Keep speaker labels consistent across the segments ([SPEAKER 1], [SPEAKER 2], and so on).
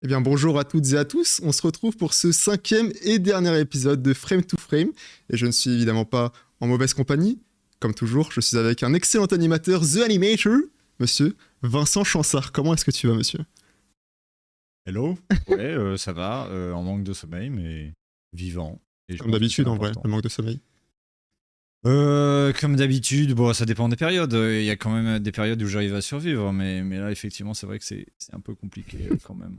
[SPEAKER 1] Eh bien, bonjour à toutes et à tous. On se retrouve pour ce 5e et dernier épisode de Frame to Frame. Et je ne suis évidemment pas en mauvaise compagnie. Comme toujours, je suis avec un excellent animateur, The Animator, monsieur Vincent Chansard. Comment est-ce que tu vas, monsieur?
[SPEAKER 2] Hello. Ouais, ça va, en manque de sommeil, mais vivant. Et je
[SPEAKER 1] Comme
[SPEAKER 2] pense que c'est
[SPEAKER 1] d'habitude, en vrai,
[SPEAKER 2] l'important.
[SPEAKER 1] le manque de sommeil.
[SPEAKER 2] Comme d'habitude, bon, ça dépend des périodes. Il y a quand même des périodes où j'arrive à survivre, mais là, effectivement, c'est vrai que c'est un peu compliqué quand même.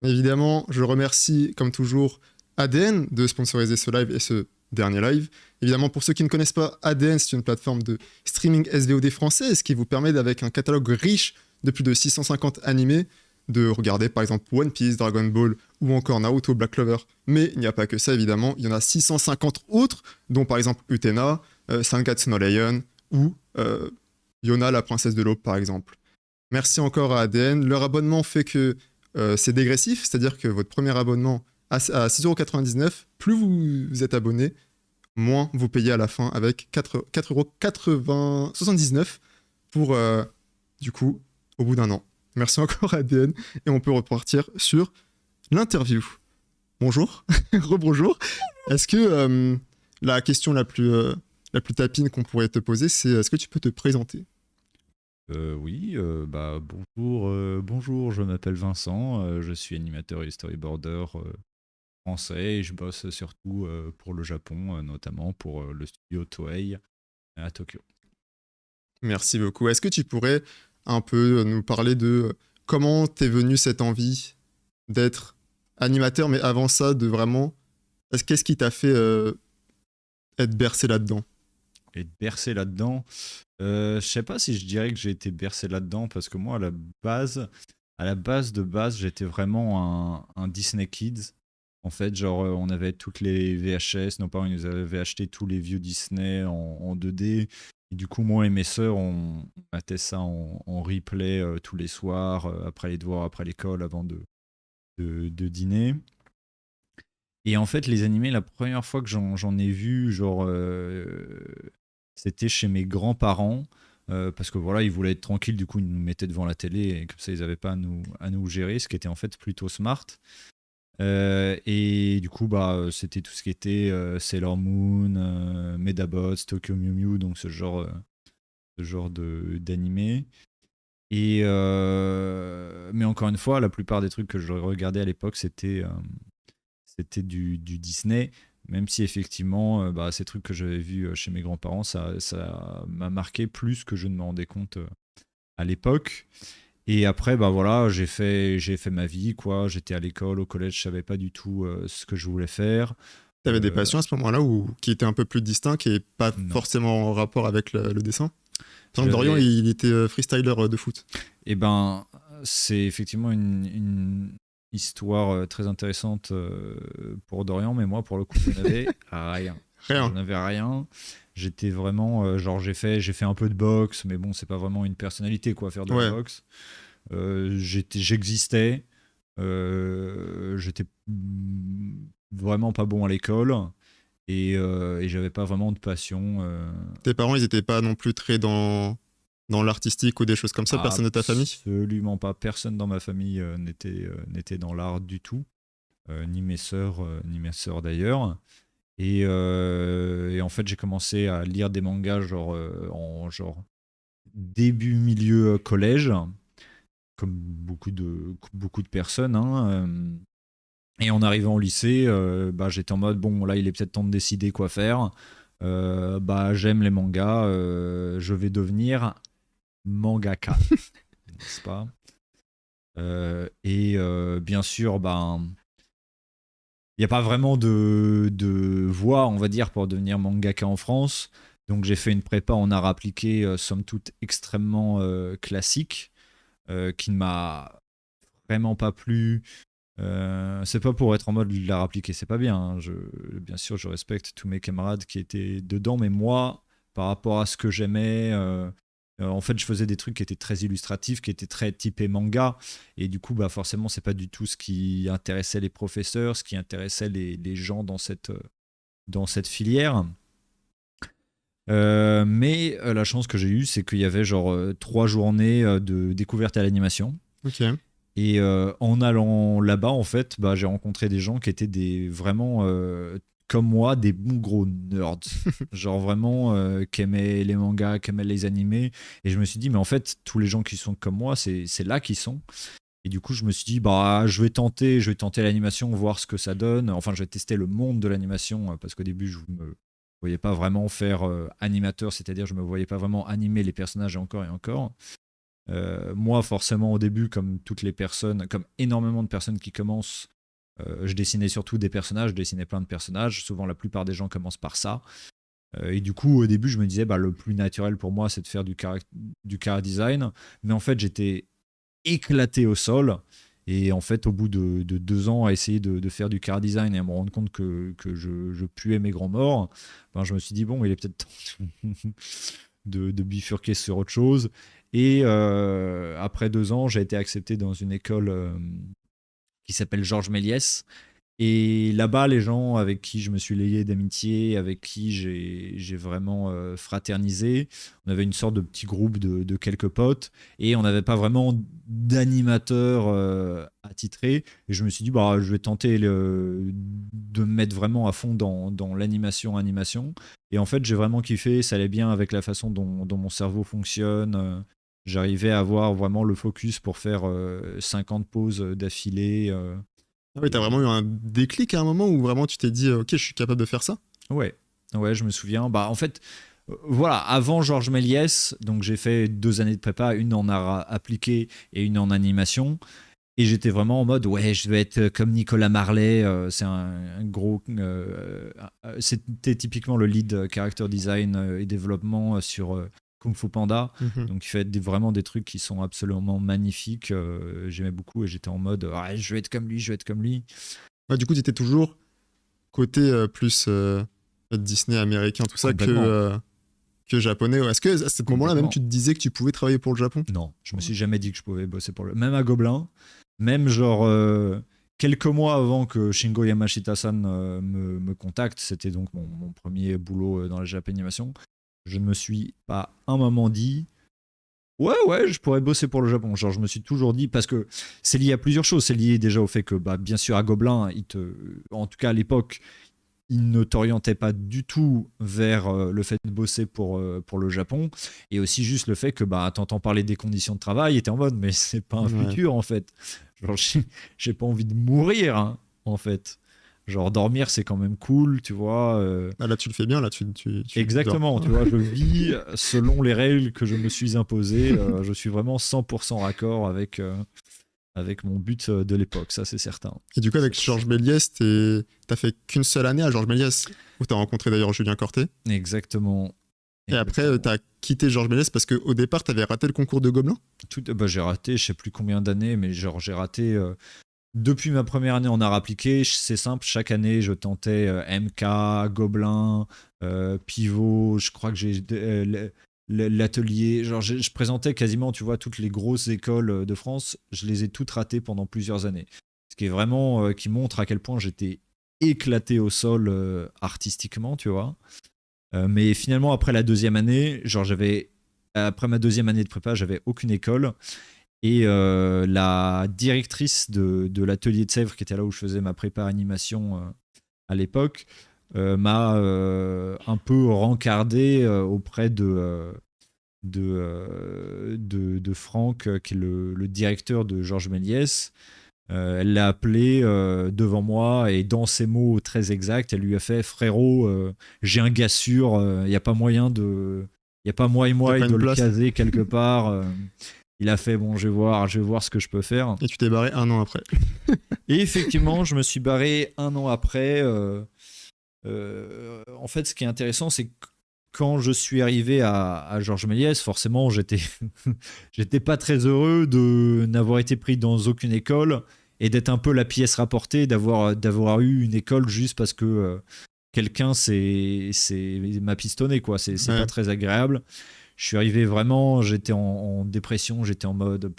[SPEAKER 1] Évidemment, je remercie, comme toujours, ADN de sponsoriser ce live et ce dernier live. Évidemment, pour ceux qui ne connaissent pas, ADN, c'est une plateforme de streaming SVOD française qui vous permet, avec un catalogue riche de plus de 650 animés, de regarder par exemple One Piece, Dragon Ball ou encore Naruto, Black Clover. Mais il n'y a pas que ça, évidemment. Il y en a 650 autres, dont par exemple Utena, Sangatsu no Lion ou Yona, la princesse de l'aube, par exemple. Merci encore à ADN. Leur abonnement fait que c'est dégressif, c'est-à-dire que votre premier abonnement à 6,99€, plus vous êtes abonné, moins vous payez à la fin avec 4,79€ pour, du coup, au bout d'un an. Merci encore ADN et on peut repartir sur l'interview. Bonjour, rebonjour. Est-ce que la question la plus tapine qu'on pourrait te poser, c'est est-ce que tu peux te présenter?
[SPEAKER 2] Oui, bonjour, je m'appelle Vincent, je suis animateur et storyboarder français et je bosse surtout pour le Japon, notamment pour le studio Toei à Tokyo.
[SPEAKER 1] Merci beaucoup. Est-ce que tu pourrais un peu nous parler de comment t'es venu cette envie d'être animateur, mais avant ça, de vraiment... Qu'est-ce qui t'a fait être bercé là-dedans?
[SPEAKER 2] Et de bercer là-dedans, je sais pas si je dirais que j'ai été bercé là-dedans parce que moi, à la base de base, j'étais vraiment un Disney Kids. En fait, genre, on avait toutes les VHS, nos parents ils nous avaient acheté tous les vieux Disney en 2D. Et du coup, moi et mes sœurs, on matait ça en replay tous les soirs, après les devoirs, après l'école, avant de dîner. Et en fait, les animés, la première fois que j'en ai vu, genre, c'était chez mes grands-parents. Parce que voilà, ils voulaient être tranquilles, du coup, ils nous mettaient devant la télé, et comme ça, ils n'avaient pas à nous gérer, ce qui était en fait plutôt smart. Et du coup, bah, c'était tout ce qui était Sailor Moon, Medabots, Tokyo Mew Mew, donc ce genre d'animé. Mais encore une fois, la plupart des trucs que je regardais à l'époque, c'était du Disney, même si effectivement, bah, ces trucs que j'avais vus chez mes grands-parents, ça m'a marqué plus que je ne me rendais compte à l'époque. Et après, bah voilà, j'ai fait ma vie, quoi. J'étais à l'école, au collège, je savais pas du tout ce que je voulais faire.
[SPEAKER 1] T'avais des passions à ce moment-là ou qui étaient un peu plus distinctes et pas
[SPEAKER 2] Non.
[SPEAKER 1] forcément en rapport avec le dessin? Par exemple, Dorian,
[SPEAKER 2] J'avais.
[SPEAKER 1] il était freestyler de foot.
[SPEAKER 2] Eh ben, c'est effectivement une histoire très intéressante pour Dorian, mais moi, pour le coup, je n'avais rien. Je
[SPEAKER 1] Rien.
[SPEAKER 2] n'avais rien. J'étais vraiment, genre, j'ai fait un peu de boxe, mais bon, c'est pas vraiment une personnalité, quoi, faire de la
[SPEAKER 1] Ouais.
[SPEAKER 2] boxe. J'existais. J'étais vraiment pas bon à l'école et j'avais pas vraiment de passion.
[SPEAKER 1] Tes parents, ils étaient pas non plus très dans l'artistique ou des choses comme ça, personne de ta famille?
[SPEAKER 2] Absolument pas. Personne dans ma famille n'était dans l'art du tout, ni mes sœurs d'ailleurs. Et en fait, j'ai commencé à lire des mangas en genre début, milieu collège, comme beaucoup de personnes. Hein. Et en arrivant au lycée, bah, j'étais en mode, bon, là, il est peut-être temps de décider quoi faire. Bah, j'aime les mangas, je vais devenir mangaka, n'est-ce pas? Bien sûr, ben, il n'y a pas vraiment de voie, on va dire, pour devenir mangaka en France. Donc j'ai fait une prépa en art appliqué, somme toute extrêmement classique, qui ne m'a vraiment pas plu. C'est pas pour être en mode l'art appliqué, c'est pas bien. Hein. Bien sûr, je respecte tous mes camarades qui étaient dedans, mais moi, par rapport à ce que j'aimais, en fait, je faisais des trucs qui étaient très illustratifs, qui étaient très typés manga, et du coup, bah forcément, c'est pas du tout ce qui intéressait les professeurs, ce qui intéressait les gens dans cette filière. Mais la chance que j'ai eue, c'est qu'il y avait genre 3 journées de découverte à l'animation.
[SPEAKER 1] Ok.
[SPEAKER 2] Et en allant là-bas, en fait, bah, j'ai rencontré des gens qui étaient vraiment, comme moi, des bons gros nerds. Genre vraiment, qui aimaient les mangas, qui aimaient les animés. Et je me suis dit, mais en fait, tous les gens qui sont comme moi, c'est là qu'ils sont. Et du coup, je me suis dit, bah, je vais tenter l'animation, voir ce que ça donne. Enfin, je vais tester le monde de l'animation, parce qu'au début, je me voyais pas vraiment faire animateur, c'est-à-dire je me voyais pas vraiment animer les personnages encore et encore. Moi, forcément, au début, comme toutes les personnes, comme énormément de personnes qui commencent, je dessinais surtout des personnages, je dessinais plein de personnages. Souvent, la plupart des gens commencent par ça. Et du coup, au début, je me disais, bah, le plus naturel pour moi, c'est de faire du chara design. Mais en fait, j'étais éclaté au sol. Et en fait, au bout de 2 ans à essayer de faire du chara design et à me rendre compte que je puais mes grands morts, ben, je me suis dit, bon, il est peut-être temps de bifurquer sur autre chose. Et après 2 ans, j'ai été accepté dans une école qui s'appelle Georges Méliès. Et là-bas, les gens avec qui je me suis lié d'amitié, avec qui j'ai vraiment fraternisé, on avait une sorte de petit groupe de quelques potes et on n'avait pas vraiment d'animateur attitré. Et je me suis dit, bah, je vais tenter de me mettre vraiment à fond dans l'animation. Et en fait, j'ai vraiment kiffé, ça allait bien avec la façon dont mon cerveau fonctionne. J'arrivais à avoir vraiment le focus pour faire 50 pauses d'affilée.
[SPEAKER 1] Ah oui, t'as vraiment eu un déclic à un moment où vraiment tu t'es dit, ok, je suis capable de faire ça.
[SPEAKER 2] Ouais, ouais, je me souviens. Bah, en fait, voilà, avant Georges Méliès, donc j'ai fait 2 années de prépa, une en art appliqué et une en animation. Et j'étais vraiment en mode, ouais, je vais être comme Nicolas Marley. C'est un gros. C'était typiquement le lead character design et développement sur Kung Fu Panda.
[SPEAKER 1] Mhm.
[SPEAKER 2] Donc il fait vraiment des trucs qui sont absolument magnifiques. J'aimais beaucoup et j'étais en mode, ah, je vais être comme lui, je vais être comme lui.
[SPEAKER 1] Ouais, du coup, tu étais toujours côté plus Disney américain, tout ça,
[SPEAKER 2] Complètement.
[SPEAKER 1] que japonais. Est-ce que à ce moment-là, même,
[SPEAKER 2] Complètement.
[SPEAKER 1] tu te disais que tu pouvais travailler pour le Japon?
[SPEAKER 2] Non, je me suis jamais dit que je pouvais bosser pour le. Même à Gobelin, même genre quelques mois avant que Shingo Yamashita-san me contacte, c'était donc mon premier boulot dans la Japanimation, je ne me suis pas un moment dit. Ouais, ouais, je pourrais bosser pour le Japon. Genre, je me suis toujours dit, parce que c'est lié à plusieurs choses. C'est lié déjà au fait que, bah, bien sûr, à Gobelin, en tout cas à l'époque, il ne t'orientait pas du tout vers le fait de bosser pour le Japon. Et aussi juste le fait que bah, t'entends parler des conditions de travail et t'es en mode, mais c'est pas un
[SPEAKER 1] Ouais.
[SPEAKER 2] futur en fait. Genre, j'ai pas envie de mourir hein, en fait. Genre, dormir c'est quand même cool, tu vois.
[SPEAKER 1] Ah, là, tu le fais bien, là, tu dors.
[SPEAKER 2] Exactement, tu vois, je vis selon les règles que je me suis imposées. Je suis vraiment 100% raccord avec mon but de l'époque, ça c'est certain.
[SPEAKER 1] Et du coup, avec Georges Méliès, t'as fait qu'une seule année à Georges Méliès, où t'as rencontré d'ailleurs Julien Corté.
[SPEAKER 2] Exactement.
[SPEAKER 1] Et après,
[SPEAKER 2] Exactement.
[SPEAKER 1] t'as quitté Georges Méliès parce qu'au départ, t'avais raté le concours de Gobelin.
[SPEAKER 2] Bah, j'ai raté, je sais plus combien d'années, mais genre j'ai raté depuis ma première année en art appliqué. C'est simple, chaque année je tentais MK, Gobelin, Pivot. Je crois que j'ai l'atelier. Genre je présentais quasiment, tu vois, toutes les grosses écoles de France. Je les ai toutes ratées pendant plusieurs années. Ce qui est vraiment qui montre à quel point j'étais éclaté au sol artistiquement, tu vois. Mais finalement, après la deuxième année, après ma deuxième année de prépa, j'avais aucune école. Et la directrice de l'atelier de Sèvres, qui était là où je faisais ma prépa animation à l'époque, m'a un peu rencardé auprès de Franck, qui est le directeur de Georges Méliès. Elle l'a appelé devant moi et dans ses mots très exacts, elle lui a fait frérot, j'ai un gars sûr, il n'y a pas moyen il y a pas moi et
[SPEAKER 1] T'as
[SPEAKER 2] moi
[SPEAKER 1] pas
[SPEAKER 2] de
[SPEAKER 1] une
[SPEAKER 2] le
[SPEAKER 1] place.
[SPEAKER 2] caser quelque part. Il a fait bon, je vais voir ce que je peux faire.
[SPEAKER 1] Et tu t'es barré un an après.
[SPEAKER 2] Et effectivement, je me suis barré un an après. En fait, ce qui est intéressant, c'est que quand je suis arrivé à Georges Méliès, forcément, j'étais pas très heureux de n'avoir été pris dans aucune école et d'être un peu la pièce rapportée, d'avoir eu une école juste parce que quelqu'un m'a pistonné, quoi. C'est
[SPEAKER 1] Ouais,
[SPEAKER 2] pas très agréable. Je suis arrivé vraiment, j'étais en dépression, j'étais en mode,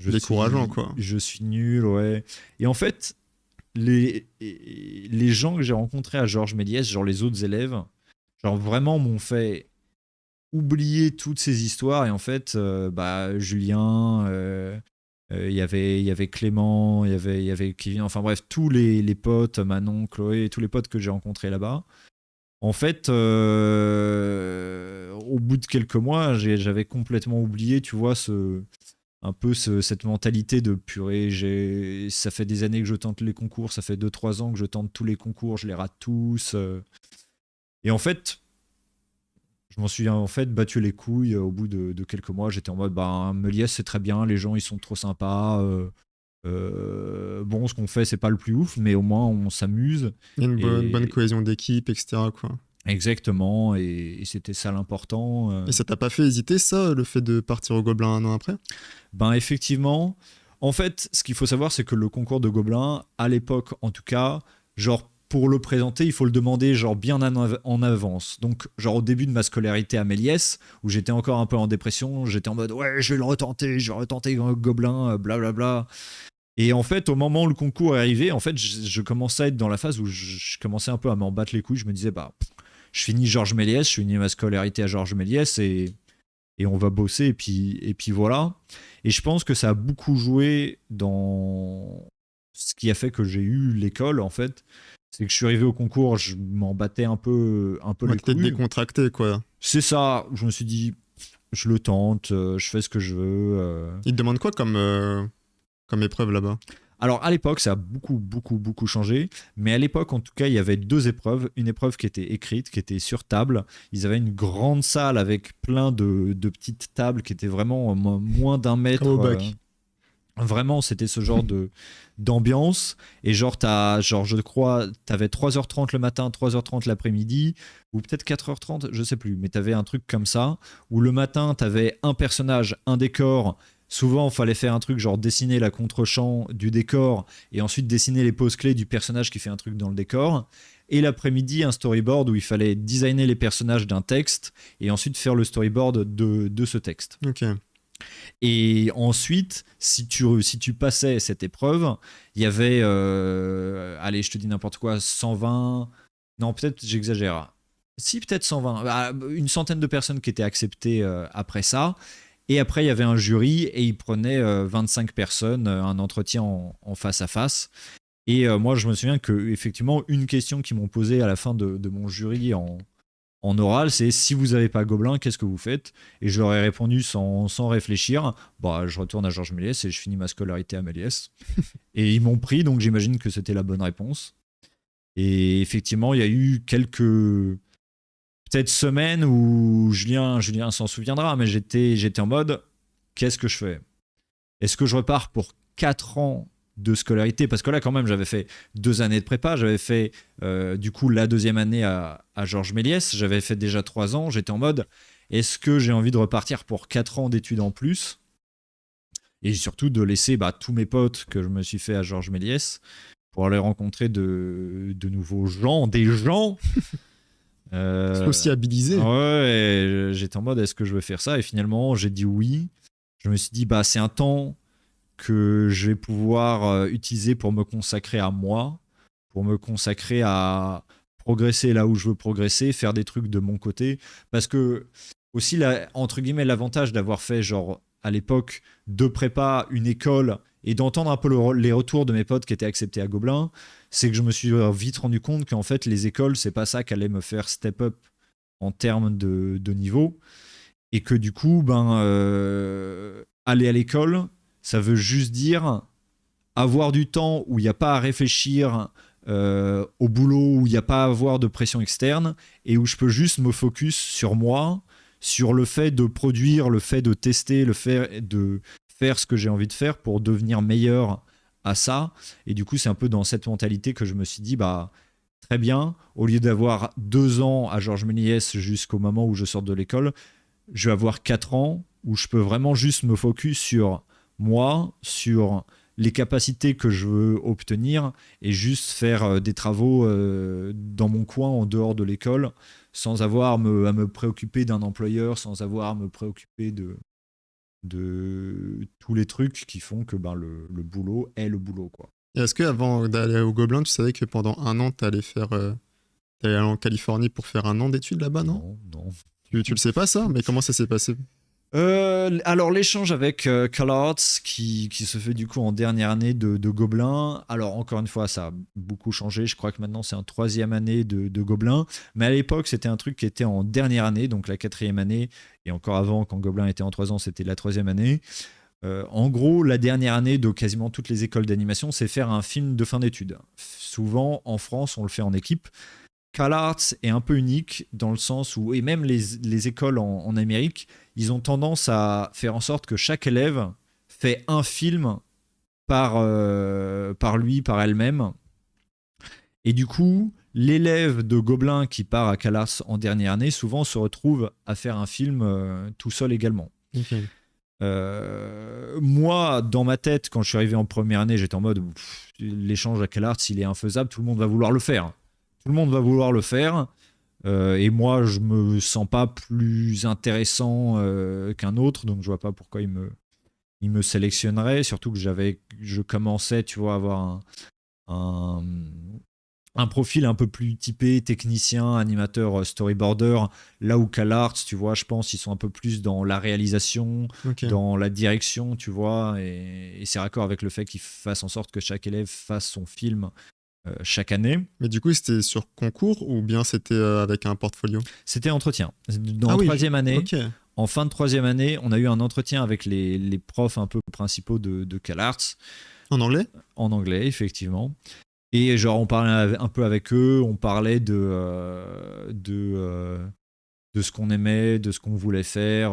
[SPEAKER 1] décourageant, quoi.
[SPEAKER 2] je suis nul, ouais. Et en fait, les gens que j'ai rencontrés à Georges Méliès, genre les autres élèves, genre vraiment m'ont fait oublier toutes ces histoires. Et en fait, bah, Julien, Il y avait Clément, il y avait Kevin, enfin bref, tous les potes, Manon, Chloé, tous les potes que j'ai rencontrés là-bas. En fait, au bout de quelques mois, j'avais complètement oublié, tu vois, cette mentalité de purée. Ça fait des années que je tente les concours, ça fait 2-3 ans que je tente tous les concours, je les rate tous. Et en fait, je m'en suis en fait battu les couilles au bout de quelques mois. J'étais en mode, Méliès, c'est très bien, les gens, ils sont trop sympas. Bon, ce qu'on fait, c'est pas le plus ouf, mais au moins, on s'amuse.
[SPEAKER 1] Il y a une bonne
[SPEAKER 2] Et
[SPEAKER 1] cohésion d'équipe, etc., quoi.
[SPEAKER 2] exactement, et c'était ça l'important.
[SPEAKER 1] Et ça t'a pas fait hésiter, ça, le fait de partir au Gobelin un an après?
[SPEAKER 2] Effectivement, en fait, ce qu'il faut savoir, c'est que le concours de Gobelin, à l'époque en tout cas, genre pour le présenter, il faut le demander genre bien en avance. Donc, genre au début de ma scolarité à Méliès, où j'étais encore un peu en dépression, j'étais en mode ouais, je vais retenter Gobelin, blablabla. Et en fait, au moment où le concours est arrivé, en fait, je commençais à être dans la phase où je commençais un peu à m'en battre les couilles. Je me disais, je finis Georges Méliès, je finis ma scolarité à Georges Méliès et on va bosser et puis voilà. Et je pense que ça a beaucoup joué dans ce qui a fait que j'ai eu l'école en fait. C'est que je suis arrivé au concours, je m'en battais un peu
[SPEAKER 1] Ouais,
[SPEAKER 2] les
[SPEAKER 1] t'es
[SPEAKER 2] couilles.
[SPEAKER 1] décontracté, quoi.
[SPEAKER 2] C'est ça, je me suis dit, je le tente, je fais ce que je veux.
[SPEAKER 1] Ils te demandent quoi comme épreuve là-bas?
[SPEAKER 2] Alors à l'époque, ça a beaucoup, beaucoup, beaucoup changé. Mais à l'époque, en tout cas, il y avait 2 épreuves. Une épreuve qui était écrite, qui était sur table. Ils avaient une grande salle avec plein de petites tables qui étaient vraiment moins d'un mètre.
[SPEAKER 1] Comme au bac.
[SPEAKER 2] Vraiment, c'était ce genre d'ambiance. Et genre, je crois, t'avais 3h30 le matin, 3h30 l'après-midi, ou peut-être 4h30, je sais plus. Mais t'avais un truc comme ça, où le matin, t'avais un personnage, un décor. Souvent, il fallait faire un truc genre dessiner la contre-champ du décor et ensuite dessiner les poses clés du personnage qui fait un truc dans le décor. Et l'après-midi, un storyboard où il fallait designer les personnages d'un texte et ensuite faire le storyboard de ce texte.
[SPEAKER 1] Ok.
[SPEAKER 2] Et ensuite, si tu passais cette épreuve, il y avait, allez, je te dis n'importe quoi, 120, non, peut-être j'exagère. Si, peut-être 120, une centaine de personnes qui étaient acceptées après ça. Et après, il y avait un jury et il prenait 25 personnes, un entretien en face à face. Et moi, je me souviens que effectivement, une question qu'ils m'ont posée à la fin de mon jury en oral, c'est si vous n'avez pas Gobelin, qu'est-ce que vous faites? Et je leur ai répondu sans réfléchir, je retourne à Georges Méliès et je finis ma scolarité à Méliès. Et ils m'ont pris, donc j'imagine que c'était la bonne réponse. Et effectivement, il y a eu quelques peut-être semaines où Julien s'en souviendra, mais j'étais en mode, qu'est-ce que je fais? Est-ce que je repars pour 4 ans de scolarité? Parce que là, quand même, j'avais fait 2 années de prépa. J'avais fait, du coup, la 2e année à Georges Méliès. J'avais fait déjà 3 ans. J'étais en mode, est-ce que j'ai envie de repartir pour 4 ans d'études en plus? Et surtout de laisser tous mes potes que je me suis fait à Georges Méliès pour aller rencontrer de nouveaux gens, des gens.
[SPEAKER 1] Sociabilisé.
[SPEAKER 2] Ouais, j'étais en mode, est-ce que je veux faire ça? Et finalement, j'ai dit oui. Je me suis dit, c'est un temps que je vais pouvoir utiliser pour me consacrer à moi, pour me consacrer à progresser là où je veux progresser, faire des trucs de mon côté. Parce que, aussi, entre guillemets, l'avantage d'avoir fait, genre, à l'époque, 2 prépas, une école, et d'entendre un peu les retours de mes potes qui étaient acceptés à Gobelin, c'est que je me suis vite rendu compte qu'en fait, les écoles, c'est pas ça qui allait me faire step up en termes de niveau. Et que du coup, aller à l'école, ça veut juste dire avoir du temps où il n'y a pas à réfléchir au boulot, où il n'y a pas à avoir de pression externe, et où je peux juste me focus sur moi, sur le fait de produire, le fait de tester, le fait de faire ce que j'ai envie de faire pour devenir meilleur à ça. Et du coup, c'est un peu dans cette mentalité que je me suis dit, très bien, au lieu d'avoir 2 ans à Georges Méliès jusqu'au moment où je sors de l'école, je vais avoir 4 ans où je peux vraiment juste me focus sur moi, sur les capacités que je veux obtenir et juste faire des travaux dans mon coin en dehors de l'école sans avoir à me préoccuper d'un employeur, sans avoir à me préoccuper de tous les trucs qui font que le boulot est le boulot, quoi.
[SPEAKER 1] Et est-ce qu'avant d'aller au Gobelin, tu savais que pendant un an, t'allais aller en Californie pour faire un an d'études là-bas, non?
[SPEAKER 2] Non.
[SPEAKER 1] Tu le sais pas ça? Mais comment ça s'est passé?
[SPEAKER 2] Alors l'échange avec ColorArts qui se fait du coup en dernière année de Gobelin. Alors encore une fois, ça a beaucoup changé. Je crois que maintenant c'est en 3e année de Gobelin. Mais à l'époque, c'était un truc qui était en dernière année, donc la 4e année. Et encore avant, quand Gobelin était en 3 ans, c'était la 3e année. En gros, la dernière année de quasiment toutes les écoles d'animation, c'est faire un film de fin d'études. Souvent, en France, on le fait en équipe. CalArts est un peu unique dans le sens où, et même les écoles en Amérique, ils ont tendance à faire en sorte que chaque élève fait un film par lui, par elle-même. Et du coup, l'élève de Gobelin qui part à CalArts en dernière année, souvent se retrouve à faire un film tout seul également.
[SPEAKER 1] Ok.
[SPEAKER 2] Moi, dans ma tête, quand je suis arrivé en première année, j'étais en mode l'échange à CalArts, il est infaisable, tout le monde va vouloir le faire. Tout le monde va vouloir le faire. Et moi, je me sens pas plus intéressant qu'un autre, donc je vois pas pourquoi il me sélectionnerait. Surtout que je commençais, tu vois, à avoir un, un profil un peu plus typé technicien, animateur, storyboarder. Là où CalArts, tu vois, je pense, ils sont un peu plus dans la réalisation,
[SPEAKER 1] Ok.
[SPEAKER 2] dans la direction, tu vois, et c'est raccord avec le fait qu'ils fassent en sorte que chaque élève fasse son film chaque année.
[SPEAKER 1] Mais du coup, c'était sur concours ou bien c'était avec un portfolio?
[SPEAKER 2] C'était entretien. Dans
[SPEAKER 1] Ah oui,
[SPEAKER 2] 3e année,
[SPEAKER 1] ok.
[SPEAKER 2] en fin de 3e année, on a eu un entretien avec les profs un peu principaux de CalArts,
[SPEAKER 1] En anglais?
[SPEAKER 2] en anglais, effectivement. Et genre, on parlait un peu avec eux, on parlait de ce qu'on aimait, de ce qu'on voulait faire.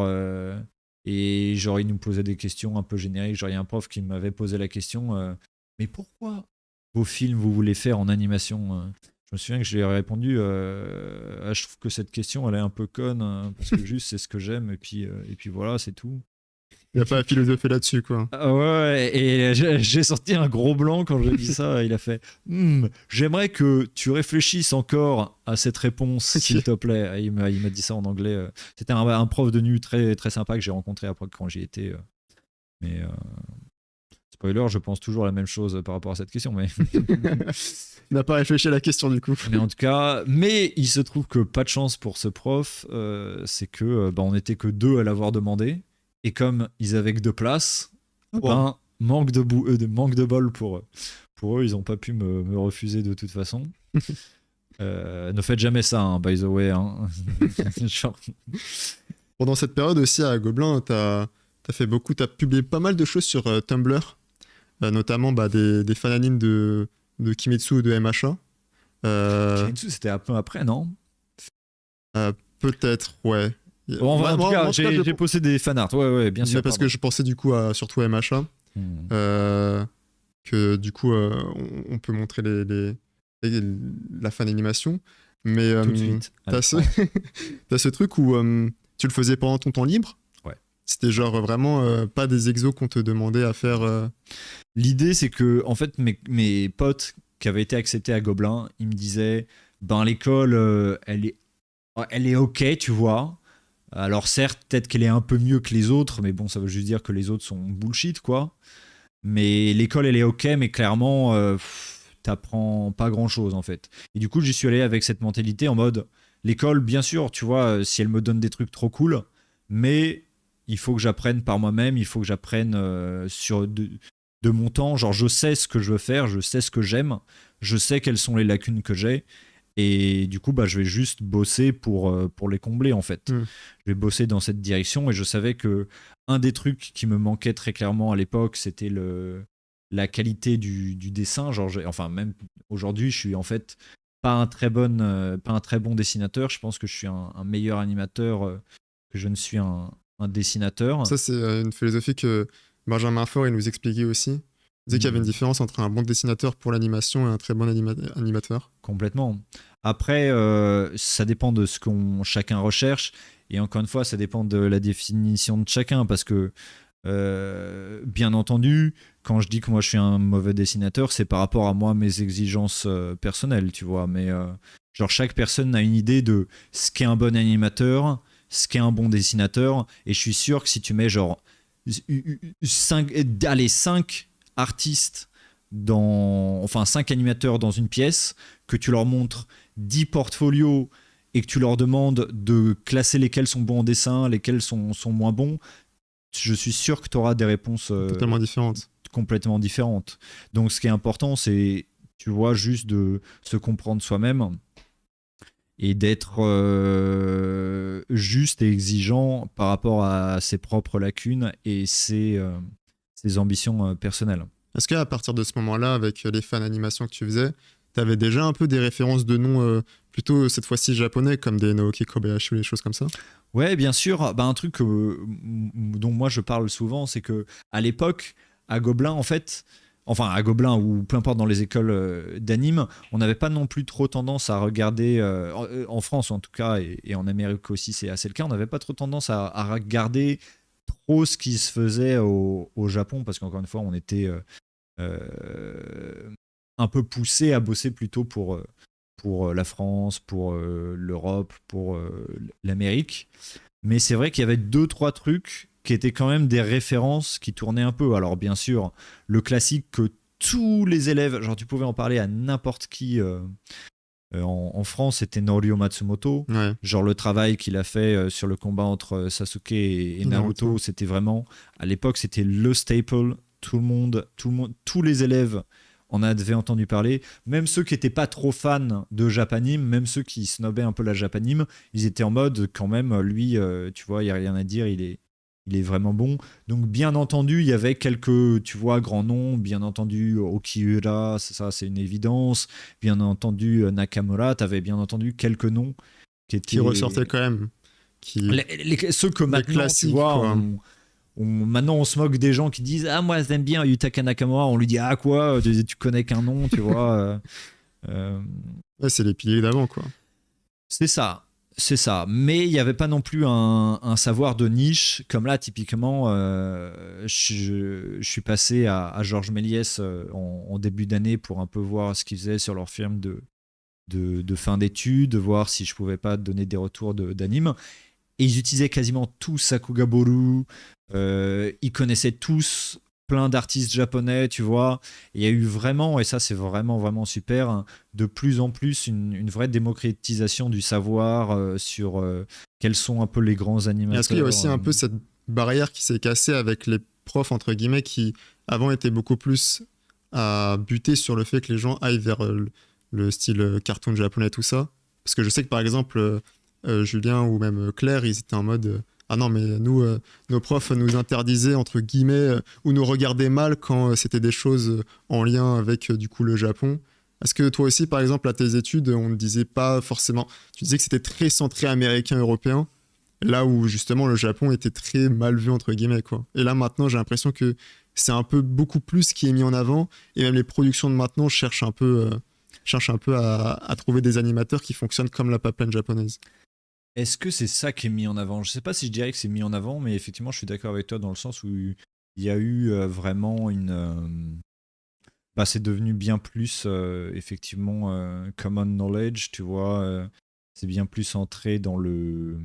[SPEAKER 2] Et genre, ils nous posaient des questions un peu génériques. Genre, il y a un prof qui m'avait posé la question mais pourquoi vos films vous voulez faire en animation Je me souviens que je lui ai répondu je trouve que cette question elle est un peu conne parce que juste c'est ce que j'aime et puis voilà, c'est tout.
[SPEAKER 1] Il n'y a pas à philosopher là-dessus, quoi.
[SPEAKER 2] Ah ouais, et j'ai sorti un gros blanc quand j'ai dit ça. Il a fait j'aimerais que tu réfléchisses encore à cette réponse, s'il te plaît. Et il m'a dit ça en anglais. C'était un prof de nu très, très sympa que j'ai rencontré après quand j'y étais. Mais spoiler, je pense toujours la même chose par rapport à cette question. Mais,
[SPEAKER 1] Il n'a pas réfléchi à la question, du coup.
[SPEAKER 2] mais en tout cas, mais il se trouve que pas de chance pour ce prof, c'est que on n'était que 2 à l'avoir demandé. Et comme ils avaient que 2 places,
[SPEAKER 1] Wow.
[SPEAKER 2] manque de bol pour eux, ils n'ont pas pu me refuser de toute façon. Ne faites jamais ça, hein, by the way. Hein. Genre,
[SPEAKER 1] Pendant cette période aussi à Gobelin, t'as fait beaucoup, t'as publié pas mal de choses sur Tumblr, notamment des fan-animes de Kimetsu ou de MHA. Euh,
[SPEAKER 2] Kimetsu, c'était un peu après, non?
[SPEAKER 1] Peut-être, ouais.
[SPEAKER 2] Bon, en tout cas,
[SPEAKER 1] Je
[SPEAKER 2] j'ai posté des fanarts. Ouais, bien sûr.
[SPEAKER 1] mais parce que je pensais du coup surtout à MHA,
[SPEAKER 2] Hmm.
[SPEAKER 1] que du coup on peut montrer la fan animation. Mais
[SPEAKER 2] Tout de suite.
[SPEAKER 1] t'as t'as ce truc où tu le faisais pendant ton temps libre.
[SPEAKER 2] Ouais.
[SPEAKER 1] C'était genre vraiment pas des exos qu'on te demandait à faire.
[SPEAKER 2] L'idée, c'est que, en fait, mes potes qui avaient été acceptés à Gobelin, ils me disaient l'école, elle est ok, tu vois. Alors, certes, peut-être qu'elle est un peu mieux que les autres, mais bon, ça veut juste dire que les autres sont bullshit, quoi. Mais l'école, elle est ok, mais clairement, t'apprends pas grand-chose, en fait. Et du coup, j'y suis allé avec cette mentalité en mode, l'école, bien sûr, tu vois, si elle me donne des trucs trop cool, mais il faut que j'apprenne par moi-même, il faut que j'apprenne de mon temps. Genre, je sais ce que je veux faire, je sais ce que j'aime, je sais quelles sont les lacunes que j'ai. Et du coup, je vais juste bosser pour les combler, en fait.
[SPEAKER 1] Hmm.
[SPEAKER 2] Je vais bosser dans cette direction. Et je savais que un des trucs qui me manquait très clairement à l'époque, c'était la qualité du dessin. Genre, enfin, même aujourd'hui, je suis en fait pas un très bon dessinateur. Je pense que je suis un meilleur animateur que je ne suis un dessinateur.
[SPEAKER 1] Ça, c'est une philosophie que Benjamin Faure il nous expliquait aussi. Il disait qu'il y avait une différence entre un bon dessinateur pour l'animation et un très bon animateur.
[SPEAKER 2] Complètement. Après, ça dépend de ce qu'on chacun recherche. Et encore une fois, ça dépend de la définition de chacun. Parce que, bien entendu, quand je dis que moi je suis un mauvais dessinateur, c'est par rapport à moi, mes exigences personnelles, tu vois. Mais genre, chaque personne a une idée de ce qu'est un bon animateur, ce qu'est un bon dessinateur. Et je suis sûr que si tu mets genre 5 artistes enfin 5 animateurs dans une pièce, que tu leur montres 10 portfolios et que tu leur demandes de classer lesquels sont bons en dessin, lesquels sont moins bons, je suis sûr que tu auras des réponses
[SPEAKER 1] Totalement différentes.
[SPEAKER 2] complètement différentes. Donc ce qui est important, c'est, tu vois, juste de se comprendre soi-même et d'être juste et exigeant par rapport à ses propres lacunes et ses ambitions personnelles.
[SPEAKER 1] Est-ce qu'à partir de ce moment-là, avec les fans animations que tu faisais, tu avais déjà un peu des références de noms plutôt cette fois-ci japonais, comme des Naoki Kobayashi ou des choses comme ça?
[SPEAKER 2] Ouais, bien sûr. Bah, un truc dont moi je parle souvent, c'est que à l'époque, à Gobelin, en fait, enfin à Gobelin ou peu importe dans les écoles d'anime, on n'avait pas non plus trop tendance à regarder, en France en tout cas, et en Amérique aussi c'est assez le cas, on n'avait pas trop tendance à regarder trop ce qui se faisait au Japon, parce qu'encore une fois, on était un peu poussé à bosser plutôt pour la France, pour l'Europe, pour l'Amérique. Mais c'est vrai qu'il y avait deux, trois trucs qui étaient quand même des références qui tournaient un peu. Alors bien sûr, le classique que tous les élèves, genre tu pouvais en parler à n'importe qui en France, c'était Norio Matsumoto.
[SPEAKER 1] Ouais.
[SPEAKER 2] Genre le travail qu'il a fait sur le combat entre Sasuke et Naruto, c'était vraiment, à l'époque, c'était le staple. Tout le monde, tous les élèves en avaient entendu parler. Même ceux qui n'étaient pas trop fans de Japanime, même ceux qui snobaient un peu la Japanime, ils étaient en mode quand même, lui, tu vois, il n'y a rien à dire, il est vraiment bon. Donc bien entendu, il y avait quelques, tu vois, grands noms. Bien entendu, Okiura, ça c'est une évidence. Bien entendu, Nakamura, tu avais bien entendu quelques noms
[SPEAKER 1] qui ressortaient quand même.
[SPEAKER 2] Ceux que maintenant, tu vois, maintenant on se moque des gens qui disent ah moi j'aime bien Yutaka Nakamura, on lui dit ah quoi, tu connais qu'un nom, tu vois.
[SPEAKER 1] Ouais, c'est les piliers d'avant, quoi.
[SPEAKER 2] C'est ça, mais il n'y avait pas non plus un savoir de niche comme là typiquement. Je suis passé à Georges Méliès en début d'année pour un peu voir ce qu'ils faisaient sur leur film de fin d'études, voir si je pouvais pas donner des retours d'anime. Et ils utilisaient quasiment tous Sakugaboru. Ils connaissaient tous plein d'artistes japonais, tu vois. Et il y a eu vraiment, et ça c'est vraiment, vraiment super, hein, de plus en plus une vraie démocratisation du savoir sur quels sont un peu les grands animateurs.
[SPEAKER 1] Est-ce qu'il y a aussi un peu cette barrière qui s'est cassée avec les profs, entre guillemets, qui avant étaient beaucoup plus à buter sur le fait que les gens aillent vers le style cartoon japonais, tout ça? Parce que je sais que par exemple, Julien ou même Claire, ils étaient en mode ah non, mais nous, nos profs nous interdisaient, entre guillemets, ou nous regardaient mal quand c'était des choses en lien avec du coup le Japon. Est-ce que toi aussi, par exemple, à tes études, on ne disait pas forcément. Tu disais que c'était très centré américain-européen, là où justement le Japon était très mal vu, entre guillemets, quoi. Et là, maintenant, j'ai l'impression que c'est un peu beaucoup plus qui est mis en avant, et même les productions de maintenant cherchent un peu à trouver des animateurs qui fonctionnent comme la pipeline japonaise.
[SPEAKER 2] Est-ce que c'est ça qui est mis en avant? Je sais pas si je dirais que c'est mis en avant, mais effectivement, je suis d'accord avec toi dans le sens où il y a eu vraiment une. Bah, c'est devenu bien plus, effectivement, common knowledge, tu vois. C'est bien plus entré dans le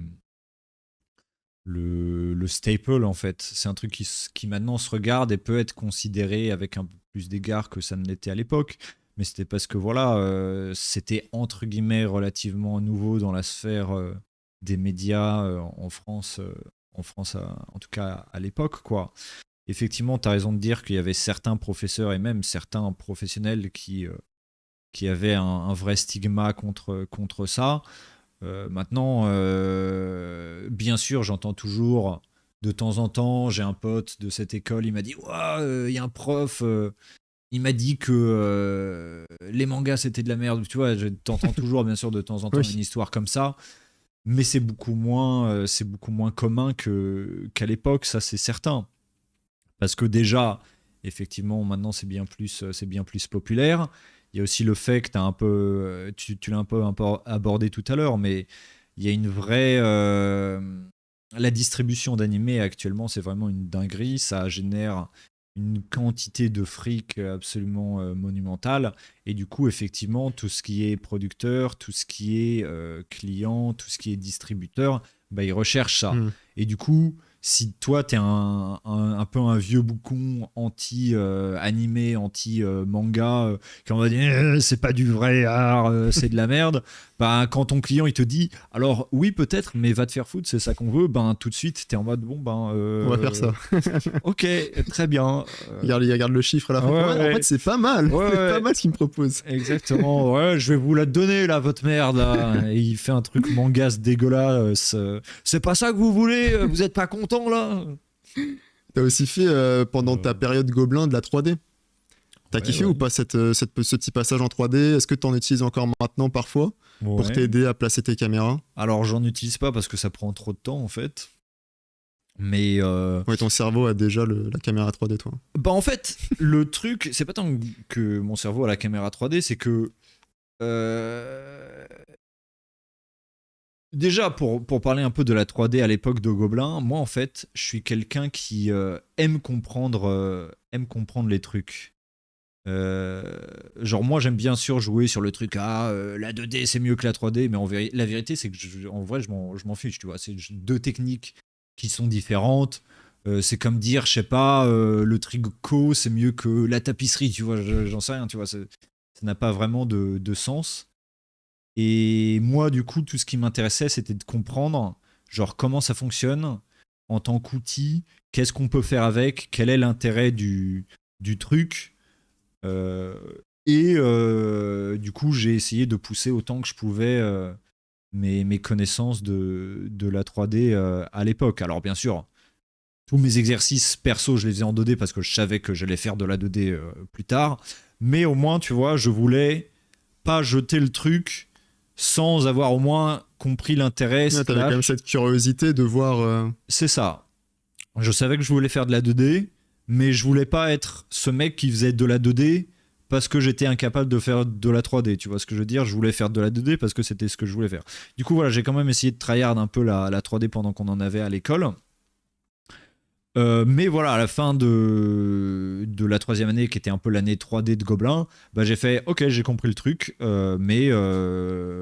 [SPEAKER 2] staple, en fait. C'est un truc qui maintenant se regarde et peut être considéré avec un peu plus d'égard que ça ne l'était à l'époque. Mais c'était parce que, voilà, c'était entre guillemets relativement nouveau dans la sphère des médias en France, en tout cas à l'époque, quoi. Effectivement, tu as raison de dire qu'il y avait certains professeurs et même certains professionnels qui avaient un vrai stigma contre ça. Maintenant, bien sûr, j'entends toujours de temps en temps, j'ai un pote de cette école, il m'a dit ouah, il y a un prof, il m'a dit que les mangas c'était de la merde. Tu vois, t'entends toujours, bien sûr, de temps en temps une histoire comme ça. Mais c'est beaucoup moins commun qu'à l'époque, ça c'est certain. Parce que déjà, effectivement, maintenant c'est bien plus populaire. Il y a aussi le fait que t'as un peu, tu l'as un peu abordé tout à l'heure, mais il y a une vraie. La distribution d'animés actuellement, c'est vraiment une dinguerie. Ça génère une quantité de fric absolument monumentale. Et du coup, effectivement, tout ce qui est producteur, tout ce qui est client, tout ce qui est distributeur, bah, ils recherchent ça. Et du coup, si toi t'es un peu un vieux boucon anti-animé, anti-manga, qui on va dire c'est pas du vrai art, c'est de la merde, ben quand ton client il te dit alors oui peut-être, mais va te faire foutre, c'est ça qu'on veut, ben tout de suite t'es en mode bon ben
[SPEAKER 1] On va faire ça.
[SPEAKER 2] ok, très bien.
[SPEAKER 1] Il regarde le chiffre à la fin.
[SPEAKER 2] Ouais,
[SPEAKER 1] Ouais, en fait,
[SPEAKER 2] ouais,
[SPEAKER 1] c'est pas mal.
[SPEAKER 2] ouais,
[SPEAKER 1] C'est pas
[SPEAKER 2] ouais.
[SPEAKER 1] mal ce qu'il me propose.
[SPEAKER 2] Exactement, ouais, je vais vous la donner là, votre merde là. Et il fait un truc mangas dégueulasse. C'est pas ça que vous voulez, vous êtes pas content là.
[SPEAKER 1] T'as aussi fait, pendant ta période Gobelin, de la 3D. T'as
[SPEAKER 2] Ouais,
[SPEAKER 1] kiffé
[SPEAKER 2] ouais.
[SPEAKER 1] ou pas ce petit passage en 3D? Est-ce que t'en utilises encore maintenant parfois pour
[SPEAKER 2] Ouais.
[SPEAKER 1] t'aider à placer tes caméras?
[SPEAKER 2] Alors j'en utilise pas parce que ça prend trop de temps en fait. Mais
[SPEAKER 1] Ouais, ton cerveau a déjà la caméra 3D, toi.
[SPEAKER 2] bah en fait, le truc, c'est pas tant que mon cerveau a la caméra 3D, c'est que euh, déjà pour parler un peu de la 3D à l'époque de Gobelin, moi en fait, je suis quelqu'un qui aime comprendre les trucs. Genre moi j'aime bien sûr jouer sur le truc la 2D c'est mieux que la 3D, mais la vérité c'est que en vrai je m'en fiche, tu vois, c'est deux techniques qui sont différentes. C'est comme dire je sais pas, le tricot c'est mieux que la tapisserie, tu vois, j'en sais rien, tu vois, ça n'a pas vraiment de sens. Et moi du coup tout ce qui m'intéressait c'était de comprendre genre comment ça fonctionne en tant qu'outil, qu'est-ce qu'on peut faire avec, quel est l'intérêt du truc. euh, du coup, j'ai essayé de pousser autant que je pouvais mes connaissances de la 3D à l'époque. Alors, bien sûr, tous mes exercices perso, je les faisais en 2D parce que je savais que j'allais faire de la 2D plus tard. Mais au moins, tu vois, je voulais pas jeter le truc sans avoir au moins compris l'intérêt,
[SPEAKER 1] Ouais, t'avais quand même
[SPEAKER 2] slash,
[SPEAKER 1] cette curiosité de voir.
[SPEAKER 2] c'est ça. Je savais que je voulais faire de la 2D, mais je voulais pas être ce mec qui faisait de la 2D parce que j'étais incapable de faire de la 3D. Tu vois ce que je veux dire? Je voulais faire de la 2D parce que c'était ce que je voulais faire. Du coup, voilà, j'ai quand même essayé de tryhard un peu la 3D pendant qu'on en avait à l'école. Mais voilà, à la fin de la troisième année, qui était un peu l'année 3D de Gobelin, bah, j'ai fait ok, j'ai compris le truc, mais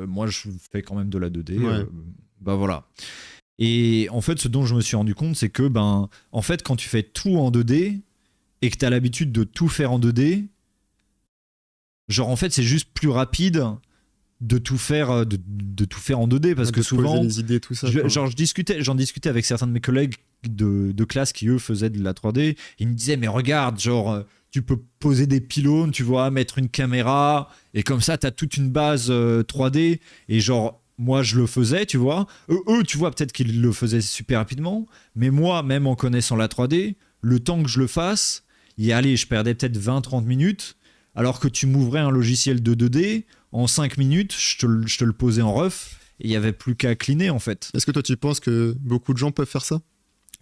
[SPEAKER 2] moi je fais quand même de la 2D.
[SPEAKER 1] Ouais.
[SPEAKER 2] Bah voilà. Et en fait, ce dont je me suis rendu compte, c'est que, ben, en fait, quand tu fais tout en 2D et que tu as l'habitude de tout faire en 2D, genre, en fait, c'est juste plus rapide de tout faire, de tout faire en 2D parce que
[SPEAKER 1] De te poser
[SPEAKER 2] souvent,
[SPEAKER 1] les idées, tout ça, quoi.
[SPEAKER 2] j'en discutais avec certains de mes collègues de classe qui, eux, faisaient de la 3D. Ils me disaient, mais regarde, genre, tu peux poser des pylônes, tu vois, mettre une caméra, et comme ça, tu as toute une base 3D, et genre, moi, je le faisais, tu vois. Eux, tu vois, peut-être qu'ils le faisaient super rapidement, mais moi, même en connaissant la 3D, le temps que je le fasse, allez, je perdais peut-être 20-30 minutes, alors que tu m'ouvrais un logiciel de 2D, en 5 minutes, je te le posais en ref, et il n'y avait plus qu'à cleaner, en fait.
[SPEAKER 1] Est-ce que toi, tu penses que beaucoup de gens peuvent faire ça?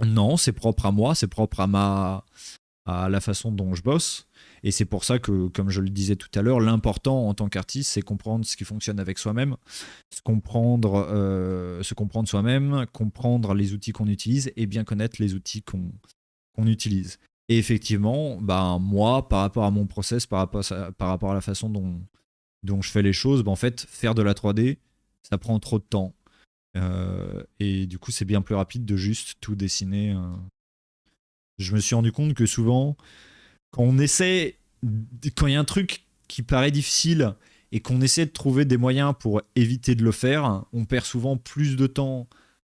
[SPEAKER 2] Non, c'est propre à moi, c'est propre à la façon dont je bosse. Et c'est pour ça que, comme je le disais tout à l'heure, l'important en tant qu'artiste, c'est comprendre ce qui fonctionne avec soi-même, se comprendre soi-même, comprendre les outils qu'on utilise et bien connaître les outils qu'on utilise. Et effectivement, ben, moi, par rapport à mon process, par rapport à la façon dont je fais les choses, ben, en fait, faire de la 3D, ça prend trop de temps. Et du coup, c'est bien plus rapide de juste tout dessiner. Je me suis rendu compte que souvent, quand on essaie, quand il y a un truc qui paraît difficile et qu'on essaie de trouver des moyens pour éviter de le faire, on perd souvent plus de temps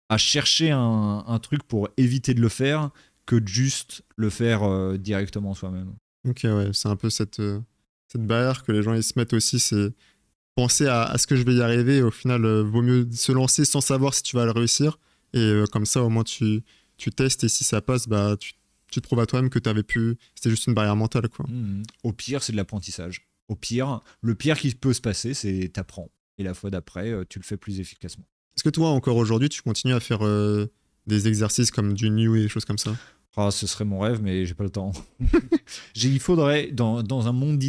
[SPEAKER 2] à chercher un truc pour éviter de le faire que de juste le faire directement soi-même.
[SPEAKER 1] Ok, ouais, c'est un peu cette barrière que les gens ils se mettent aussi, c'est penser à ce que je vais y arriver. Et au final, vaut mieux se lancer sans savoir si tu vas le réussir. Et comme ça, au moins, tu testes et si ça passe, bah, tu te prouves à toi-même que t'avais pu. C'était juste une barrière mentale, quoi.
[SPEAKER 2] Au pire, c'est de l'apprentissage. Au pire, le pire qui peut se passer, c'est t'apprends. Et la fois d'après, tu le fais plus efficacement.
[SPEAKER 1] Est-ce que toi, encore aujourd'hui, tu continues à faire des exercices comme du new et des choses comme ça?
[SPEAKER 2] Ah, ce serait mon rêve, mais j'ai pas le temps. Il faudrait, dans un monde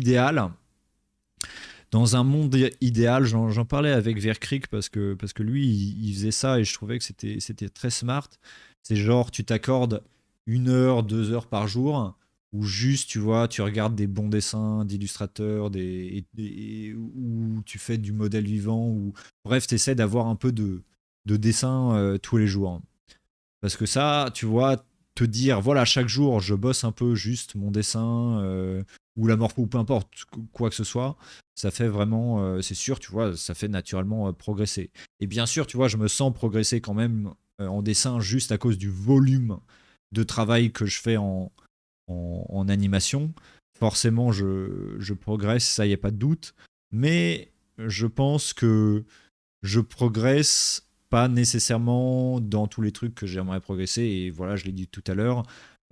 [SPEAKER 2] idéal, j'en parlais avec Verkriek parce que lui, il faisait ça et je trouvais que c'était très smart. C'est genre, tu t'accordes 1 heure, 2 heures par jour où juste, tu vois, tu regardes des bons dessins d'illustrateurs, où tu fais du modèle vivant, ou bref, tu essaies d'avoir un peu de dessin tous les jours. Parce que ça, tu vois, te dire, voilà, chaque jour, je bosse un peu juste mon dessin, ou la morpho, ou peu importe, quoi que ce soit, ça fait vraiment, c'est sûr, tu vois, ça fait naturellement progresser. Et bien sûr, tu vois, je me sens progresser quand même en dessin juste à cause du volume de travail que je fais en animation. Forcément, je progresse, ça, il n'y a pas de doute. Mais je pense que je progresse pas nécessairement dans tous les trucs que j'aimerais progresser. Et voilà, je l'ai dit tout à l'heure.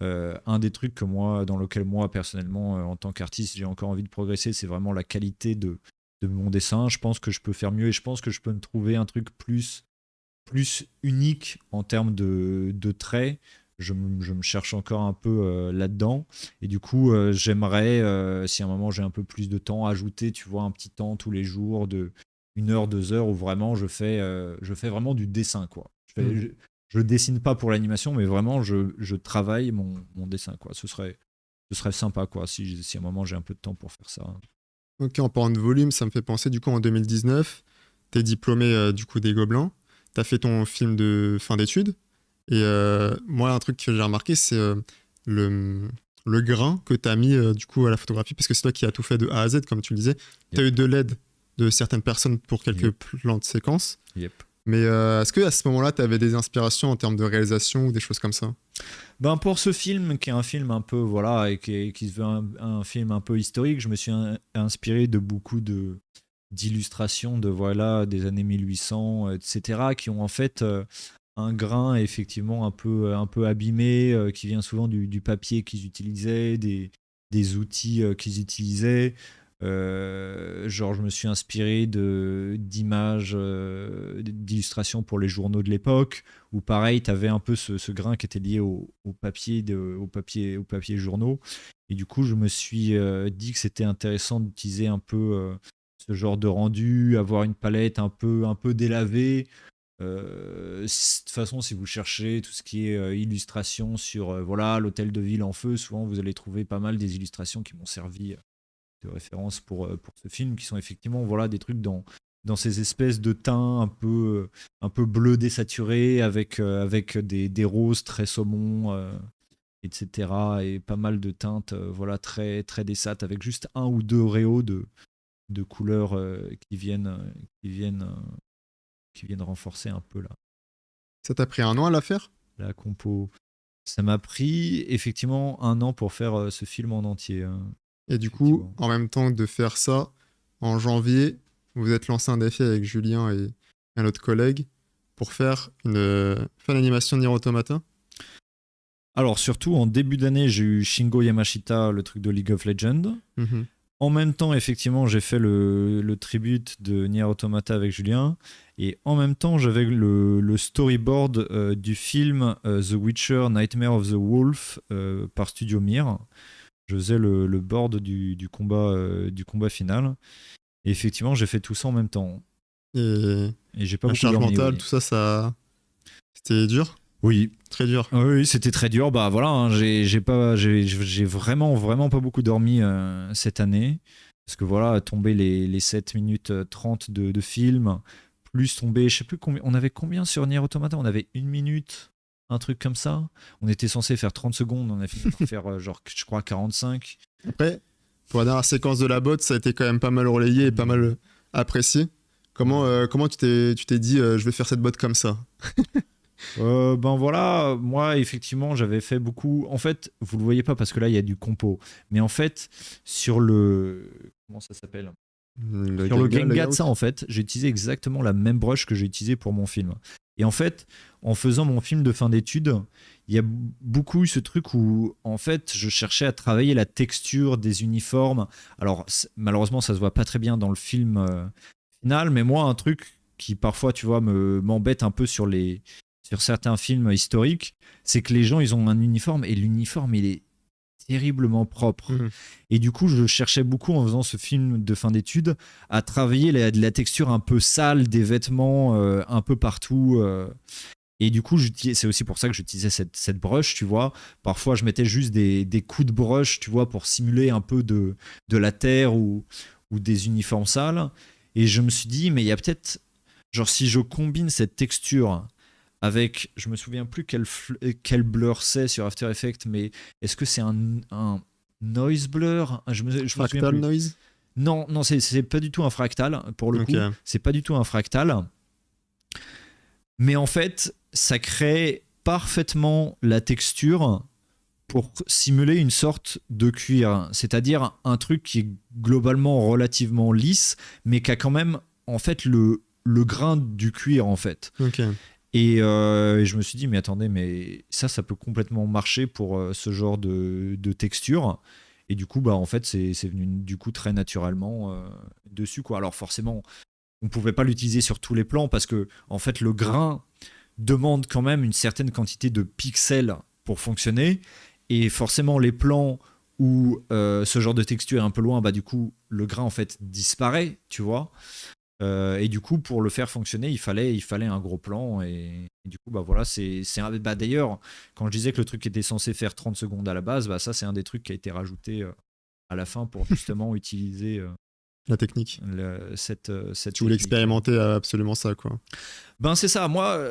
[SPEAKER 2] Un des trucs dans lequel moi, personnellement, en tant qu'artiste, j'ai encore envie de progresser, c'est vraiment la qualité de mon dessin. Je pense que je peux faire mieux et je pense que je peux me trouver un truc plus unique en termes de traits. Je me cherche encore un peu là-dedans. Et du coup, j'aimerais, si à un moment j'ai un peu plus de temps, ajouter, tu vois, un petit temps tous les jours de 1 heure, 2 heures où vraiment je fais vraiment du dessin, quoi. Je dessine pas pour l'animation, mais vraiment je travaille mon dessin, quoi. Ce serait sympa, quoi, si à un moment j'ai un peu de temps pour faire ça.
[SPEAKER 1] Ok, en parlant de volume, ça me fait penser, du coup, en 2019, t'es diplômé, du coup, des Gobelins, t'as fait ton film de fin d'études, et moi, un truc que j'ai remarqué, c'est le, le grain que t'as mis, du coup, à la photographie, parce que c'est toi qui as tout fait de A à Z, comme tu le disais. T'as eu de l'aide de certaines personnes pour quelques
[SPEAKER 2] Yep.
[SPEAKER 1] plans de séquences,
[SPEAKER 2] Yep.
[SPEAKER 1] mais est-ce que à ce moment-là, t'avais des inspirations en termes de réalisation ou des choses comme ça?
[SPEAKER 2] Ben pour ce film, qui est un film un peu, voilà, et qui se veut un film un peu historique, je me suis inspiré de beaucoup d'illustrations de, voilà, des années 1800, etc., qui ont en fait un grain effectivement un peu abîmé, qui vient souvent du papier qu'ils utilisaient, des outils qu'ils utilisaient. Genre, je me suis inspiré d'images, d'illustrations pour les journaux de l'époque, où pareil, tu avais un peu ce grain qui était lié au papier, au papier journaux. Et du coup, je me suis dit que c'était intéressant d'utiliser un peu ce genre de rendu, avoir une palette un peu délavée. De toute façon, si vous cherchez tout ce qui est illustration sur voilà, l'hôtel de ville en feu, souvent vous allez trouver pas mal des illustrations qui m'ont servi de référence pour ce film, qui sont effectivement, voilà, des trucs dans ces espèces de teints un peu bleu désaturé avec des roses très saumon, etc. Et pas mal de teintes, voilà, très, très dessat, avec juste un ou deux réaux de couleurs qui viennent, qui viennent renforcer un peu
[SPEAKER 1] Ça t'a pris un an à la faire?
[SPEAKER 2] la compo. Ça m'a pris effectivement 1 an pour faire ce film en entier,
[SPEAKER 1] Et du coup,
[SPEAKER 2] effectivement.
[SPEAKER 1] en même temps de faire ça, en janvier, vous êtes lancé un défi avec Julien et un autre collègue pour faire une fan animation de Nier Automata.
[SPEAKER 2] Alors surtout en début d'année, j'ai eu Shingo Yamashita, le truc de League of Legends.
[SPEAKER 1] Mhm.
[SPEAKER 2] En même temps, effectivement, j'ai fait le tribute de Nier Automata avec Julien. Et en même temps, j'avais le storyboard du film The Witcher Nightmare of the Wolf par Studio Mir. Je faisais le board du combat final. Et effectivement, j'ai fait tout ça en même temps.
[SPEAKER 1] Et
[SPEAKER 2] Et j'ai pas
[SPEAKER 1] la
[SPEAKER 2] beaucoup
[SPEAKER 1] charge
[SPEAKER 2] dormi,
[SPEAKER 1] mentale,
[SPEAKER 2] oui.
[SPEAKER 1] tout ça, c'était dur,
[SPEAKER 2] Oui,
[SPEAKER 1] très dur.
[SPEAKER 2] oui, c'était très dur. Bah voilà, hein, j'ai vraiment, vraiment pas beaucoup dormi cette année. Parce que voilà, tomber les 7 minutes 30 de film, plus tomber, je sais plus combien, on avait combien sur Nier Automata? On avait 1 minute, un truc comme ça. On était censé faire 30 secondes, on a fini par faire genre, je crois, 45.
[SPEAKER 1] Après, pour la dernière séquence de la botte, ça a été quand même pas mal relayé et pas mal apprécié. Comment tu t'es dit, je vais faire cette botte comme ça?
[SPEAKER 2] Ben voilà, moi effectivement j'avais fait beaucoup. En fait, vous le voyez pas parce que là il y a du compo, mais en fait sur le comment ça s'appelle?
[SPEAKER 1] Le
[SPEAKER 2] Sur le
[SPEAKER 1] Genga
[SPEAKER 2] Gengatsa,
[SPEAKER 1] layout.
[SPEAKER 2] en fait, j'ai utilisé exactement la même brush que j'ai utilisée pour mon film. Et en fait, en faisant mon film de fin d'études, il y a beaucoup eu ce truc où, en fait, je cherchais à travailler la texture des uniformes. Alors, malheureusement, ça se voit pas très bien dans le film final, mais moi, un truc qui parfois, tu vois, m'embête un peu sur certains films historiques, c'est que les gens, ils ont un uniforme et l'uniforme, il est terriblement propre.
[SPEAKER 1] Mhm.
[SPEAKER 2] Et du coup, je cherchais beaucoup en faisant ce film de fin d'études à travailler la texture un peu sale des vêtements un peu partout. Et du coup, c'est aussi pour ça que j'utilisais cette brush, tu vois. Parfois, je mettais juste des coups de brush, tu vois, pour simuler un peu de la terre ou des uniformes sales. Et je me suis dit, mais il y a peut-être, genre, si je combine cette texture avec, je me souviens plus quel blur c'est sur After Effects, mais est-ce que c'est un noise blur? Je me souviens
[SPEAKER 1] Fractal
[SPEAKER 2] plus.
[SPEAKER 1] noise?
[SPEAKER 2] Non, non, c'est pas du tout un fractal, pour le
[SPEAKER 1] Ok.
[SPEAKER 2] coup. C'est pas du tout un fractal. Mais en fait, ça crée parfaitement la texture pour simuler une sorte de cuir. C'est-à-dire un truc qui est globalement relativement lisse, mais qui a quand même, en fait, le grain du cuir, en fait.
[SPEAKER 1] Ok.
[SPEAKER 2] Et je me suis dit, mais attendez, mais ça peut complètement marcher pour ce genre de texture. Et du coup, bah, en fait, c'est venu du coup très naturellement dessus, quoi. Alors forcément, on pouvait pas l'utiliser sur tous les plans parce que, en fait, le grain demande quand même une certaine quantité de pixels pour fonctionner. Et forcément, les plans où ce genre de texture est un peu loin, bah, du coup, le grain, en fait, disparaît, tu vois. Et du coup, pour le faire fonctionner, il fallait un gros plan. Et du coup, bah voilà, bah d'ailleurs, quand je disais que le truc était censé faire 30 secondes à la base, bah ça, c'est un des trucs qui a été rajouté à la fin pour justement utiliser
[SPEAKER 1] La technique.
[SPEAKER 2] cette
[SPEAKER 1] Tu voulais
[SPEAKER 2] technique.
[SPEAKER 1] expérimenter absolument ça, quoi.
[SPEAKER 2] Ben c'est ça, moi,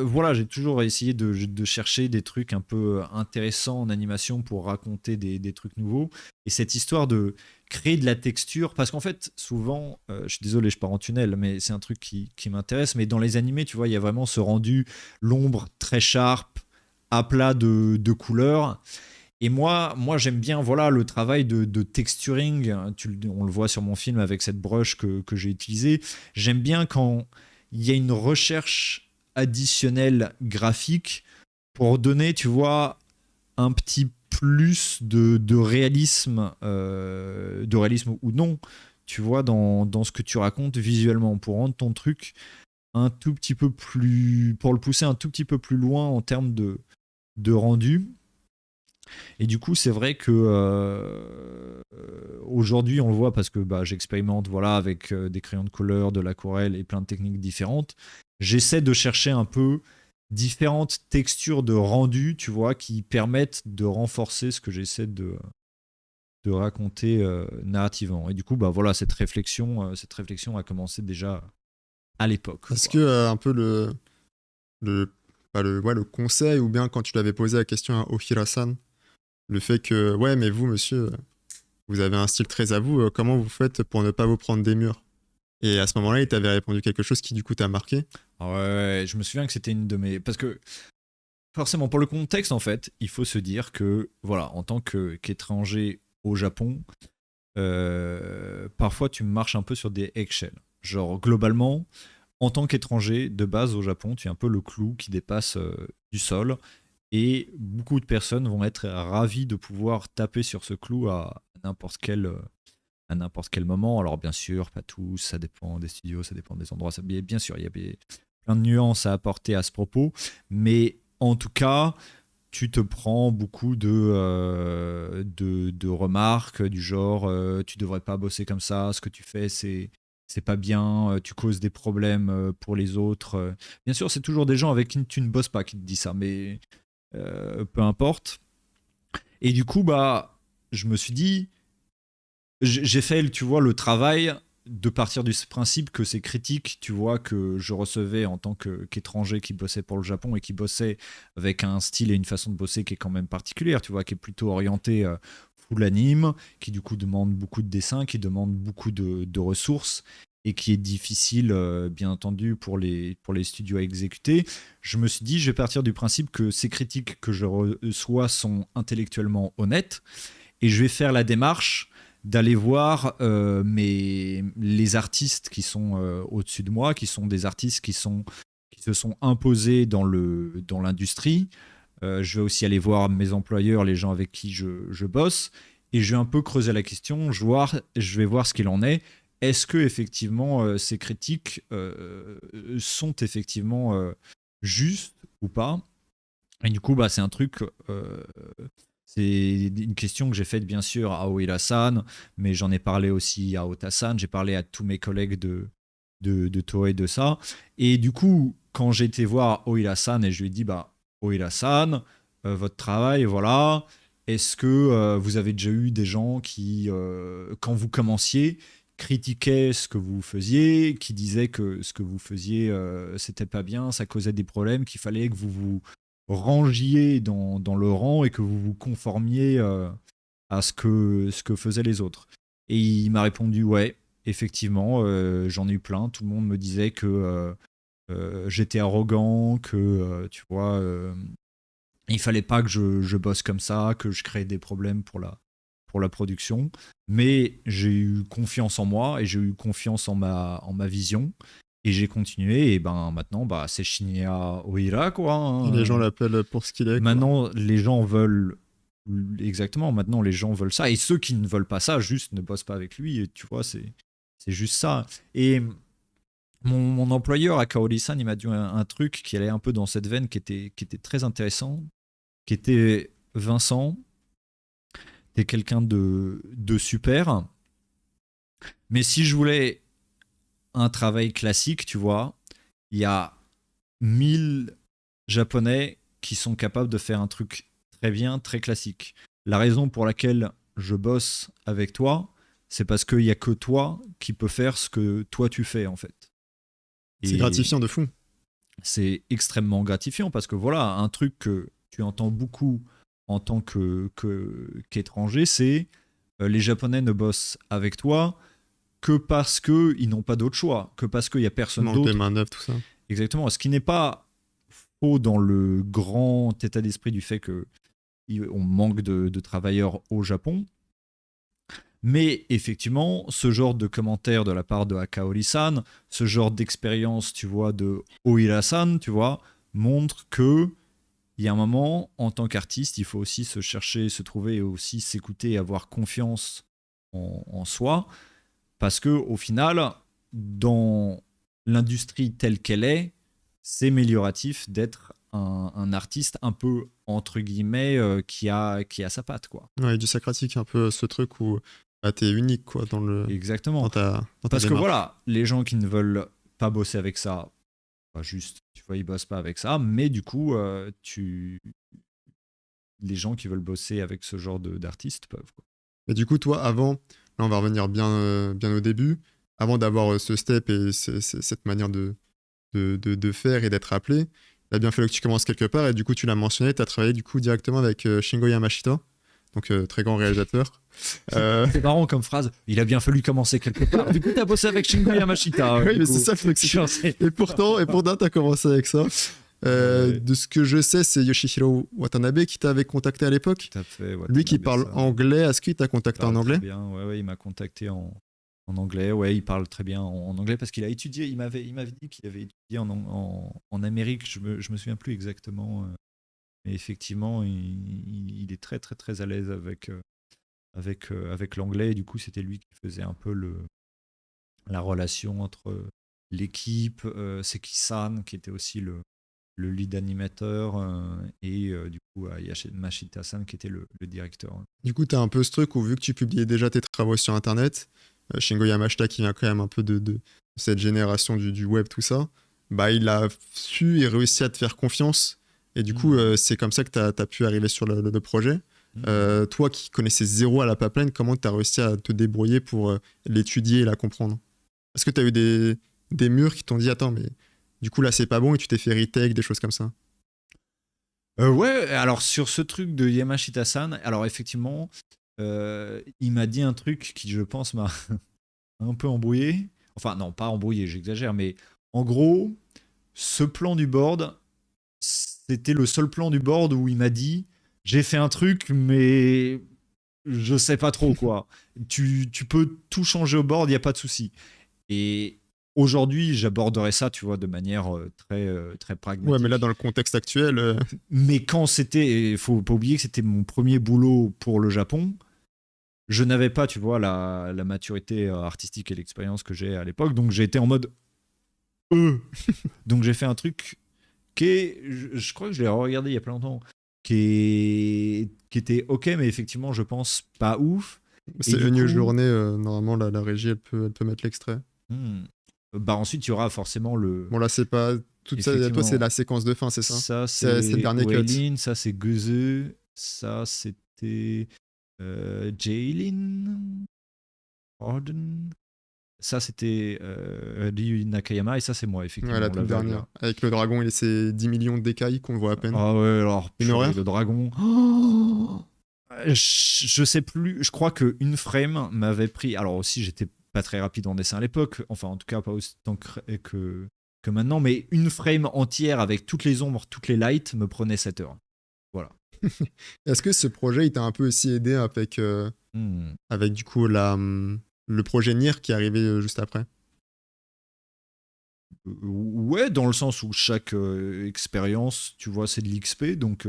[SPEAKER 2] voilà, j'ai toujours essayé de chercher des trucs un peu intéressants en animation pour raconter des trucs nouveaux. Et cette histoire de créer de la texture, parce qu'en fait, souvent, je suis désolé, je pars en tunnel, mais c'est un truc qui m'intéresse, mais dans les animés, tu vois, il y a vraiment ce rendu, l'ombre très sharp, à plat de couleurs. Et moi j'aime bien voilà, le travail de texturing. On le voit sur mon film avec cette brush que j'ai utilisée. J'aime bien quand il y a une recherche additionnelle graphique pour donner, tu vois, un petit plus de réalisme ou non, tu vois, dans ce que tu racontes visuellement, pour rendre ton truc un tout petit peu plus, pour le pousser un tout petit peu plus loin en termes de rendu. Et du coup, c'est vrai que aujourd'hui, on le voit parce que bah, j'expérimente voilà, avec des crayons de couleur, de l'aquarelle et plein de techniques différentes. J'essaie de chercher un peu différentes textures de rendu, tu vois, qui permettent de renforcer ce que j'essaie de raconter narrativement. Et du coup, bah, voilà, cette réflexion a commencé déjà à l'époque.
[SPEAKER 1] Est-ce
[SPEAKER 2] Quoi.
[SPEAKER 1] que un peu le, ouais, le conseil, ou bien quand tu l'avais posé la question à Ohira-san, le fait que, ouais, mais vous, monsieur, vous avez un style très à vous, comment vous faites pour ne pas vous prendre des murs? Et à ce moment-là, il t'avait répondu quelque chose qui, du coup, t'a marqué.
[SPEAKER 2] Ah ouais, je me souviens que c'était une de mes... Parce que forcément, pour le contexte, en fait, il faut se dire que, voilà, en tant qu'étranger au Japon, parfois tu marches un peu sur des eggshells. Genre, globalement, en tant qu'étranger, de base au Japon, tu es un peu le clou qui dépasse du sol. Et beaucoup de personnes vont être ravies de pouvoir taper sur ce clou à n'importe quel moment. Alors, bien sûr, pas tous, ça dépend des studios, ça dépend des endroits. Bien sûr, il y a plein de nuances à apporter à ce propos. Mais en tout cas, tu te prends beaucoup de remarques du genre tu devrais pas bosser comme ça, ce que tu fais c'est pas bien, tu causes des problèmes pour les autres. Bien sûr, c'est toujours des gens avec qui tu ne bosses pas qui te disent ça, mais peu importe. Et du coup, bah, je me suis dit, j'ai fait, tu vois, le travail de partir du principe que ces critiques, tu vois, que je recevais en tant qu'étranger qui bossait pour le Japon et qui bossait avec un style et une façon de bosser qui est quand même particulière, tu vois, qui est plutôt orienté full anime, qui du coup demande beaucoup de dessins, qui demande beaucoup de ressources et qui est difficile, bien entendu, pour les studios à exécuter. Je me suis dit, je vais partir du principe que ces critiques que je reçois sont intellectuellement honnêtes et je vais faire la démarche d'aller voir les artistes qui sont au-dessus de moi, qui sont des artistes qui se sont imposés dans l'industrie. Je vais aussi aller voir mes employeurs, les gens avec qui je bosse, et je vais un peu creuser la question, je vais voir ce qu'il en est. Est-ce que effectivement ces critiques sont effectivement justes ou pas? Et du coup, bah, c'est un truc c'est une question que j'ai faite bien sûr à Oira-san, mais j'en ai parlé aussi à Ota-san, j'ai parlé à tous mes collègues de Toei de ça. Et du coup, quand j'ai été voir Oira-san et je lui ai dit, bah, Oira-san, votre travail, voilà, est-ce que vous avez déjà eu des gens qui, quand vous commenciez, critiquaient ce que vous faisiez, qui disaient que ce que vous faisiez, c'était pas bien, ça causait des problèmes, qu'il fallait que vous vous rangiez dans le rang et que vous vous conformiez à ce que faisaient les autres. Et il m'a répondu, ouais, effectivement, j'en ai eu plein. Tout le monde me disait que j'étais arrogant, que, tu vois, il fallait pas que je bosse comme ça, que je crée des problèmes pour la production. Mais j'ai eu confiance en moi et j'ai eu confiance en ma vision. Et j'ai continué. Et ben maintenant, bah, c'est Shinya Oira, quoi.
[SPEAKER 1] Et les gens
[SPEAKER 2] Hein.
[SPEAKER 1] l'appellent pour ce qu'il est. Quoi.
[SPEAKER 2] Maintenant, les gens veulent. Exactement, maintenant les gens veulent ça. Et ceux qui ne veulent pas ça, juste ne bossent pas avec lui. Et tu vois, c'est juste ça. Et mon employeur à Kaori-san, il m'a dit un truc qui allait un peu dans cette veine, qui était très intéressant, qui était Vincent, t'es quelqu'un de super. Mais si je voulais un travail classique, tu vois, il y a 1000 Japonais qui sont capables de faire un truc très bien, très classique. La raison pour laquelle je bosse avec toi, c'est parce qu'il n'y a que toi qui peux faire ce que toi tu fais, en fait.
[SPEAKER 1] C'est gratifiant de fou.
[SPEAKER 2] C'est extrêmement gratifiant parce que voilà, un truc que tu entends beaucoup en tant qu'étranger, c'est les Japonais ne bossent avec toi que parce qu'ils n'ont pas d'autre choix, que parce qu'il n'y a personne
[SPEAKER 1] Manque des
[SPEAKER 2] d'autre.
[SPEAKER 1] main-d'œuvre, tout ça.
[SPEAKER 2] Exactement. Ce qui n'est pas faux dans le grand état d'esprit du fait qu'on manque de travailleurs au Japon. Mais effectivement, ce genre de commentaires de la part de Akaori-san, ce genre d'expérience, tu vois, de Oira-san, tu vois, montre que il y a un moment, en tant qu'artiste, il faut aussi se chercher, se trouver et aussi s'écouter et avoir confiance en soi. Parce que au final, dans l'industrie telle qu'elle est, c'est amélioratif d'être un artiste un peu, entre guillemets, qui a sa patte, quoi.
[SPEAKER 1] Ouais, du sacratique, un peu ce truc où bah, t'es unique quoi,
[SPEAKER 2] Exactement.
[SPEAKER 1] dans ta
[SPEAKER 2] Parce que
[SPEAKER 1] démarche.
[SPEAKER 2] voilà, les gens qui ne veulent pas bosser avec ça, pas juste, tu vois, ils bossent pas avec ça, mais du coup, les gens qui veulent bosser avec ce genre d'artistes peuvent, quoi.
[SPEAKER 1] Mais du coup, toi, avant, là on va revenir bien au début, avant d'avoir ce step et cette manière de faire et d'être appelé, il a bien fallu que tu commences quelque part et du coup, tu l'as mentionné, tu as travaillé du coup directement avec Shingo Yamashita, donc très grand réalisateur.
[SPEAKER 2] C'est marrant comme phrase. Il a bien fallu commencer quelque part. Du coup, t'as bossé avec Shingo Yamashita.
[SPEAKER 1] Oui,
[SPEAKER 2] du
[SPEAKER 1] mais
[SPEAKER 2] coup.
[SPEAKER 1] c'est ça le truc.
[SPEAKER 2] Genre, c'est-
[SPEAKER 1] Et pourtant, tu as commencé avec ça.
[SPEAKER 2] Ouais.
[SPEAKER 1] De ce que je sais, c'est Yoshihiro Watanabe qui t'avait contacté à l'époque.
[SPEAKER 2] Tout à fait.
[SPEAKER 1] Lui qui
[SPEAKER 2] Watanabe,
[SPEAKER 1] parle
[SPEAKER 2] ça.
[SPEAKER 1] anglais, est-ce qu'il t'a
[SPEAKER 2] Il
[SPEAKER 1] contacté en
[SPEAKER 2] parle
[SPEAKER 1] anglais?
[SPEAKER 2] très bien. Ouais, il m'a contacté en anglais. Ouais, il parle très bien en anglais parce qu'il a étudié. Il m'avait dit qu'il avait étudié en Amérique. Je me souviens plus exactement. Mais effectivement, il est très, très, très à l'aise avec l'anglais. Et du coup, c'était lui qui faisait un peu la relation entre l'équipe, Seki-san, qui était aussi le lead animateur, et du coup, Mashita-san, qui était le directeur.
[SPEAKER 1] Du coup, tu as un peu ce truc où, vu que tu publiais déjà tes travaux sur Internet, Shingo Yamashita, qui vient quand même un peu de cette génération du web, tout ça, bah, il a su et réussi à te faire confiance. Et du coup, c'est comme ça que tu as pu arriver sur le projet. Toi qui connaissais zéro à la pipeline, comment tu as réussi à te débrouiller pour l'étudier et la comprendre? Est-ce que tu as eu des murs qui t'ont dit, attends, mais du coup là c'est pas bon et tu t'es fait retake, des choses comme ça?
[SPEAKER 2] Ouais, alors sur ce truc de Yamashita-san, alors effectivement, il m'a dit un truc qui, je pense, m'a un peu embrouillé. Enfin, non, pas embrouillé, j'exagère, mais en gros, ce plan du board, c'était le seul plan du board où il m'a dit j'ai fait un truc, mais je sais pas trop quoi. Tu peux tout changer au board, il n'y a pas de souci. Et aujourd'hui, j'aborderais ça, tu vois, de manière très
[SPEAKER 1] Ouais, mais là
[SPEAKER 2] pragmatique.
[SPEAKER 1] dans le contexte actuel,
[SPEAKER 2] Mais quand c'était, il faut pas oublier que c'était mon premier boulot pour le Japon, je n'avais pas, tu vois, la maturité artistique et l'expérience que j'ai à l'époque, donc j'ai été en mode donc j'ai fait un truc qui est, je crois que je l'ai regardé il y a pas longtemps, qui était ok, mais effectivement, je pense pas ouf. Et
[SPEAKER 1] c'est
[SPEAKER 2] du
[SPEAKER 1] une
[SPEAKER 2] coup,
[SPEAKER 1] journée, normalement la régie elle peut mettre l'extrait.
[SPEAKER 2] bah ensuite il y aura forcément
[SPEAKER 1] Bon là c'est pas tout ça, toi c'est
[SPEAKER 2] effectivement,
[SPEAKER 1] la séquence de fin, c'est ça?
[SPEAKER 2] ça
[SPEAKER 1] C'est le
[SPEAKER 2] c'est
[SPEAKER 1] dernier cut.
[SPEAKER 2] Weilin, ça c'est Geze, ça c'était Jaylin, Arden. Ça, c'était Ryu Nakayama, et ça, c'est moi,
[SPEAKER 1] Ouais,
[SPEAKER 2] effectivement.
[SPEAKER 1] la toute
[SPEAKER 2] l'aveugle,
[SPEAKER 1] dernière.
[SPEAKER 2] là.
[SPEAKER 1] Avec le dragon et ses 10 millions d'écailles qu'on voit à peine.
[SPEAKER 2] Ah ouais, alors,
[SPEAKER 1] Une
[SPEAKER 2] purée,
[SPEAKER 1] horreur.
[SPEAKER 2] le dragon. Oh, je sais plus, je crois qu'une frame m'avait pris. Alors aussi, j'étais pas très rapide en dessin à l'époque, enfin, en tout cas, pas autant que maintenant, mais une frame entière avec toutes les ombres, toutes les lights me prenait 7 heures. Voilà.
[SPEAKER 1] Est-ce que ce projet, il t'a un peu aussi aidé
[SPEAKER 2] Hmm.
[SPEAKER 1] avec du coup le projet Nier qui est arrivé juste après?
[SPEAKER 2] Ouais, dans le sens où chaque expérience, tu vois, c'est de l'XP, donc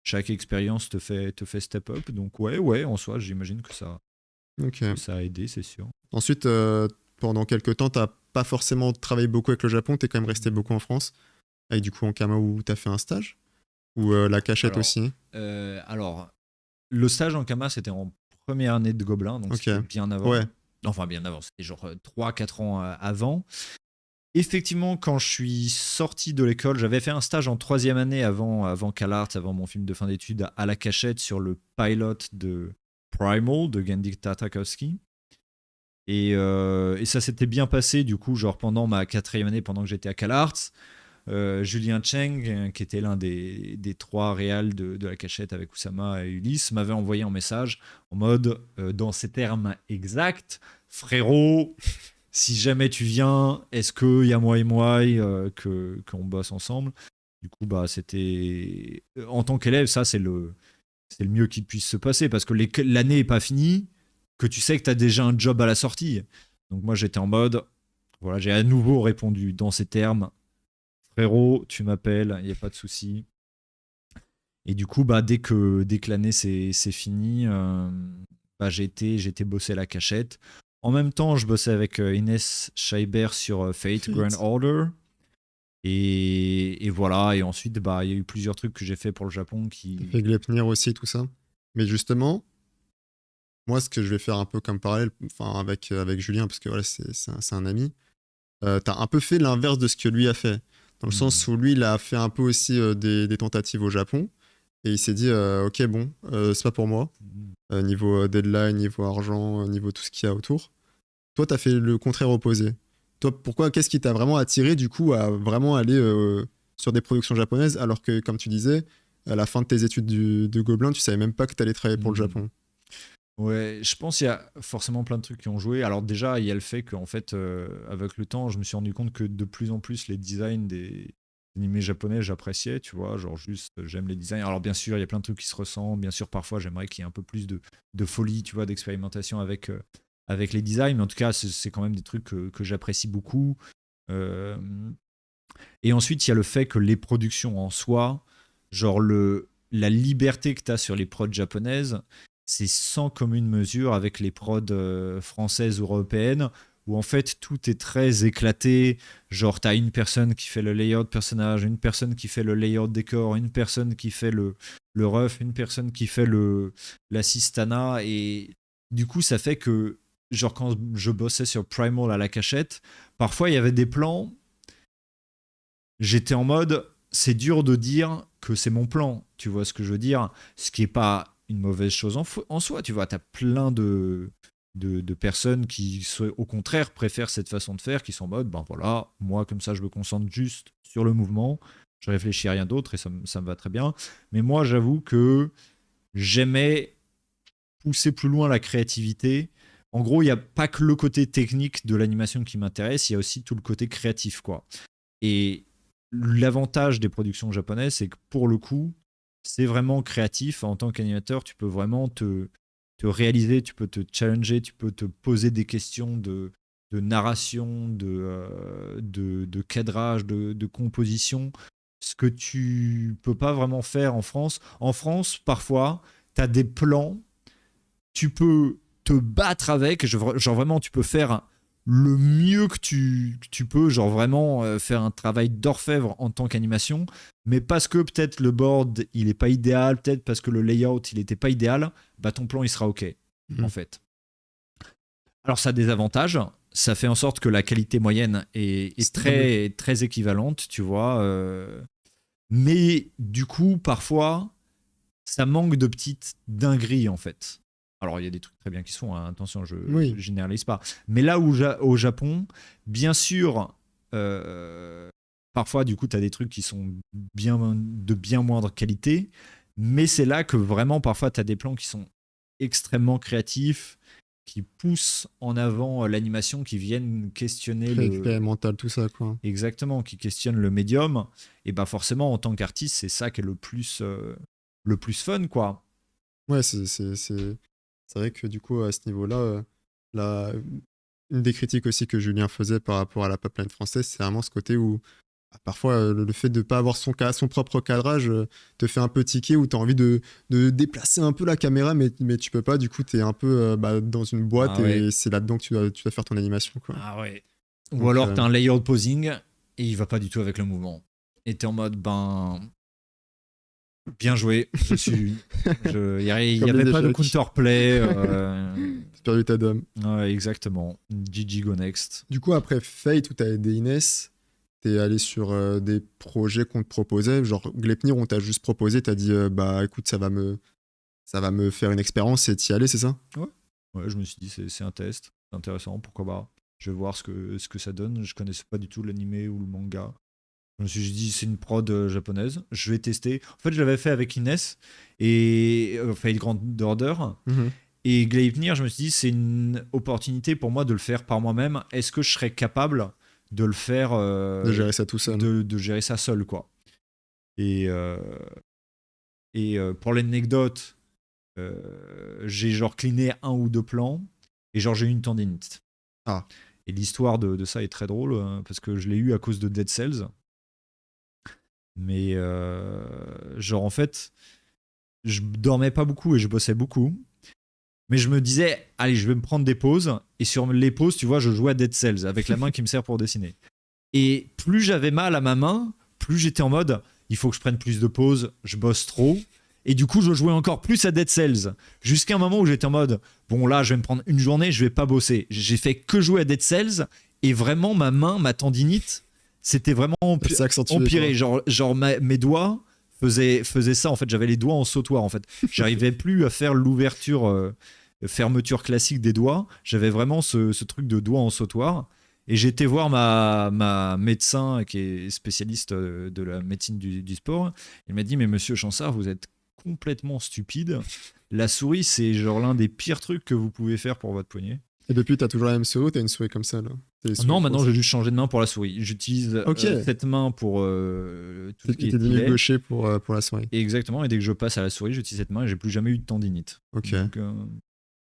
[SPEAKER 2] chaque expérience te fait step up. Donc ouais, en soi, j'imagine
[SPEAKER 1] Ok.
[SPEAKER 2] que ça a aidé, c'est sûr.
[SPEAKER 1] Ensuite, pendant quelques temps, t'as pas forcément travaillé beaucoup avec le Japon, t'es quand même resté beaucoup en France. Avec du coup Ankama où t'as fait un stage? Ou la cachette
[SPEAKER 2] Alors,
[SPEAKER 1] aussi?
[SPEAKER 2] alors, le stage en Kama, c'était en première année de Gobelin, donc
[SPEAKER 1] Ok.
[SPEAKER 2] c'était bien
[SPEAKER 1] Ouais.
[SPEAKER 2] avant. Enfin, bien avant, c'était genre 3-4 ans avant. Effectivement, quand je suis sorti de l'école, j'avais fait un stage en troisième année avant CalArts, avant mon film de fin d'études, à la cachette sur le pilot de Primal de Genndy Tartakovsky. Et ça s'était bien passé, du coup, genre pendant ma quatrième année, pendant que j'étais à CalArts. Julien Cheng, qui était l'un des trois réals de la cachette avec Oussama et Ulysse, m'avait envoyé un message en mode, dans ces termes exacts, frérot, si jamais tu viens, est-ce qu'il y a moi et moi qu'on bosse ensemble? Du coup, bah, c'était. En tant qu'élève, ça, c'est le mieux qui puisse se passer parce que l'année n'est pas finie, que tu sais que tu as déjà un job à la sortie. Donc, moi, j'étais en mode. Voilà, j'ai à nouveau répondu dans ces termes. Frérot, tu m'appelles, il n'y a pas de souci. Et du coup, bah, dès que l'année c'est fini, bah, j'ai été bosser à la cachette. En même temps, je bossais avec Inès Scheiber sur Fate Grand
[SPEAKER 1] Fate.
[SPEAKER 2] Order. Et voilà, et ensuite, bah, il y a eu plusieurs trucs que j'ai fait pour le Japon
[SPEAKER 1] T'as
[SPEAKER 2] qui.
[SPEAKER 1] fait Gleipnir aussi, tout ça. Mais justement, moi, ce que je vais faire un peu comme parallèle, enfin, avec Julien, parce que voilà, c'est un ami, t'as un peu fait l'inverse de ce que lui a fait. Dans le
[SPEAKER 2] Hmm.
[SPEAKER 1] sens où lui, il a fait un peu aussi des tentatives au Japon. Et il s'est dit, ok, bon, c'est pas pour moi. Niveau deadline, niveau argent, niveau tout ce qu'il y a autour. Toi, t'as fait le contraire opposé. Toi, pourquoi, qu'est-ce qui t'a vraiment attiré du coup à vraiment aller sur des productions japonaises alors que, comme tu disais, à la fin de tes études de Gobelin, tu savais même pas que t'allais travailler pour le
[SPEAKER 2] Hmm.
[SPEAKER 1] Japon.
[SPEAKER 2] Ouais, je pense qu'il y a forcément plein de trucs qui ont joué. Alors déjà, il y a le fait qu'en fait, avec le temps, je me suis rendu compte que de plus en plus, les designs des animés japonais, j'appréciais, tu vois, genre juste, j'aime les designs. Alors bien sûr, il y a plein de trucs qui se ressemblent. Bien sûr, parfois, j'aimerais qu'il y ait un peu plus de folie, tu vois, d'expérimentation avec les designs. Mais en tout cas, c'est quand même des trucs que j'apprécie beaucoup. Euh, et ensuite, il y a le fait que les productions en soi, genre la liberté que tu as sur les prods japonaises, c'est sans commune mesure avec les prods françaises ou européennes, où en fait tout est très éclaté. Genre, tu as une personne qui fait le layout personnage, une personne qui fait le layout décor, une personne qui fait le ref, une personne qui fait l'assistana. Et du coup, ça fait que, genre, quand je bossais sur Primal à la cachette, parfois il y avait des plans, j'étais en mode, c'est dur de dire que c'est mon plan, tu vois ce que je veux dire? Ce qui est pas une mauvaise chose en soi, tu vois, t'as plein de personnes qui, au contraire, préfèrent cette façon de faire, qui sont en mode, ben voilà, moi, comme ça, je me concentre juste sur le mouvement, je réfléchis à rien d'autre et ça me va très bien. Mais moi, j'avoue que j'aimais pousser plus loin la créativité. En gros, il n'y a pas que le côté technique de l'animation qui m'intéresse, il y a aussi tout le côté créatif, quoi. Et l'avantage des productions japonaises, c'est que pour le coup, c'est vraiment créatif. En tant qu'animateur, tu peux vraiment te réaliser, tu peux te challenger, tu peux te poser des questions de narration, de cadrage, de composition, ce que tu peux pas vraiment faire en France. En France, parfois, tu as des plans, tu peux te battre avec, genre vraiment, tu peux faire le mieux que tu peux, genre vraiment faire un travail d'orfèvre en tant qu'animation, mais parce que peut-être le board il est pas idéal, peut-être parce que le layout il était pas idéal, bah ton plan il sera ok en
[SPEAKER 1] Mhm.
[SPEAKER 2] fait. Alors ça a des avantages, ça fait en sorte que la qualité moyenne est
[SPEAKER 1] Stable.
[SPEAKER 2] très très équivalente, tu vois, mais du coup parfois ça manque de petites dingueries en fait. Alors, il y a des trucs très bien qui se font, hein, attention, je
[SPEAKER 1] Oui.
[SPEAKER 2] ne généralise pas. Mais là où au Japon, bien sûr, parfois, du coup, tu as des trucs qui sont de bien moindre qualité, mais c'est là que vraiment, parfois, tu as des plans qui sont extrêmement créatifs, qui poussent en avant l'animation, qui viennent questionner
[SPEAKER 1] Très expérimental, tout ça, quoi.
[SPEAKER 2] Exactement, qui questionnent le médium. Et bah forcément, en tant qu'artiste, c'est ça qui est le plus fun, quoi.
[SPEAKER 1] Ouais, c'est vrai que du coup, à ce niveau-là, la... une des critiques aussi que Julien faisait par rapport à la pipeline française, c'est vraiment ce côté où parfois le fait de ne pas avoir son propre cadrage te fait un peu tiquer, où tu as envie de déplacer un peu la caméra, mais tu peux pas, du coup, tu es un peu dans une boîte
[SPEAKER 2] Ah ouais.
[SPEAKER 1] et c'est là-dedans que tu dois faire ton animation, quoi.
[SPEAKER 2] Ah ouais. Ou
[SPEAKER 1] Donc,
[SPEAKER 2] alors, t'as un layered posing et il va pas du tout avec le mouvement. Et t'es en mode, ben, bien joué, je suis. Il n'y
[SPEAKER 1] Comme
[SPEAKER 2] avait
[SPEAKER 1] les
[SPEAKER 2] pas de
[SPEAKER 1] échecs.
[SPEAKER 2] counterplay.
[SPEAKER 1] J'ai perdu ta dame.
[SPEAKER 2] Ouais, exactement. GG Go Next.
[SPEAKER 1] Du coup, après Fate, où tu as aidé Inès, t'es allé sur des projets qu'on te proposait, genre Gleipnir, on t'a juste proposé, t'as dit bah écoute, ça va me faire une expérience et t'y aller, c'est ça?
[SPEAKER 2] Ouais, je me suis dit, c'est un test, c'est intéressant, pourquoi pas. Je vais voir ce que ça donne. Je connaissais pas du tout l'animé ou le manga. Je me suis dit, c'est une prod japonaise, je vais tester. En fait, je l'avais fait avec Inès et Fate Grand Order.
[SPEAKER 1] Mhm.
[SPEAKER 2] Et Gleipnir, je me suis dit, c'est une opportunité pour moi de le faire par moi-même. Est-ce que je serais capable de le faire,
[SPEAKER 1] De gérer ça tout seul.
[SPEAKER 2] de gérer ça seul, quoi. Et, pour l'anecdote, j'ai genre cleané un ou deux plans et genre j'ai eu une tendinite.
[SPEAKER 1] Ah.
[SPEAKER 2] Et l'histoire de ça est très drôle parce que je l'ai eu à cause de Dead Cells. Mais genre en fait, je dormais pas beaucoup et je bossais beaucoup. Mais je me disais, allez, je vais me prendre des pauses. Et sur les pauses, tu vois, je jouais à Dead Cells avec la main qui me sert pour dessiner. Et plus j'avais mal à ma main, plus j'étais en mode, il faut que je prenne plus de pauses, je bosse trop. Et du coup, je jouais encore plus à Dead Cells. Jusqu'à un moment où j'étais en mode, bon là, je vais me prendre une journée, je vais pas bosser. J'ai fait que jouer à Dead Cells. Et vraiment, ma main, ma tendinite, c'était vraiment
[SPEAKER 1] C'est accentué,
[SPEAKER 2] empiré.
[SPEAKER 1] quoi.
[SPEAKER 2] Genre mes doigts faisaient ça. En fait, j'avais les doigts en sautoir. En fait, j'arrivais plus à faire l'ouverture, fermeture classique des doigts. J'avais vraiment ce truc de doigt en sautoir. Et j'ai été voir ma médecin qui est spécialiste de la médecine du sport. Elle m'a dit, mais monsieur Chansard, vous êtes complètement stupide. La souris, c'est genre l'un des pires trucs que vous pouvez faire pour votre poignet.
[SPEAKER 1] Et depuis, t'as toujours la même souris ou t'as une souris comme ça, là?
[SPEAKER 2] Non, maintenant j'ai juste changé de main pour la souris. J'utilise cette main pour tout ce qui est
[SPEAKER 1] T'es devenu
[SPEAKER 2] stylet.
[SPEAKER 1] gaucher pour la souris.
[SPEAKER 2] Exactement, et dès que je passe à la souris, j'utilise cette main et j'ai plus jamais eu de tendinite.
[SPEAKER 1] Ok.
[SPEAKER 2] Donc,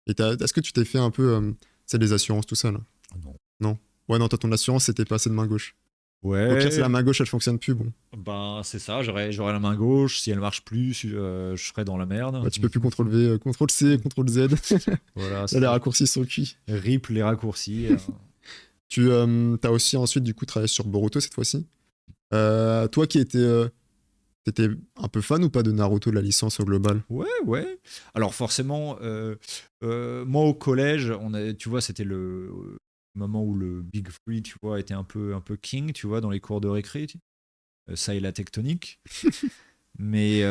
[SPEAKER 1] Et est-ce que tu t'es fait un peu, c'est les assurances, tout ça, là?
[SPEAKER 2] non.
[SPEAKER 1] Ouais, non, toi, ton assurance, c'était passé de main gauche.
[SPEAKER 2] Ouais.
[SPEAKER 1] Au pire, si la main gauche, elle fonctionne plus, bon.
[SPEAKER 2] Ben, c'est ça, j'aurais la main gauche. Si elle marche plus, je serais dans la merde.
[SPEAKER 1] Bah, tu peux plus CTRL V, CTRL C, CTRL Z.
[SPEAKER 2] Voilà,
[SPEAKER 1] Là, les raccourcis sont cuits.
[SPEAKER 2] rip les raccourcis.
[SPEAKER 1] Tu as aussi ensuite, du coup, travaillé sur Boruto cette fois-ci. Toi qui t'étais un peu fan ou pas de Naruto, de la licence au global?
[SPEAKER 2] Ouais. Alors forcément, moi au collège, tu vois, c'était le moment où le Big Three, tu vois, était un peu king, tu vois, dans les cours de récré. Ça et la tectonique. Mais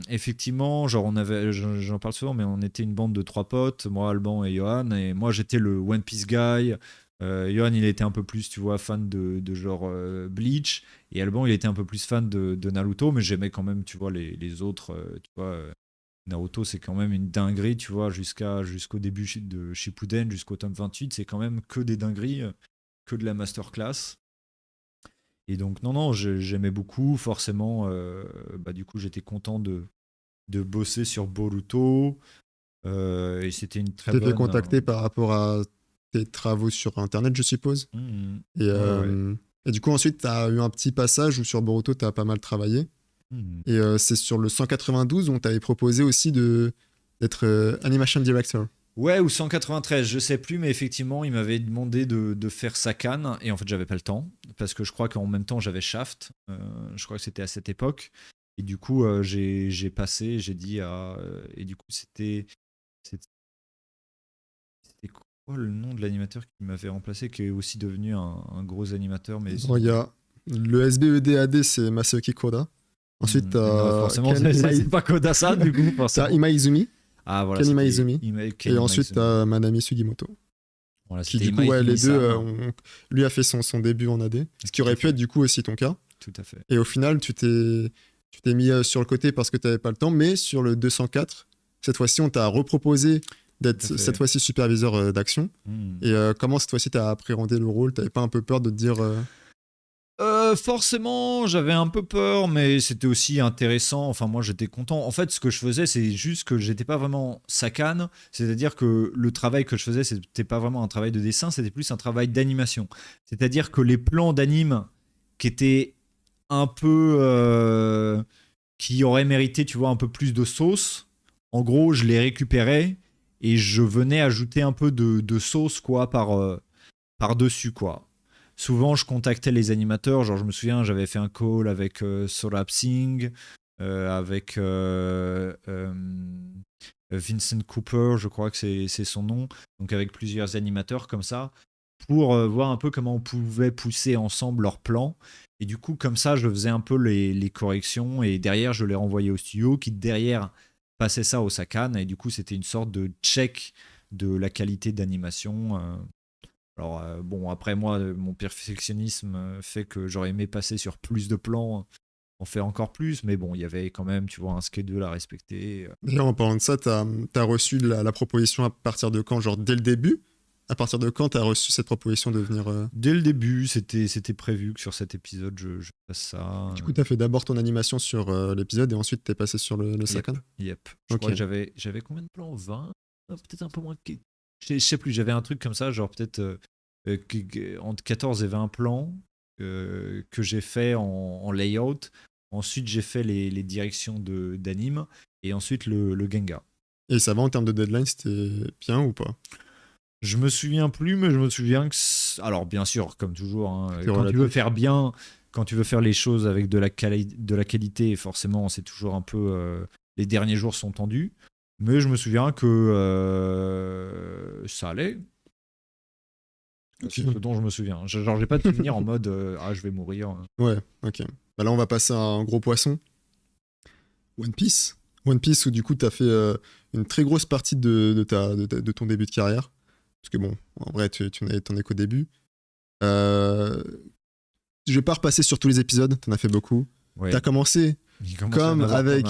[SPEAKER 2] effectivement, genre j'en parle souvent, mais on était une bande de 3 potes, moi, Alban et Johan, et moi j'étais le One Piece guy. Johan, il était un peu plus, tu vois, fan de genre Bleach, et Alban, il était un peu plus fan de Naruto, mais j'aimais quand même, tu vois, les autres, tu vois. Naruto, c'est quand même une dinguerie, tu vois, jusqu'au début de Shippuden, jusqu'au tome 28, c'est quand même que des dingueries, que de la masterclass. Et donc, non, j'aimais beaucoup, forcément, bah, du coup, j'étais content de bosser sur Boruto, et c'était une très
[SPEAKER 1] Tu t'es
[SPEAKER 2] bonne...
[SPEAKER 1] fait contacter par rapport à tes travaux sur Internet, je suppose.
[SPEAKER 2] Ouais.
[SPEAKER 1] Et du coup, ensuite, tu as eu un petit passage où sur Boruto, tu as pas mal travaillé. Et c'est sur le 192 où on t'avait proposé aussi d'être animation director.
[SPEAKER 2] Ouais, ou 193, je sais plus, mais effectivement, il m'avait demandé de faire sa canne, et en fait, j'avais pas le temps, parce que je crois qu'en même temps, j'avais Shaft, je crois que c'était à cette époque, et du coup, j'ai passé, j'ai dit à... et du coup, c'était quoi le nom de l'animateur qui m'avait remplacé, qui est aussi devenu un gros animateur, mais...
[SPEAKER 1] Bon, il y a le SBEDAD, c'est Masaki Koda. Ensuite,
[SPEAKER 2] non,
[SPEAKER 1] t'as
[SPEAKER 2] forcément, c'est pas Kodasa, du coup, forcément.
[SPEAKER 1] Ima Izumi.
[SPEAKER 2] Ah voilà,
[SPEAKER 1] Ken
[SPEAKER 2] c'était
[SPEAKER 1] Imaizumi.
[SPEAKER 2] Ken
[SPEAKER 1] Et ensuite,
[SPEAKER 2] Imaizumi.
[SPEAKER 1] t'as Manami Sugimoto.
[SPEAKER 2] Voilà,
[SPEAKER 1] Qui,
[SPEAKER 2] c'était
[SPEAKER 1] du coup, ouais, les deux,
[SPEAKER 2] Imaizumi-san.
[SPEAKER 1] lui a fait son début en AD. Ce qui
[SPEAKER 2] Tout
[SPEAKER 1] aurait
[SPEAKER 2] à
[SPEAKER 1] pu
[SPEAKER 2] fait.
[SPEAKER 1] être, du coup, aussi ton cas.
[SPEAKER 2] Tout à fait.
[SPEAKER 1] Et au final, tu t'es mis sur le côté parce que tu n'avais pas le temps, mais sur le 204, cette fois-ci, on t'a reproposé d'être
[SPEAKER 2] Tout à fait.
[SPEAKER 1] cette fois-ci superviseur d'action.
[SPEAKER 2] Hmm.
[SPEAKER 1] Et comment cette fois-ci tu as appréhendé le rôle? T'avais pas un peu peur de te dire
[SPEAKER 2] Forcément, j'avais un peu peur, mais c'était aussi intéressant. Enfin, moi, j'étais content. En fait, ce que je faisais, c'est juste que j'étais pas vraiment sakane. C'est-à-dire que le travail que je faisais, c'était pas vraiment un travail de dessin, c'était plus un travail d'animation. C'est-à-dire que les plans d'anime qui étaient un peu. Qui auraient mérité, tu vois, un peu plus de sauce, en gros, je les récupérais et je venais ajouter un peu de sauce, quoi, par-dessus, quoi. Souvent, je contactais les animateurs. Genre, je me souviens, j'avais fait un call avec Saurabh Singh, avec Vincent Cooper, je crois que c'est son nom. Donc, avec plusieurs animateurs comme ça, pour voir un peu comment on pouvait pousser ensemble leurs plans. Et du coup, comme ça, je faisais un peu les corrections. Et derrière, je les renvoyais au studio, qui derrière passait ça au Sakan. Et du coup, c'était une sorte de check de la qualité d'animation. Alors, bon, après moi, mon perfectionnisme fait que j'aurais aimé passer sur plus de plans, en faire encore plus, mais bon, il y avait quand même, tu vois, un schedule à respecter.
[SPEAKER 1] D'ailleurs, en parlant de ça, t'as reçu la proposition à partir de quand? Genre dès le début? À partir de quand t'as reçu cette proposition de venir
[SPEAKER 2] Dès le début, c'était prévu que sur cet épisode, je fasse ça.
[SPEAKER 1] Du coup, t'as fait d'abord ton animation sur l'épisode et ensuite t'es passé sur le
[SPEAKER 2] Yep,
[SPEAKER 1] Sakan?
[SPEAKER 2] yep. Je
[SPEAKER 1] Ok.
[SPEAKER 2] crois que j'avais combien de plans? 20? Peut-être un peu moins. Je sais plus, j'avais un truc comme ça, genre peut-être entre 14 et 20 plans que j'ai fait en layout. Ensuite, j'ai fait les directions d'anime et ensuite le Genga.
[SPEAKER 1] Et ça va en termes de deadline, c'était bien ou pas?
[SPEAKER 2] Je me souviens plus, mais je me souviens que. Alors, bien sûr, comme toujours, hein,
[SPEAKER 1] C'est
[SPEAKER 2] quand tu veux
[SPEAKER 1] relatif.
[SPEAKER 2] faire bien, quand tu veux faire les choses avec de la qualité, forcément, c'est toujours un peu. Les derniers jours sont tendus. Mais je me souviens que ça allait.
[SPEAKER 1] Ok.
[SPEAKER 2] C'est ce dont je me souviens. Genre, j'ai pas de souvenir en mode ah, je vais mourir.
[SPEAKER 1] Ouais, ok. Bah là, on va passer à un gros poisson. One Piece. One Piece, où du coup, t'as fait une très grosse partie de ton début de carrière. Parce que bon, en vrai, t'en es qu'au début. Euh, je vais pas repasser sur tous les épisodes, t'en as fait beaucoup.
[SPEAKER 2] Ouais.
[SPEAKER 1] T'as commencé
[SPEAKER 2] Il commence à en
[SPEAKER 1] comme
[SPEAKER 2] avoir pas
[SPEAKER 1] avec,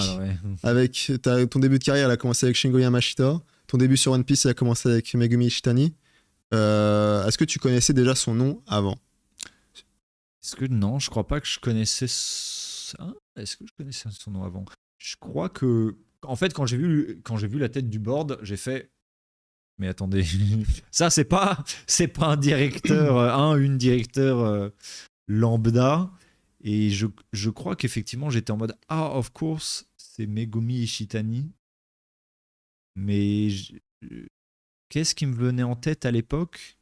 [SPEAKER 2] mal, ouais.
[SPEAKER 1] ton début de carrière, elle a commencé avec Shingo Yamashita. Ton début sur One Piece, il a commencé avec Megumi Ishitani. Est-ce que tu connaissais déjà son nom avant?
[SPEAKER 2] Est-ce que non, je crois pas que je connaissais ça. Est-ce que je connaissais son nom avant? Je crois que, en fait, quand j'ai vu la tête du board, j'ai fait. Mais attendez, ça c'est pas un directeur, une directeur lambda. Et je crois qu'effectivement j'étais en mode ah of course c'est Megumi Ishitani. Mais qu'est-ce qui me venait en tête à l'époque?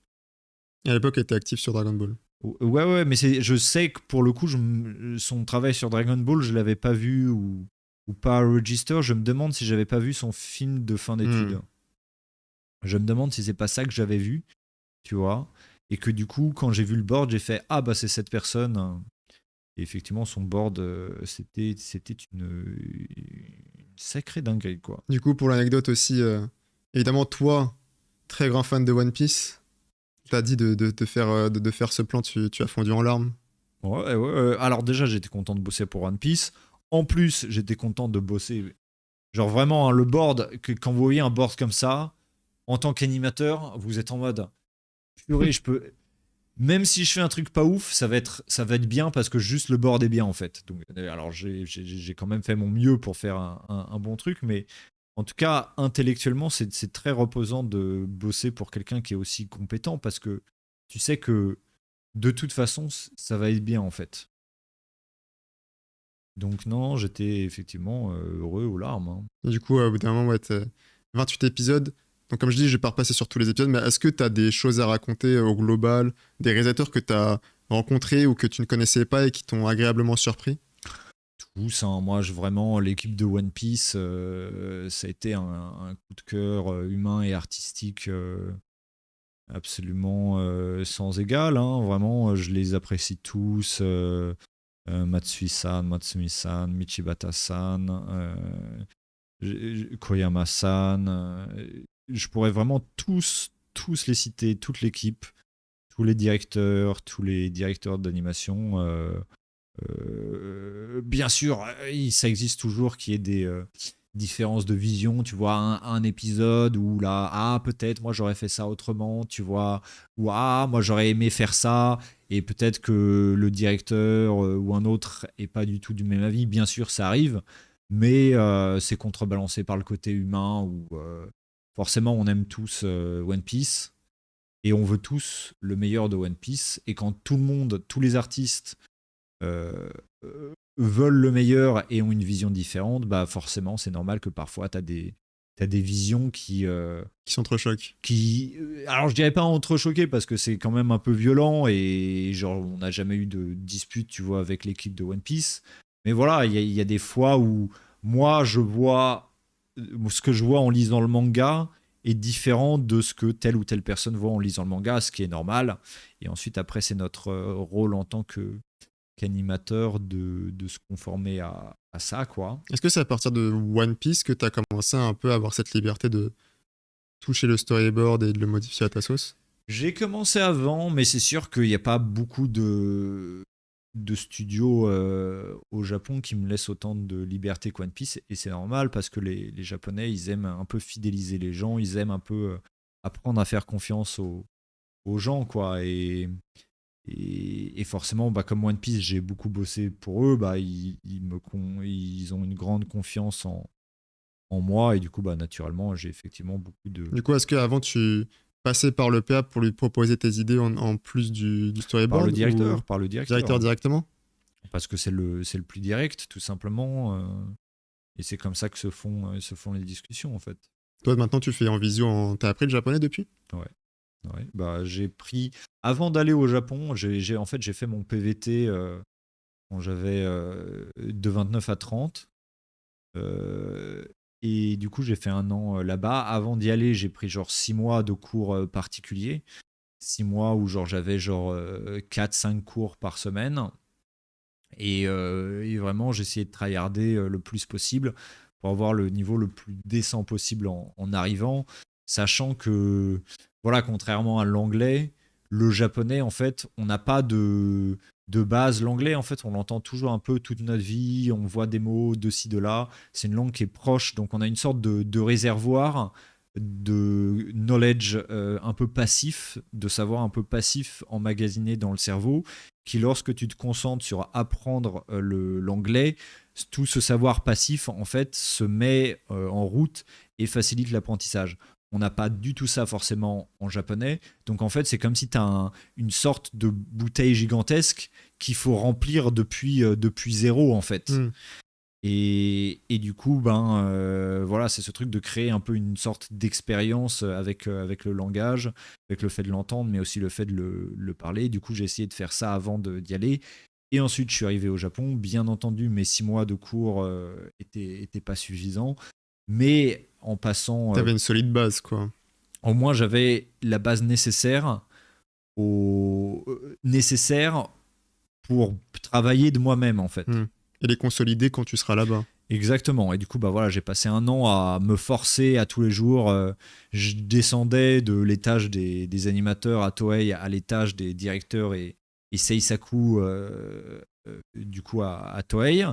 [SPEAKER 1] À l'époque, elle était active sur Dragon Ball.
[SPEAKER 2] Ouais, mais je sais que pour le coup, son travail sur Dragon Ball, je l'avais pas vu ou pas à Register. Je me demande si j'avais pas vu son film de fin d'études. Je me demande si c'est pas ça que j'avais vu, tu vois. Et que du coup, quand j'ai vu le board, j'ai fait ah bah c'est cette personne. Et effectivement, son board, c'était une sacrée dinguerie, quoi.
[SPEAKER 1] Du coup, pour l'anecdote aussi, évidemment, toi, très grand fan de One Piece, t'as dit de faire ce plan, tu as fondu en larmes.
[SPEAKER 2] Ouais. Alors déjà, j'étais content de bosser pour One Piece. En plus, j'étais content de bosser. Genre vraiment, hein, le board, quand vous voyez un board comme ça, en tant qu'animateur, vous êtes en mode purée, je peux. Même si je fais un truc pas ouf, ça va être bien parce que juste le board est bien en fait. Donc, alors j'ai quand même fait mon mieux pour faire un bon truc, mais en tout cas, intellectuellement, c'est très reposant de bosser pour quelqu'un qui est aussi compétent parce que tu sais que de toute façon, ça va être bien en fait. Donc non, j'étais effectivement heureux aux larmes, hein.
[SPEAKER 1] Et du coup, au bout d'un moment, ouais, 28 épisodes. Donc, comme je dis, je vais pas repasser sur tous les épisodes, mais est-ce que tu as des choses à raconter au global, des réalisateurs que tu as rencontrés ou que tu ne connaissais pas et qui t'ont agréablement surpris?
[SPEAKER 2] Tous, hein. Moi, vraiment, l'équipe de One Piece, ça a été un coup de cœur humain et artistique absolument sans égal, hein. Vraiment, je les apprécie tous. Matsui-san, Matsumi-san, Michibata-san. Koyama-san, je pourrais vraiment tous les citer, toute l'équipe, tous les directeurs d'animation. Bien sûr, ça existe toujours qu'il y ait des différences de vision. Tu vois, un épisode où là, ah, peut-être moi j'aurais fait ça autrement, tu vois, ou ah, moi j'aurais aimé faire ça, et peut-être que le directeur ou un autre est pas du tout du même avis. Bien sûr, ça arrive, mais c'est contrebalancé par le côté humain où forcément on aime tous One Piece. Et on veut tous le meilleur de One Piece. Et quand tout le monde, tous les artistes euh, veulent le meilleur et ont une vision différente, bah forcément, c'est normal que parfois, tu as des visions
[SPEAKER 1] Qui s'entrechoquent.
[SPEAKER 2] alors, je dirais pas entrechoquées parce que c'est quand même un peu violent et genre, on n'a jamais eu de dispute, tu vois, avec l'équipe de One Piece. Mais voilà, il y a des fois où moi, je vois ce que je vois en lisant le manga est différent de ce que telle ou telle personne voit en lisant le manga, ce qui est normal. Et ensuite, après, c'est notre rôle en tant qu'animateur de se conformer à ça, quoi.
[SPEAKER 1] Est-ce que c'est à partir de One Piece que tu as commencé à un peu avoir cette liberté de toucher le storyboard et de le modifier à ta sauce?
[SPEAKER 2] J'ai commencé avant, mais c'est sûr qu'il n'y a pas beaucoup de studios au Japon qui me laissent autant de liberté qu'One Piece. Et c'est normal parce que les Japonais, ils aiment un peu fidéliser les gens, ils aiment un peu apprendre à faire confiance aux gens, quoi. Et forcément, bah, comme One Piece, j'ai beaucoup bossé pour eux, bah, ils ont une grande confiance en moi. Et du coup, bah, naturellement, j'ai effectivement beaucoup de...
[SPEAKER 1] Du coup, est-ce qu'avant tu passais par le PA pour lui proposer tes idées en plus du storyboard ou
[SPEAKER 2] Par le directeur,
[SPEAKER 1] directeur
[SPEAKER 2] hein.
[SPEAKER 1] directement?
[SPEAKER 2] Parce que c'est le plus direct, tout simplement. Et c'est comme ça que se font les discussions, en fait.
[SPEAKER 1] Toi, maintenant, tu fais en visio. T'as appris le japonais depuis?
[SPEAKER 2] Ouais. Ouais. Bah, j'ai pris. Avant d'aller au Japon, en fait, j'ai fait mon PVT quand j'avais de 29 à 30. Euh, et du coup, j'ai fait un an là-bas. Avant d'y aller, j'ai pris genre 6 mois de cours particuliers. 6 mois où genre j'avais genre 4-5 cours par semaine. Et vraiment, j'essayais de tryharder le plus possible pour avoir le niveau le plus décent possible en arrivant, sachant que, voilà, contrairement à l'anglais, le japonais, en fait, on n'a pas de base. L'anglais, en fait, on l'entend toujours un peu toute notre vie, on voit des mots de ci, de là. C'est une langue qui est proche, donc on a une sorte de réservoir de knowledge un peu passif, de savoir un peu passif emmagasiné dans le cerveau, qui lorsque tu te concentres sur apprendre l'anglais, tout ce savoir passif en fait se met en route et facilite l'apprentissage. On n'a pas du tout ça forcément en japonais. Donc en fait, c'est comme si tu as une sorte de bouteille gigantesque qu'il faut remplir depuis zéro en fait.
[SPEAKER 1] Hmm.
[SPEAKER 2] Et du coup, voilà, c'est ce truc de créer un peu une sorte d'expérience avec le langage, avec le fait de l'entendre, mais aussi le fait de le parler. Du coup, j'ai essayé de faire ça avant d'y aller. Et ensuite, je suis arrivé au Japon. Bien entendu, mes 6 mois de cours étaient pas suffisants. Mais en passant,
[SPEAKER 1] T'avais une solide base, quoi.
[SPEAKER 2] au moins, j'avais la base nécessaire, nécessaire pour travailler de moi-même, en fait.
[SPEAKER 1] Hmm. Et les consolider quand tu seras là-bas.
[SPEAKER 2] Exactement. Et du coup, bah voilà, j'ai passé un an à me forcer à tous les jours. Je descendais de l'étage des animateurs à Toei à l'étage des directeurs et Seisaku, du coup, à Toei.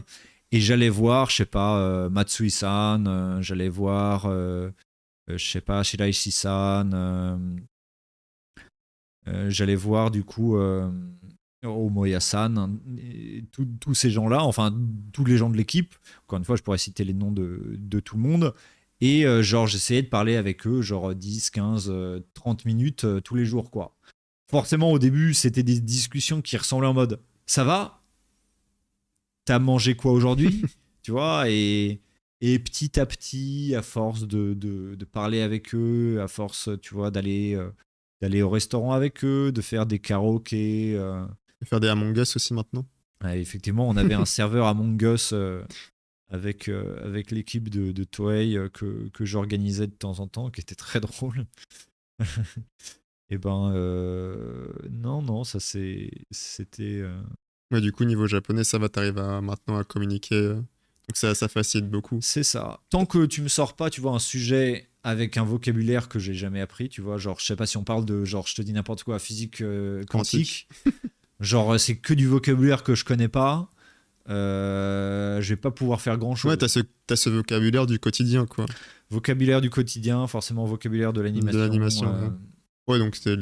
[SPEAKER 2] Et j'allais voir, je sais pas, Matsui-san, j'allais voir, je sais pas, Shiraishi-san, j'allais voir, du coup, Omoya-san, hein, tous ces gens-là, enfin tous les gens de l'équipe. Encore une fois, je pourrais citer les noms de tout le monde. Et genre, j'essayais de parler avec eux, genre 10, 15, 30 minutes tous les jours, quoi. Forcément, au début, c'était des discussions qui ressemblaient en mode ça va? T'as mangé quoi aujourd'hui? Tu vois, et petit à petit, à force de parler avec eux, à force, tu vois, d'aller au restaurant avec eux, de faire des karaokés.
[SPEAKER 1] Et faire des Among Us aussi maintenant.
[SPEAKER 2] Ouais, effectivement, on avait un serveur Among Us avec l'équipe de Toei que j'organisais de temps en temps, qui était très drôle. Et non, non, c'était.
[SPEAKER 1] Ouais, du coup, niveau japonais, ça va, t'arrives maintenant à communiquer. Donc ça facilite beaucoup.
[SPEAKER 2] C'est ça. Tant que tu me sors pas, tu vois, un sujet avec un vocabulaire que j'ai jamais appris, tu vois, genre, je sais pas si on parle de, genre, je te dis n'importe quoi, physique quantique. Genre, c'est que du vocabulaire que je connais pas. Je vais pas pouvoir faire grand chose.
[SPEAKER 1] Ouais, t'as ce vocabulaire du quotidien, quoi.
[SPEAKER 2] Vocabulaire du quotidien, forcément vocabulaire de l'animation.
[SPEAKER 1] De l'animation, ouais, donc c'est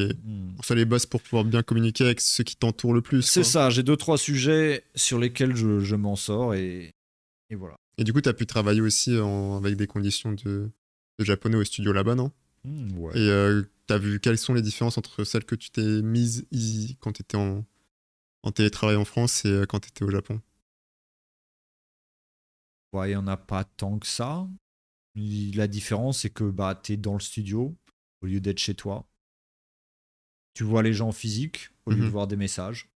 [SPEAKER 1] les bases pour pouvoir bien communiquer avec ceux qui t'entourent le plus.
[SPEAKER 2] C'est
[SPEAKER 1] quoi.
[SPEAKER 2] ça, j'ai 2-3 sujets sur lesquels je m'en sors et voilà.
[SPEAKER 1] Et du coup, t'as pu travailler aussi avec des conditions de japonais au studio là-bas, non?
[SPEAKER 2] Ouais.
[SPEAKER 1] Et t'as vu quelles sont les différences entre celles que tu t'es mise quand t'étais en télétravail en France et quand t'étais au Japon?
[SPEAKER 2] Ouais, il y en a pas tant que ça. La différence, c'est que bah, t'es dans le studio au lieu d'être chez toi. Tu vois les gens en physique au lieu de voir des messages.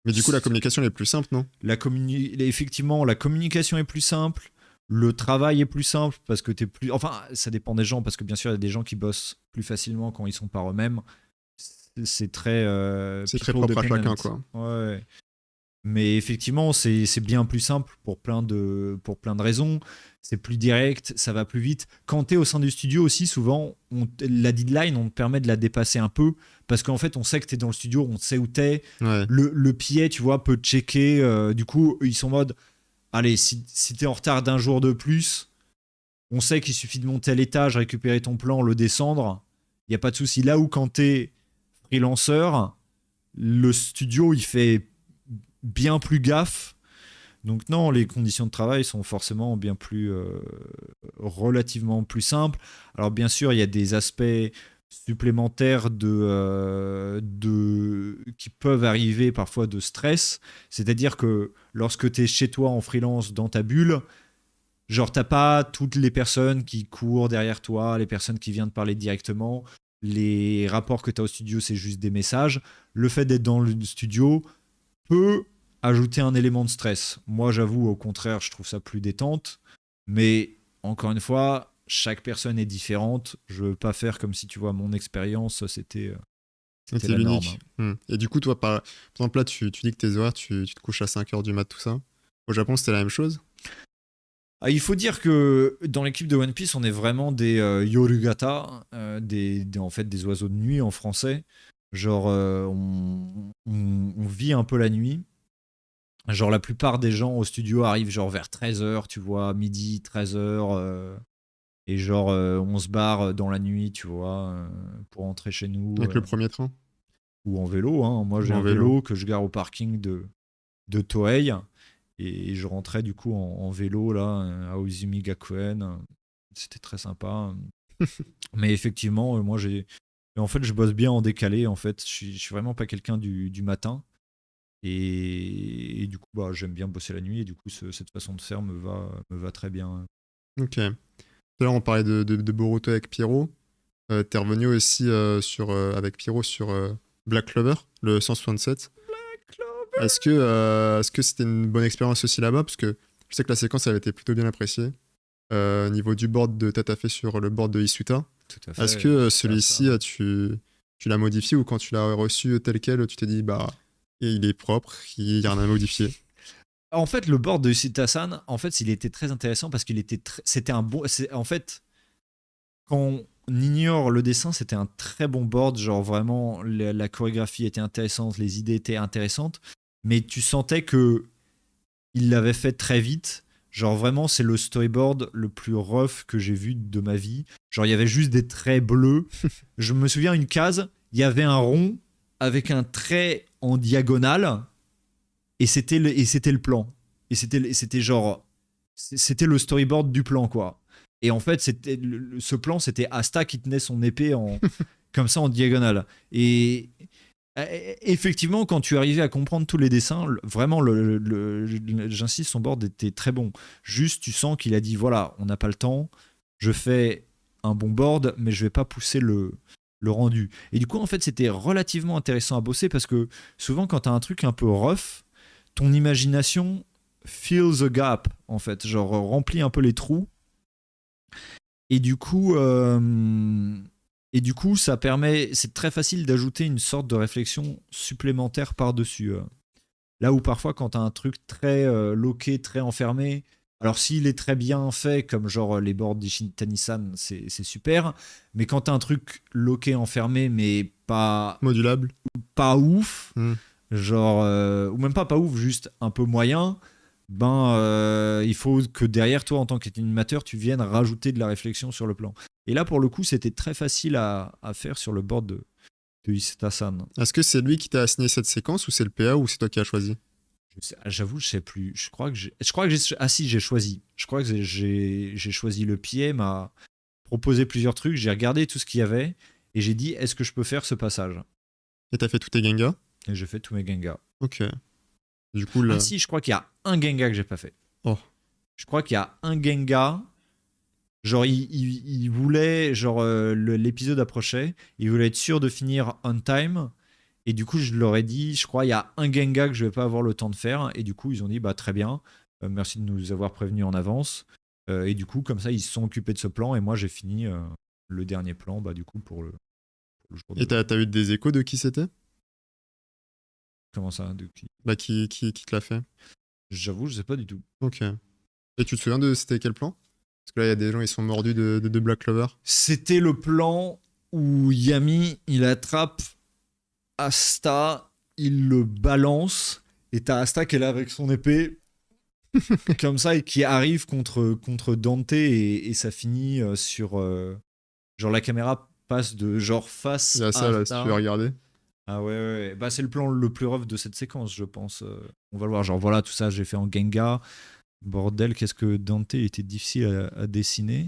[SPEAKER 1] Mais du coup, la communication elle est plus simple, non?
[SPEAKER 2] Effectivement, la communication est plus simple. Le travail est plus simple parce que t'es plus. Enfin, ça dépend des gens parce que bien sûr, il y a des gens qui bossent plus facilement quand ils sont par eux-mêmes. C'est très.
[SPEAKER 1] C'est très propre à chacun, quoi.
[SPEAKER 2] Ouais. Mais effectivement, c'est bien plus simple pour plein de raisons. C'est plus direct, ça va plus vite. Quand tu es au sein du studio aussi, souvent, la deadline, on te permet de la dépasser un peu parce qu'en fait, on sait que tu es dans le studio, on sait où tu es.
[SPEAKER 1] Ouais.
[SPEAKER 2] Le PA, tu vois, peut checker. Du coup, ils sont en mode, allez, si tu es en retard d'un jour de plus, on sait qu'il suffit de monter à l'étage, récupérer ton plan, le descendre. Il n'y a pas de souci. Là où quand tu es freelanceur, le studio, il fait bien plus gaffe. Donc non, les conditions de travail sont forcément bien plus relativement plus simples. Alors bien sûr, il y a des aspects supplémentaires qui peuvent arriver parfois de stress. C'est-à-dire que lorsque tu es chez toi en freelance dans ta bulle, genre t'as pas toutes les personnes qui courent derrière toi, les personnes qui viennent te parler directement. Les rapports que tu as au studio, c'est juste des messages. Le fait d'être dans le studio peut ajouter un élément de stress. Moi, j'avoue, au contraire, je trouve ça plus détente. Mais encore une fois, chaque personne est différente. Je veux pas faire comme si, tu vois, mon expérience, c'était la norme.
[SPEAKER 1] Et du coup, toi, par exemple, là, tu dis que tes horaires, tu te couches à 5h du mat, tout ça. Au Japon, c'était la même chose?
[SPEAKER 2] Il faut dire que dans l'équipe de One Piece, on est vraiment des yorugata, en fait des oiseaux de nuit en français. Genre, on vit un peu la nuit. Genre, la plupart des gens au studio arrivent genre vers 13h, tu vois, midi, 13h. Et genre, on se barre dans la nuit, tu vois, pour rentrer chez nous.
[SPEAKER 1] Avec le premier train?
[SPEAKER 2] Ou en vélo. Hein. Moi, j'ai un vélo que je gare au parking de Toei. Et je rentrais du coup en vélo là, à Ozumi Gakuen. C'était très sympa. Mais effectivement, moi, en fait, je bosse bien en décalé. En fait, je suis vraiment pas quelqu'un du matin. Et du coup, bah, j'aime bien bosser la nuit. Et du coup, cette façon de faire me va très bien.
[SPEAKER 1] Ok. Là, on parlait de Boruto avec Pierrot. T'es revenu aussi avec Pierrot sur Black Clover, le 167.
[SPEAKER 2] Black Clover.
[SPEAKER 1] Est-ce que c'était une bonne expérience aussi là-bas? Parce que je sais que la séquence avait été plutôt bien appréciée. Au niveau du board de Tata fait sur le board de Isuta.
[SPEAKER 2] Tout à fait.
[SPEAKER 1] Est-ce que celui-ci, tu l'as modifié ou quand tu l'as reçu tel quel, tu t'es dit, bah, il est propre, il n'y a rien à modifier?
[SPEAKER 2] En fait, le board de Isuta-san, en fait, il était très intéressant parce qu'il était c'était un bon. En fait, quand on ignore le dessin, c'était un très bon board. Genre vraiment, la chorégraphie était intéressante, les idées étaient intéressantes, mais tu sentais que il l'avait fait très vite. Genre vraiment, c'est le storyboard le plus rough que j'ai vu de ma vie. Genre, il y avait juste des traits bleus. Je me souviens, une case, il y avait un rond avec un trait en diagonale et c'était le plan. Et c'était genre... C'était le storyboard du plan, quoi. Et en fait, ce plan, c'était Asta qui tenait son épée comme ça en diagonale. Et effectivement, quand tu arrivais à comprendre tous les dessins, vraiment, j'insiste, son board était très bon. Juste, tu sens qu'il a dit, voilà, on n'a pas le temps, je fais un bon board, mais je vais pas pousser le rendu. Et du coup, en fait, c'était relativement intéressant à bosser parce que souvent, quand tu as un truc un peu rough, ton imagination fill the gap, en fait, genre remplit un peu les trous. Et du coup, ça permet, c'est très facile d'ajouter une sorte de réflexion supplémentaire par-dessus. Là où parfois, quand tu as un truc très loqué, très enfermé, Alors s'il est très bien fait, comme genre les boards d'Ishitani-san, c'est super. Mais quand t'as un truc loqué, enfermé, mais
[SPEAKER 1] Modulable.
[SPEAKER 2] pas ouf,
[SPEAKER 1] Hmm.
[SPEAKER 2] genre, ou même pas ouf, juste un peu moyen, il faut que derrière toi, en tant qu'animateur, tu viennes rajouter de la réflexion sur le plan. Et là, pour le coup, c'était très facile à faire sur le board de Isata-san.
[SPEAKER 1] Est-ce que c'est lui qui t'a assigné cette séquence ou c'est le PA ou c'est toi qui as choisi?
[SPEAKER 2] J'avoue, je sais plus. Je crois que ah si, j'ai choisi. Je crois que j'ai choisi le pied, m'a proposé plusieurs trucs, j'ai regardé tout ce qu'il y avait et j'ai dit est-ce que je peux faire ce passage?
[SPEAKER 1] Et t'as fait tous tes Gengas?
[SPEAKER 2] Et j'ai fait tous mes Gengas.
[SPEAKER 1] Ok. Du coup, là.
[SPEAKER 2] Ah si, je crois qu'il y a un Genga que j'ai pas fait.
[SPEAKER 1] Oh.
[SPEAKER 2] Je crois qu'il y a un Genga. Genre, il voulait, genre, l'épisode approchait, il voulait être sûr de finir on time. Et du coup, je leur ai dit, je crois, il y a un Genga que je vais pas avoir le temps de faire. Et du coup, ils ont dit, bah très bien, merci de nous avoir prévenus en avance. Et du coup, comme ça, ils se sont occupés de ce plan. Et moi, j'ai fini le dernier plan, bah du coup, pour le jour
[SPEAKER 1] Et
[SPEAKER 2] de.
[SPEAKER 1] t'as eu des échos de qui c'était?
[SPEAKER 2] Comment ça
[SPEAKER 1] Bah, qui te l'a fait?
[SPEAKER 2] J'avoue, je sais pas du tout.
[SPEAKER 1] Ok. Et tu te souviens de c'était quel plan? Parce que là, il y a des gens, ils sont mordus de Black Clover.
[SPEAKER 2] C'était le plan où Yami, il attrape Asta, il le balance, et t'as Asta qui est là avec son épée, comme ça, et qui arrive contre Dante, et ça finit sur. Genre, la caméra passe de genre face
[SPEAKER 1] Il y a
[SPEAKER 2] à
[SPEAKER 1] ça, là, si
[SPEAKER 2] Asta.
[SPEAKER 1] tu veux regarder.
[SPEAKER 2] Ah ouais, ouais. Bah, c'est le plan le plus rough de cette séquence, je pense. On va le voir. Genre, voilà, tout ça, j'ai fait en Genga. Bordel, qu'est-ce que Dante était difficile à dessiner.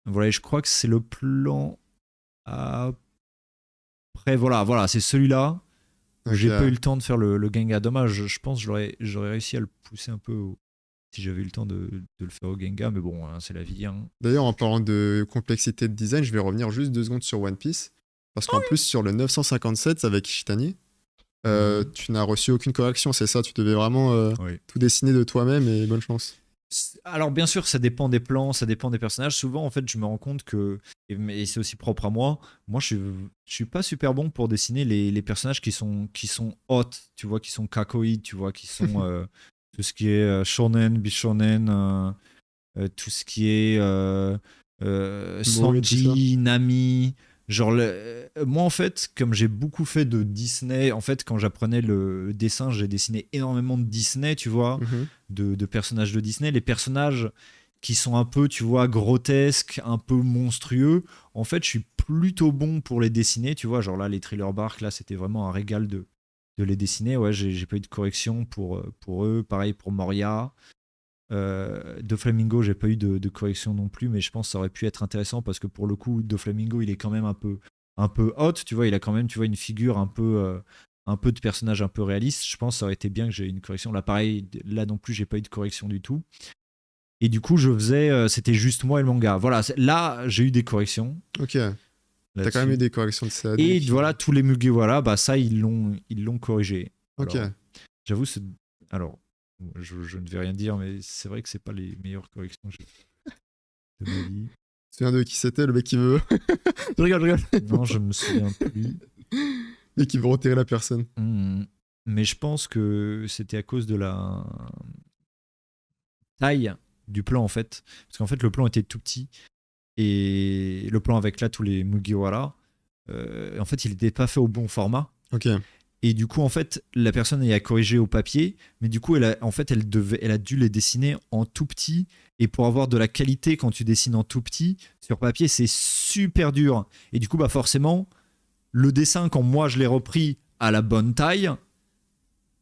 [SPEAKER 2] Voilà, et je crois que c'est le plan après. Voilà, c'est celui-là.
[SPEAKER 1] Ok.
[SPEAKER 2] J'ai pas eu le temps de faire le Genga. Dommage, je pense que j'aurais réussi à le pousser un peu si j'avais eu le temps de le faire au Genga, mais bon, hein, c'est la vie. Hein.
[SPEAKER 1] D'ailleurs, en parlant de complexité de design, je vais revenir juste 2 secondes sur One Piece. Parce qu'en plus, sur le 957 avec Ishitani, tu n'as reçu aucune correction, c'est ça? Tu devais vraiment
[SPEAKER 2] Oui.
[SPEAKER 1] tout dessiner de toi-même et bonne chance.
[SPEAKER 2] Alors bien sûr, ça dépend des plans, ça dépend des personnages. Souvent, en fait, je me rends compte que, et c'est aussi propre à moi, je suis pas super bon pour dessiner les personnages qui sont hot, tu vois, qui sont kakoi, tu vois, qui sont tout ce qui est shonen, bishonen, tout ce qui est
[SPEAKER 1] Beau et tout ça.
[SPEAKER 2] Sanji, Nami. Genre, moi, en fait, comme j'ai beaucoup fait de Disney, en fait, quand j'apprenais le dessin, j'ai dessiné énormément de Disney, tu vois,
[SPEAKER 1] Mhm.
[SPEAKER 2] de personnages de Disney. Les personnages qui sont un peu, tu vois, grotesques, un peu monstrueux, en fait, je suis plutôt bon pour les dessiner, tu vois. Genre là, les Thriller Bark, là, c'était vraiment un régal de les dessiner. Ouais, j'ai pas eu de correction pour eux. Pareil pour Moria. De Flamingo, j'ai pas eu de correction non plus, mais je pense que ça aurait pu être intéressant parce que pour le coup, De Flamingo, il est quand même un peu hot, tu vois, il a quand même, tu vois, une figure un peu de personnage un peu réaliste. Je pense que ça aurait été bien que j'ai une correction. Là, pareil, là non plus, j'ai pas eu de correction du tout. Et du coup, je faisais, c'était juste moi et le manga. Voilà, là, j'ai eu des corrections.
[SPEAKER 1] Ok. T'as quand même
[SPEAKER 2] Là-dessus.
[SPEAKER 1] eu des corrections de CAD.
[SPEAKER 2] Et voilà, tous les Mugiwara, bah ça, ils l'ont corrigé.
[SPEAKER 1] Ok.
[SPEAKER 2] Alors, j'avoue, alors, je ne vais rien dire, mais c'est vrai que c'est pas les meilleures corrections que j'ai faites de ma vie.
[SPEAKER 1] Tu te souviens de qui c'était, le mec qui veut. Je rigole.
[SPEAKER 2] Non, je me souviens plus.
[SPEAKER 1] Et qui veut retirer la personne.
[SPEAKER 2] Mais je pense que c'était à cause de la taille du plan, en fait. Parce qu'en fait, le plan était tout petit. Et le plan avec là tous les Mugiwara, en fait, il n'était pas fait au bon format.
[SPEAKER 1] Ok.
[SPEAKER 2] Et du coup, en fait, la personne y a corrigé au papier, mais du coup, elle a dû les dessiner en tout petit. Et pour avoir de la qualité quand tu dessines en tout petit, sur papier, c'est super dur. Et du coup, bah forcément, le dessin, quand moi je l'ai repris à la bonne taille,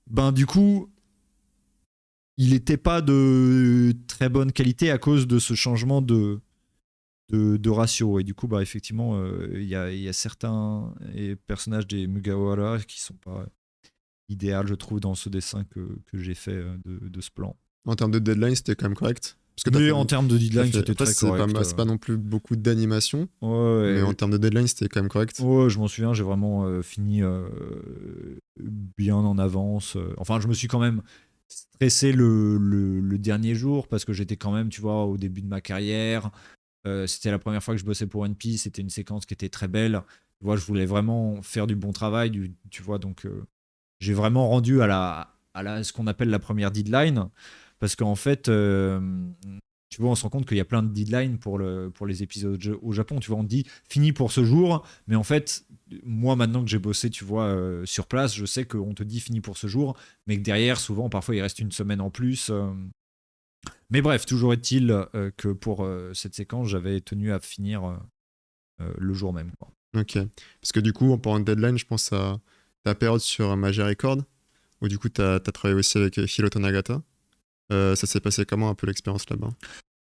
[SPEAKER 2] ben du coup, il n'était pas de très bonne qualité à cause de ce changement de ratio. Et du coup, bah, effectivement, il y a certains personnages des Mugiwara qui sont pas idéaux, je trouve, dans ce dessin que j'ai fait de ce plan.
[SPEAKER 1] En termes de deadline, c'était quand même correct. Parce que
[SPEAKER 2] Mais en termes de deadline, c'était
[SPEAKER 1] Après,
[SPEAKER 2] très correct.
[SPEAKER 1] c'est pas non plus beaucoup d'animation.
[SPEAKER 2] Ouais,
[SPEAKER 1] Mais en termes de deadline, c'était quand même correct.
[SPEAKER 2] ouais, je m'en souviens, j'ai vraiment fini bien en avance. Enfin, je me suis quand même stressé le dernier jour parce que j'étais quand même, tu vois, au début de ma carrière. C'était la première fois que je bossais pour One Piece. C'était une séquence qui était très belle. Tu vois, je voulais vraiment faire du bon travail. Tu vois, donc j'ai vraiment rendu à ce qu'on appelle la première deadline. parce qu'en fait, tu vois, on se rend compte qu'il y a plein de deadlines pour les épisodes au Japon. Tu vois, on te dit fini pour ce jour, mais en fait, moi maintenant que j'ai bossé, tu vois, sur place, je sais qu'on te dit fini pour ce jour, mais que derrière, souvent, parfois, il reste une semaine en plus. Mais bref, toujours est-il que pour cette séquence, j'avais tenu à finir le jour même, quoi.
[SPEAKER 1] Ok. Parce que du coup, en parlant de deadline, je pense à ta période sur Magia Record, où du coup, t'as travaillé aussi avec Hiroto Nagata. Ça s'est passé comment un peu l'expérience là-bas?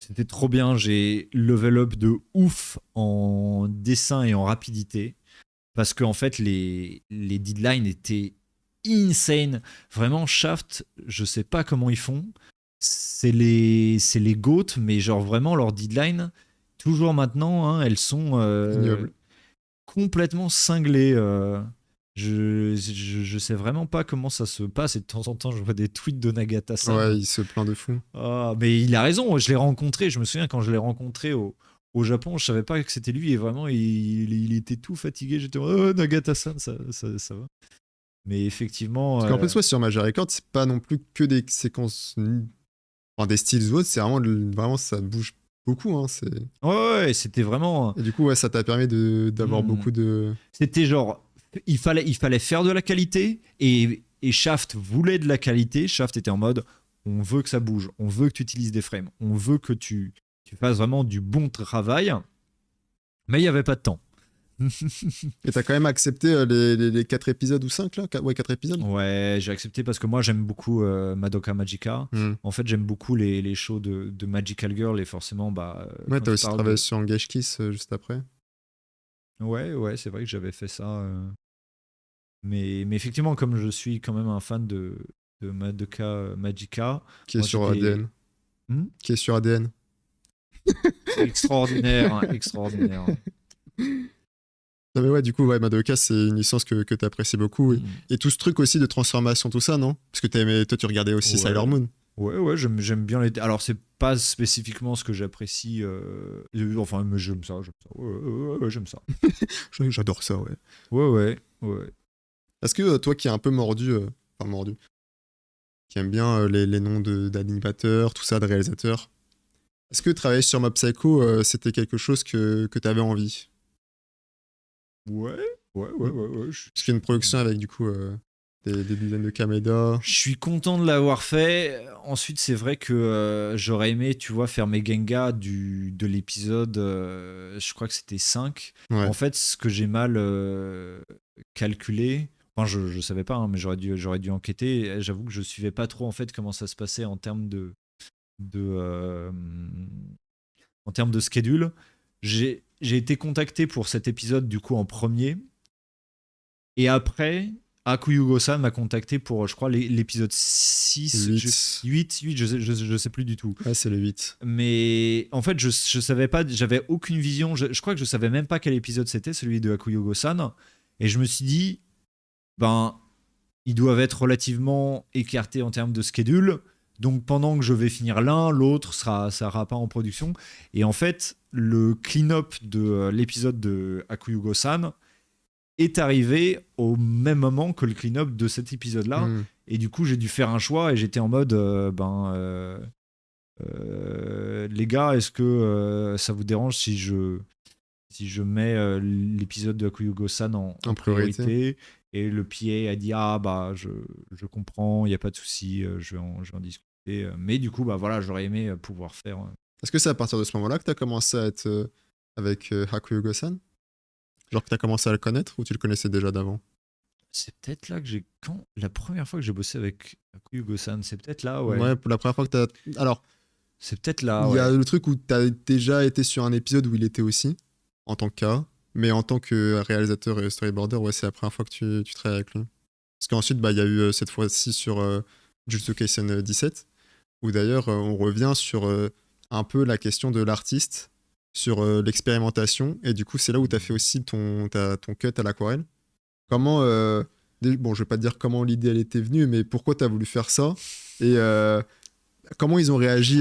[SPEAKER 2] C'était trop bien, j'ai level up de ouf en dessin et en rapidité, parce qu'en fait, les deadlines étaient insane. Vraiment, Shaft, je sais pas comment ils font. C'est les GOAT, mais genre vraiment, leurs deadlines, toujours maintenant, hein, elles sont
[SPEAKER 1] Ignoble.
[SPEAKER 2] complètement cinglées. Je sais vraiment pas comment ça se passe, et de temps en temps, je vois des tweets de
[SPEAKER 1] Ouais,
[SPEAKER 2] Nagata-san.
[SPEAKER 1] il se plaint de fou.
[SPEAKER 2] Ah, mais il a raison, je l'ai rencontré, je me souviens quand je l'ai rencontré au Japon, je savais pas que c'était lui, et vraiment, il était tout fatigué. J'étais en mode, oh, Nagata-san, ça va. Mais effectivement,
[SPEAKER 1] Parce qu'en plus, ouais, sur Magia Record, c'est pas non plus que des séquences, enfin, des styles ou autres, c'est vraiment, vraiment, ça bouge beaucoup. Hein,
[SPEAKER 2] ouais, c'était vraiment.
[SPEAKER 1] Et du coup, ouais, ça t'a permis d'avoir
[SPEAKER 2] Hmm,
[SPEAKER 1] beaucoup de.
[SPEAKER 2] c'était genre, il fallait faire de la qualité, et Shaft voulait de la qualité. Shaft était en mode, on veut que ça bouge, on veut que tu utilises des frames, on veut que tu fasses vraiment du bon travail, mais il n'y avait pas de temps.
[SPEAKER 1] Et t'as quand même accepté les 4 épisodes ou 5 là? Ouais, 4 épisodes?
[SPEAKER 2] Ouais, j'ai accepté parce que moi j'aime beaucoup Madoka Magica.
[SPEAKER 1] Hmm.
[SPEAKER 2] En fait, j'aime beaucoup les shows de Magical Girl, et forcément, bah,
[SPEAKER 1] Ouais,
[SPEAKER 2] quand
[SPEAKER 1] t'as
[SPEAKER 2] il
[SPEAKER 1] aussi
[SPEAKER 2] parle
[SPEAKER 1] travaillé
[SPEAKER 2] de.
[SPEAKER 1] sur Engage Kiss juste après,
[SPEAKER 2] Ouais, c'est vrai que j'avais fait ça. Mais effectivement, comme je suis quand même un fan de Madoka Magica,
[SPEAKER 1] qui est
[SPEAKER 2] moi
[SPEAKER 1] sur
[SPEAKER 2] c'était.
[SPEAKER 1] ADN.
[SPEAKER 2] Hmm,
[SPEAKER 1] Qui est sur ADN.
[SPEAKER 2] extraordinaire, hein, extraordinaire.
[SPEAKER 1] Non mais ouais, du coup, ouais, Madoka, c'est une licence que t'apprécies beaucoup.
[SPEAKER 2] Hmm,
[SPEAKER 1] Et tout ce truc aussi de transformation, tout ça, non? Parce que toi, tu regardais aussi
[SPEAKER 2] ouais.
[SPEAKER 1] Sailor Moon.
[SPEAKER 2] Ouais, j'aime bien les. Alors, c'est pas spécifiquement ce que j'apprécie. Enfin, mais j'aime ça, j'aime ça. Ouais, j'aime ça.
[SPEAKER 1] J'adore ça, ouais.
[SPEAKER 2] Ouais.
[SPEAKER 1] Est-ce que toi qui es un peu mordu, enfin mordu, qui aime bien les noms d'animateurs, tout ça, de réalisateurs, est-ce que travailler sur Mob Psycho, c'était quelque chose que t'avais envie?
[SPEAKER 2] Ouais,
[SPEAKER 1] Hmm.
[SPEAKER 2] ouais.
[SPEAKER 1] Parce qu'il y a une production avec du coup des dizaines de caméras.
[SPEAKER 2] Je suis content de l'avoir fait. Ensuite, c'est vrai que j'aurais aimé, tu vois, faire mes Gengas de l'épisode, je crois que c'était 5.
[SPEAKER 1] Ouais.
[SPEAKER 2] En fait, ce que j'ai mal calculé, enfin, je savais pas, hein, mais j'aurais dû enquêter. J'avoue que je suivais pas trop, en fait, comment ça se passait de, euh, en termes de schedule. J'ai été contacté pour cet épisode, du coup, en premier. Et après, Akuyugo-san m'a contacté pour, je crois, l'épisode 6,
[SPEAKER 1] 8.
[SPEAKER 2] 8, je sais plus du tout.
[SPEAKER 1] Ouais, c'est le 8.
[SPEAKER 2] Mais en fait, je savais pas, j'avais aucune vision. Je crois que je savais même pas quel épisode c'était, celui de Akuyugo-san. Et je me suis dit, ben, ils doivent être relativement écartés en termes de schedule. Donc pendant que je vais finir l'un, l'autre sera pas en production. Et en fait, le clean-up de l'épisode de Akuyugo-san est arrivé au même moment que le clean-up de cet épisode-là.
[SPEAKER 1] Hmm.
[SPEAKER 2] Et du coup, j'ai dû faire un choix, et j'étais en mode, les gars, est-ce que ça vous dérange si je mets l'épisode de Akuyugo-san en
[SPEAKER 1] En priorité.
[SPEAKER 2] priorité? Et le PA a dit, ah bah je comprends, il n'y a pas de souci, je vais en discuter. Mais du coup, bah voilà, j'aurais aimé pouvoir faire.
[SPEAKER 1] Est-ce que c'est à partir de ce moment-là que t'as commencé à être avec Hakuyogo-san? Genre que t'as commencé à le connaître ou tu le connaissais déjà d'avant?
[SPEAKER 2] C'est peut-être là que la première fois que j'ai bossé avec Akuyugo-san, c'est peut-être là, ouais.
[SPEAKER 1] Ouais, pour la première fois que t'as. Alors,
[SPEAKER 2] C'est peut-être là,
[SPEAKER 1] il y a
[SPEAKER 2] ouais.
[SPEAKER 1] le truc où t'as déjà été sur un épisode où il était aussi, en tant que cas, mais en tant que réalisateur et storyboarder, ouais, c'est la première fois que tu travailles avec lui. Parce qu'ensuite, bah, il y a eu cette fois-ci sur Jujutsu Kaisen 17, où d'ailleurs, on revient sur un peu la question de l'artiste, sur l'expérimentation, et du coup, c'est là où t'as fait aussi ton cut à l'aquarelle. Comment, bon, je vais pas te dire comment l'idée elle était venue, mais pourquoi t'as voulu faire ça? Et comment ils ont réagi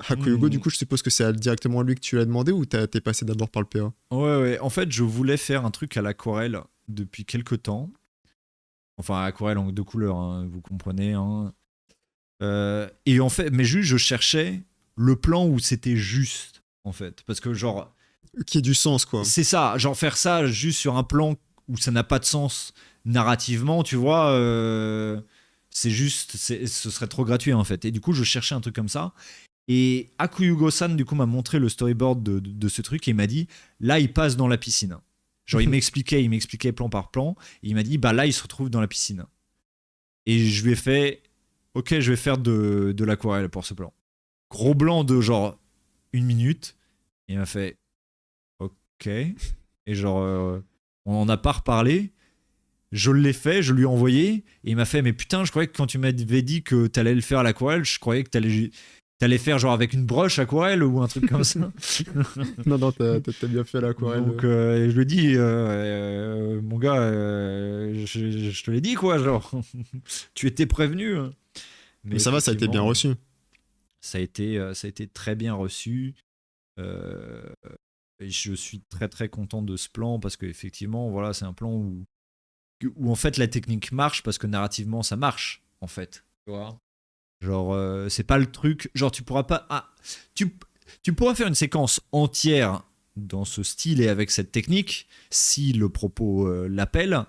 [SPEAKER 1] Hakuyogo, du
[SPEAKER 2] Hmm.
[SPEAKER 1] coup, je suppose que c'est directement à lui que tu l'as demandé ou t'es passé d'abord par le PA?
[SPEAKER 2] Ouais. En fait, je voulais faire un truc à l'aquarelle depuis quelques temps. Enfin, aquarelle en deux couleurs, hein, vous comprenez, hein. Et en fait, mais juste, je cherchais le plan où c'était juste, en fait. Parce que, genre,
[SPEAKER 1] Qui ait du sens, quoi.
[SPEAKER 2] c'est ça, genre faire ça juste sur un plan où ça n'a pas de sens narrativement, tu vois, c'est juste, ce serait trop gratuit, en fait. Et du coup, je cherchais un truc comme ça. Et Akuyugo-san, du coup, m'a montré le storyboard de ce truc et il m'a dit, là, il passe dans la piscine. Genre, il m'expliquait plan par plan. Et il m'a dit, bah là, il se retrouve dans la piscine. Et je lui ai fait, ok, je vais faire de l'aquarelle pour ce plan. Gros blanc de genre 1 minute. Et il m'a fait, ok. Et genre, on en a pas reparlé. Je l'ai fait, je lui ai envoyé. Et il m'a fait, mais putain, je croyais que quand tu m'avais dit que t'allais le faire à l'aquarelle, je croyais que t'allais faire genre avec une broche aquarelle ou un truc comme ça.
[SPEAKER 1] Non, non, t'as bien fait l'aquarelle.
[SPEAKER 2] Donc je lui ai dit, mon gars, je te l'ai dit quoi, genre, tu étais prévenu.
[SPEAKER 1] Mais ça va, ça a été bien
[SPEAKER 2] effectivement,
[SPEAKER 1] reçu.
[SPEAKER 2] ça a été très bien reçu. Euh, et je suis très très content de ce plan parce qu'effectivement, voilà, c'est un plan où en fait la technique marche parce que narrativement ça marche en fait. Tu vois, genre c'est pas le truc, genre tu pourras pas, tu, tu pourras faire une séquence entière dans ce style et avec cette technique si le propos l'appelle,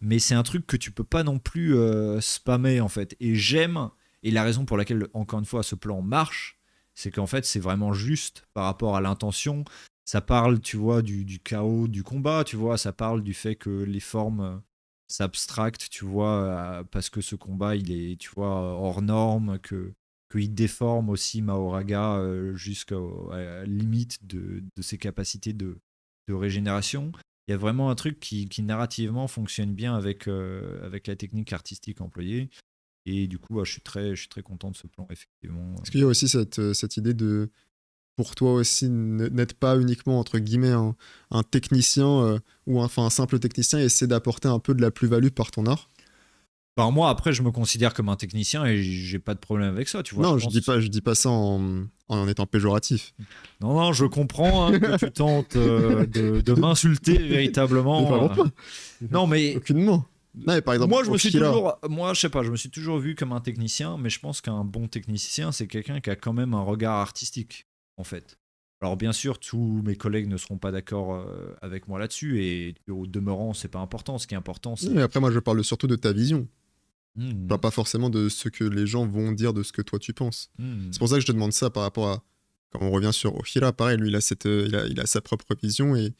[SPEAKER 2] mais c'est un truc que tu peux pas non plus spammer en fait. Et j'aime, et la raison pour laquelle encore une fois ce plan marche, c'est qu'en fait c'est vraiment juste par rapport à l'intention. Ça parle, tu vois, du chaos du combat, tu vois, ça parle du fait que les formes s'abstractent, tu vois, parce que ce combat il est, tu vois, hors norme, qu'il déforme aussi Mahoraga jusqu'à la limite de ses capacités de régénération. Il y a vraiment un truc qui narrativement fonctionne bien avec la technique artistique employée. Et du coup, je suis très content de ce plan, effectivement.
[SPEAKER 1] Est-ce qu'il y a aussi cette idée de, pour toi aussi, n'être pas uniquement, entre guillemets, un technicien ou enfin un simple technicien et essayer d'apporter un peu de la plus-value par ton art?
[SPEAKER 2] Enfin, moi, après, je me considère comme un technicien et j'ai pas de problème avec ça, tu vois.
[SPEAKER 1] Non,
[SPEAKER 2] Je pense.
[SPEAKER 1] je dis pas ça en étant péjoratif.
[SPEAKER 2] Non, non, je comprends hein, que tu tentes de m'insulter véritablement.
[SPEAKER 1] Défends pas.
[SPEAKER 2] Non, mais
[SPEAKER 1] Aucunement. Non, mais par exemple,
[SPEAKER 2] moi,
[SPEAKER 1] Okira.
[SPEAKER 2] je sais pas, je me suis toujours vu comme un technicien, mais je pense qu'un bon technicien, c'est quelqu'un qui a quand même un regard artistique, en fait. Alors, bien sûr, tous mes collègues ne seront pas d'accord avec moi là-dessus, et au demeurant, c'est pas important. Ce qui est important,
[SPEAKER 1] Oui,
[SPEAKER 2] c'est.
[SPEAKER 1] mais après, moi, je parle surtout de ta vision. Je
[SPEAKER 2] Hmm,
[SPEAKER 1] parle pas forcément de ce que les gens vont dire de ce que toi tu penses.
[SPEAKER 2] hmm,
[SPEAKER 1] C'est pour ça que je te demande ça par rapport à. Quand on revient sur Okira, pareil, lui, il a sa propre vision et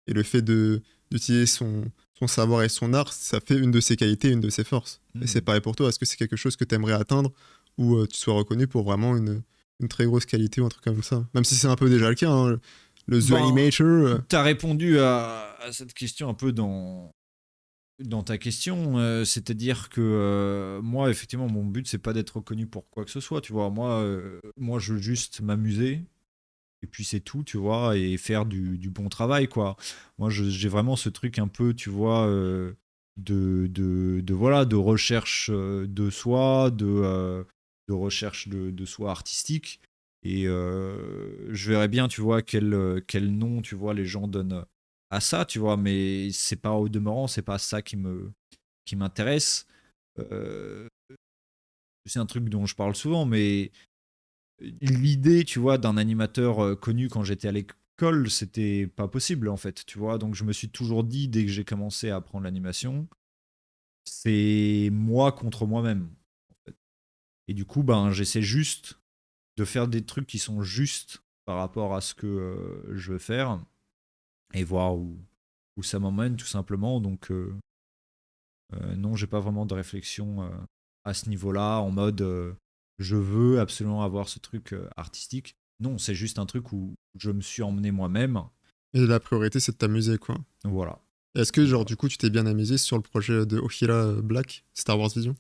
[SPEAKER 1] le fait d'utiliser son savoir et son art, ça fait une de ses qualités, une de ses forces. Et c'est
[SPEAKER 2] hmm.
[SPEAKER 1] pareil pour toi. Est-ce que c'est quelque chose que tu aimerais atteindre ou tu sois reconnu pour vraiment une très grosse qualité ou un truc comme ça? Même si c'est un peu déjà le cas, hein, le The
[SPEAKER 2] Ben,
[SPEAKER 1] Animator.
[SPEAKER 2] t'as répondu à cette question un peu dans ta question, c'est-à-dire que moi, effectivement, mon but, c'est pas d'être reconnu pour quoi que ce soit, tu vois. Moi je veux juste m'amuser, et puis c'est tout, tu vois, et faire du bon travail, quoi. Moi, j'ai vraiment ce truc un peu, tu vois, voilà, de recherche de soi, de recherche de soi artistique. Et je verrais bien, tu vois, quel nom, tu vois, les gens donnent à ça, tu vois, mais c'est pas au demeurant, c'est pas ça qui m'intéresse. Euh, c'est un truc dont je parle souvent, mais l'idée, tu vois, d'un animateur connu quand j'étais à l'école, c'était pas possible en fait, tu vois. Donc je me suis toujours dit dès que j'ai commencé à apprendre l'animation, c'est moi contre moi-même. En fait. Et du coup, ben j'essaie juste de faire des trucs qui sont justes par rapport à ce que je veux faire et voir où ça m'emmène tout simplement. Donc non, j'ai pas vraiment de réflexion à ce niveau-là en mode je veux absolument avoir ce truc artistique. Non, c'est juste un truc où je me suis emmené moi-même.
[SPEAKER 1] Et la priorité, c'est de t'amuser, quoi.
[SPEAKER 2] Voilà.
[SPEAKER 1] Est-ce que, genre,
[SPEAKER 2] Voilà.
[SPEAKER 1] du coup, tu t'es bien amusé sur le projet de Okira Black, Star Wars Vision?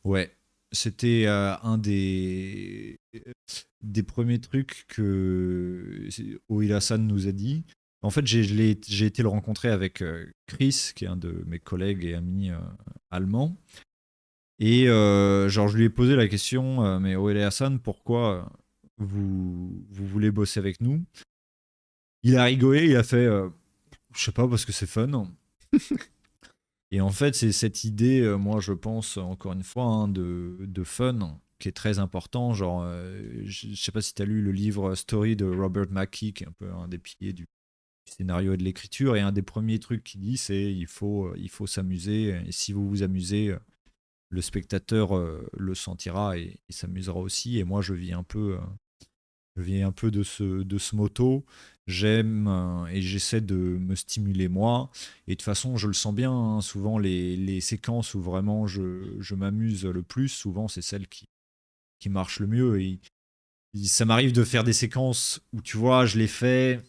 [SPEAKER 2] Ouais. C'était un des premiers trucs que Oila-san nous a dit. En fait, j'ai été le rencontrer avec Chris, qui est un de mes collègues et amis allemands. Et genre, je lui ai posé la question, mais Oila Hassan, pourquoi vous voulez bosser avec nous? Il a rigolé, il a fait, je sais pas, parce que c'est fun. Et en fait, c'est cette idée, moi, je pense, encore une fois, hein, de fun qui est très important. Genre, je sais pas si tu as lu le livre Story de Robert McKee, qui est un peu un des piliers du scénario et de l'écriture. Et un des premiers trucs qu'il dit, c'est il faut s'amuser. Et si vous vous amusez, le spectateur le sentira et s'amusera aussi. Et moi, je vis un peu de ce motto. J'aime et j'essaie de me stimuler moi. Et de toute façon, je le sens bien. Hein, souvent, les séquences où vraiment je m'amuse le plus, souvent, c'est celles qui marchent le mieux. Et ça m'arrive de faire des séquences où, tu vois, je les fais.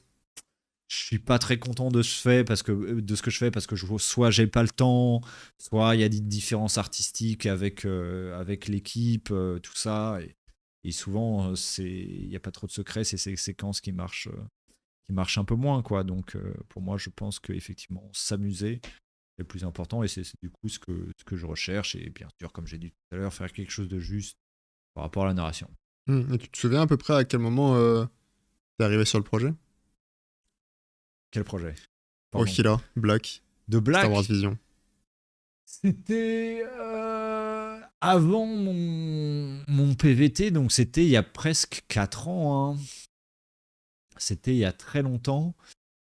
[SPEAKER 2] Je suis pas très content de ce que je fais parce que soit j'ai pas le temps, soit il y a des différences artistiques avec l'équipe, tout ça. Et souvent, il n'y a pas trop de secrets, c'est ces séquences qui marchent un peu moins, quoi. Donc, pour moi, je pense qu'effectivement, s'amuser est le plus important et c'est du coup ce que je recherche. Et bien sûr, comme j'ai dit tout à l'heure, faire quelque chose de juste par rapport à la narration.
[SPEAKER 1] Et tu te souviens à peu près à quel moment t'es arrivé sur le projet?
[SPEAKER 2] Quel projet? Pardon.
[SPEAKER 1] Okhira, Black,
[SPEAKER 2] De
[SPEAKER 1] Star Wars
[SPEAKER 2] Black,
[SPEAKER 1] Vision.
[SPEAKER 2] c'était avant mon PVT, donc c'était il y a presque 4 ans. Hein. C'était il y a très longtemps.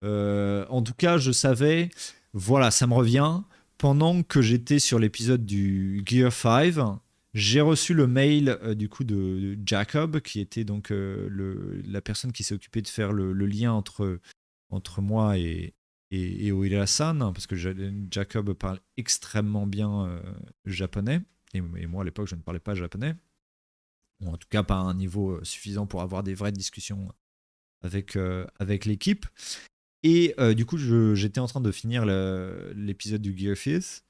[SPEAKER 2] En tout cas, je savais, voilà, ça me revient. Pendant que j'étais sur l'épisode du Gear 5, j'ai reçu le mail du coup de Jacob, qui était donc la personne qui s'est occupée de faire le lien entre moi et Oira-san, hein, parce que Jacob parle extrêmement bien japonais, et moi à l'époque je ne parlais pas japonais, ou en tout cas pas à un niveau suffisant pour avoir des vraies discussions avec l'équipe. Et du coup, j'étais en train de finir l'épisode du Gear 5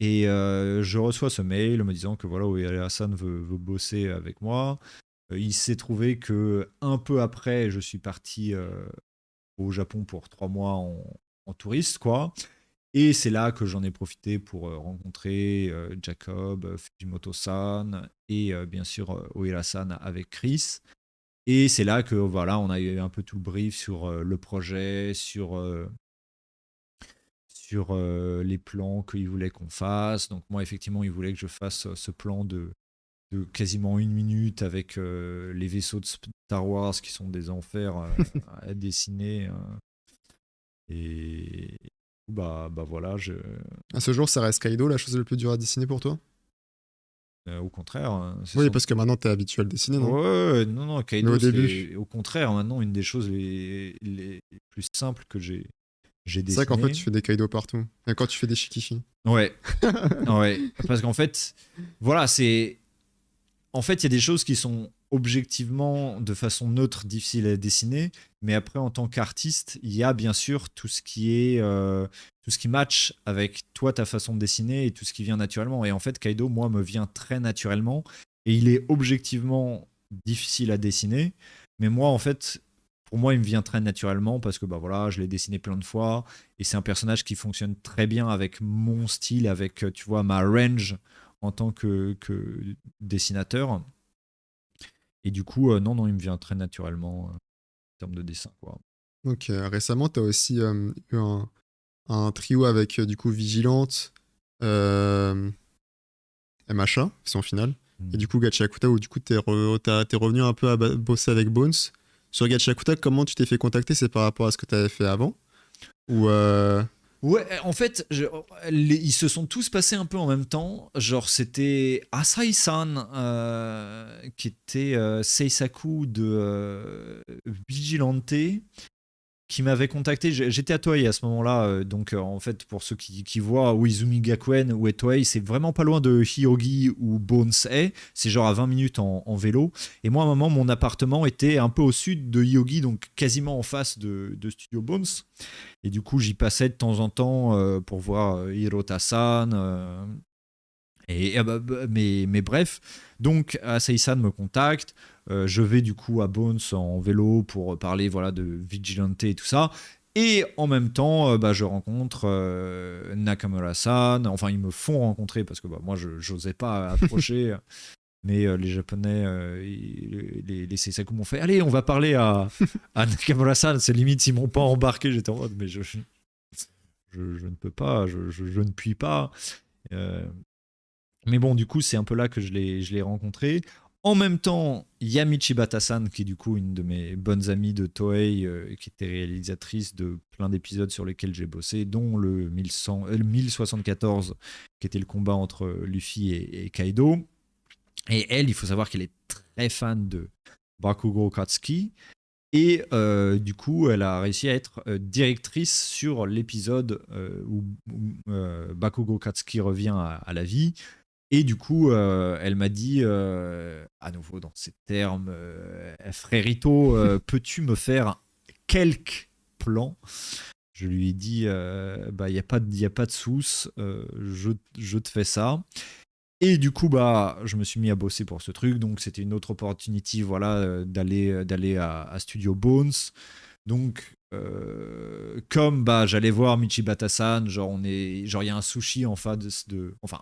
[SPEAKER 2] et je reçois ce mail me disant que voilà, Oira-san veut bosser avec moi. Il s'est trouvé que un peu après, je suis parti au Japon pour 3 mois en touriste, quoi. Et c'est là que j'en ai profité pour rencontrer Jacob, Fujimoto-san et bien sûr Oira-san avec Chris. Et c'est là que voilà, on a eu un peu tout le brief sur le projet, sur les plans qu'il voulait qu'on fasse. Donc moi, effectivement, il voulait que je fasse ce plan de quasiment 1 minute avec les vaisseaux de Star Wars qui sont des enfers à dessiner. Et bah voilà,
[SPEAKER 1] À ce jour, ça reste Kaido, la chose la plus dure à dessiner pour toi?
[SPEAKER 2] au contraire, hein,
[SPEAKER 1] Oui, parce que maintenant t'es habitué à le dessiner, non?
[SPEAKER 2] Ouais, non,
[SPEAKER 1] Mais au
[SPEAKER 2] Kaido,
[SPEAKER 1] début.
[SPEAKER 2] c'est au contraire maintenant une des choses les plus simples que j'ai
[SPEAKER 1] C'est vrai qu'en fait,
[SPEAKER 2] dessinées.
[SPEAKER 1] tu fais des Kaido partout. Et quand tu fais des Shikishi.
[SPEAKER 2] Ouais, ouais, parce qu'en fait, voilà, c'est en fait, il y a des choses qui sont objectivement, de façon neutre, difficiles à dessiner, mais après, en tant qu'artiste, il y a bien sûr tout ce qui est tout ce qui match avec toi, ta façon de dessiner et tout ce qui vient naturellement. Et en fait, Kaido, moi, me vient très naturellement et il est objectivement difficile à dessiner, mais moi, en fait, pour moi, il me vient très naturellement parce que bah voilà, je l'ai dessiné plein de fois et c'est un personnage qui fonctionne très bien avec mon style, avec tu vois ma range en tant que dessinateur. Et du coup, non, il me vient très naturellement en termes de dessin, quoi.
[SPEAKER 1] Donc récemment, t'as aussi eu un trio avec du coup Vigilante, euh, MHA, qui sont en finale. Et du coup, Gachiakuta, où du coup, t'es revenu un peu à bosser avec Bones. Sur Gachiakuta, comment tu t'es fait contacter? C'est par rapport à ce que t'avais fait avant? Ou
[SPEAKER 2] Ouais, en fait, ils se sont tous passés un peu en même temps. Genre, c'était Asahi-san, qui était Seisaku de Vigilante, qui m'avait contacté. J'étais à Toei à ce moment-là, donc en fait, pour ceux qui voient où Izumi Gakuen, où est Toei, c'est vraiment pas loin de Hyogi où Bones est. C'est genre à 20 minutes en vélo. Et moi, à un moment, mon appartement était un peu au sud de Hyogi, donc quasiment en face de Studio Bones. Et du coup, j'y passais de temps en temps pour voir Hirota-san. Mais bref, donc Asahi-san me contacte. Je vais du coup à Bones en vélo pour parler voilà, de Vigilante et tout ça. Et en même temps, je rencontre Nakamura-san. Enfin, ils me font rencontrer parce que moi, je n'osais pas approcher. Mais les Japonais, les Seisaku m'ont fait allez, on va parler à Nakamura-san. C'est limite, s'ils m'ont pas embarqué, j'étais en mode mais je ne peux pas, je ne puis pas. Euh, Mais bon, du coup, c'est un peu là que je l'ai rencontré. En même temps, il y a Michibata-san, qui est du coup une de mes bonnes amies de Toei, qui était réalisatrice de plein d'épisodes sur lesquels j'ai bossé, dont le 1074, qui était le combat entre Luffy et Kaido. Et elle, il faut savoir qu'elle est très fan de Bakugo Katsuki. Et du coup, elle a réussi à être directrice sur l'épisode où Bakugo Katsuki revient à la vie. Et du coup, elle m'a dit, à nouveau dans ces termes, frérito, peux-tu me faire quelques plans? Je lui ai dit, bah, y a pas de souce, je te fais ça. Et du coup, bah, je me suis mis à bosser pour ce truc. Donc, c'était une autre opportunité, voilà, d'aller à Studio Bones. Donc, comme bah, j'allais voir Michibata-san, genre il y a un sushi en face enfin,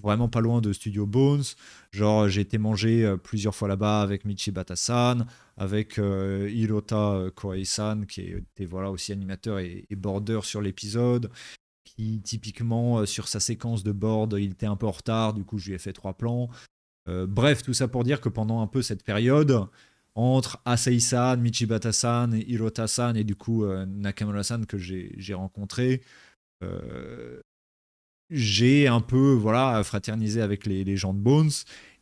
[SPEAKER 2] vraiment pas loin de Studio Bones. Genre, j'ai été manger plusieurs fois là-bas avec Michibata-san, avec Hirota Koei-san, qui était voilà, aussi animateur et border sur l'épisode. Qui, typiquement, sur sa séquence de board, il était un peu en retard, du coup, je lui ai fait 3 plans. Bref, tout ça pour dire que pendant un peu cette période, entre Asai-san, Michibata-san, Hirota-san et du coup Nakamura-san que j'ai rencontré, euh, j'ai un peu voilà fraternisé avec les gens de Bones.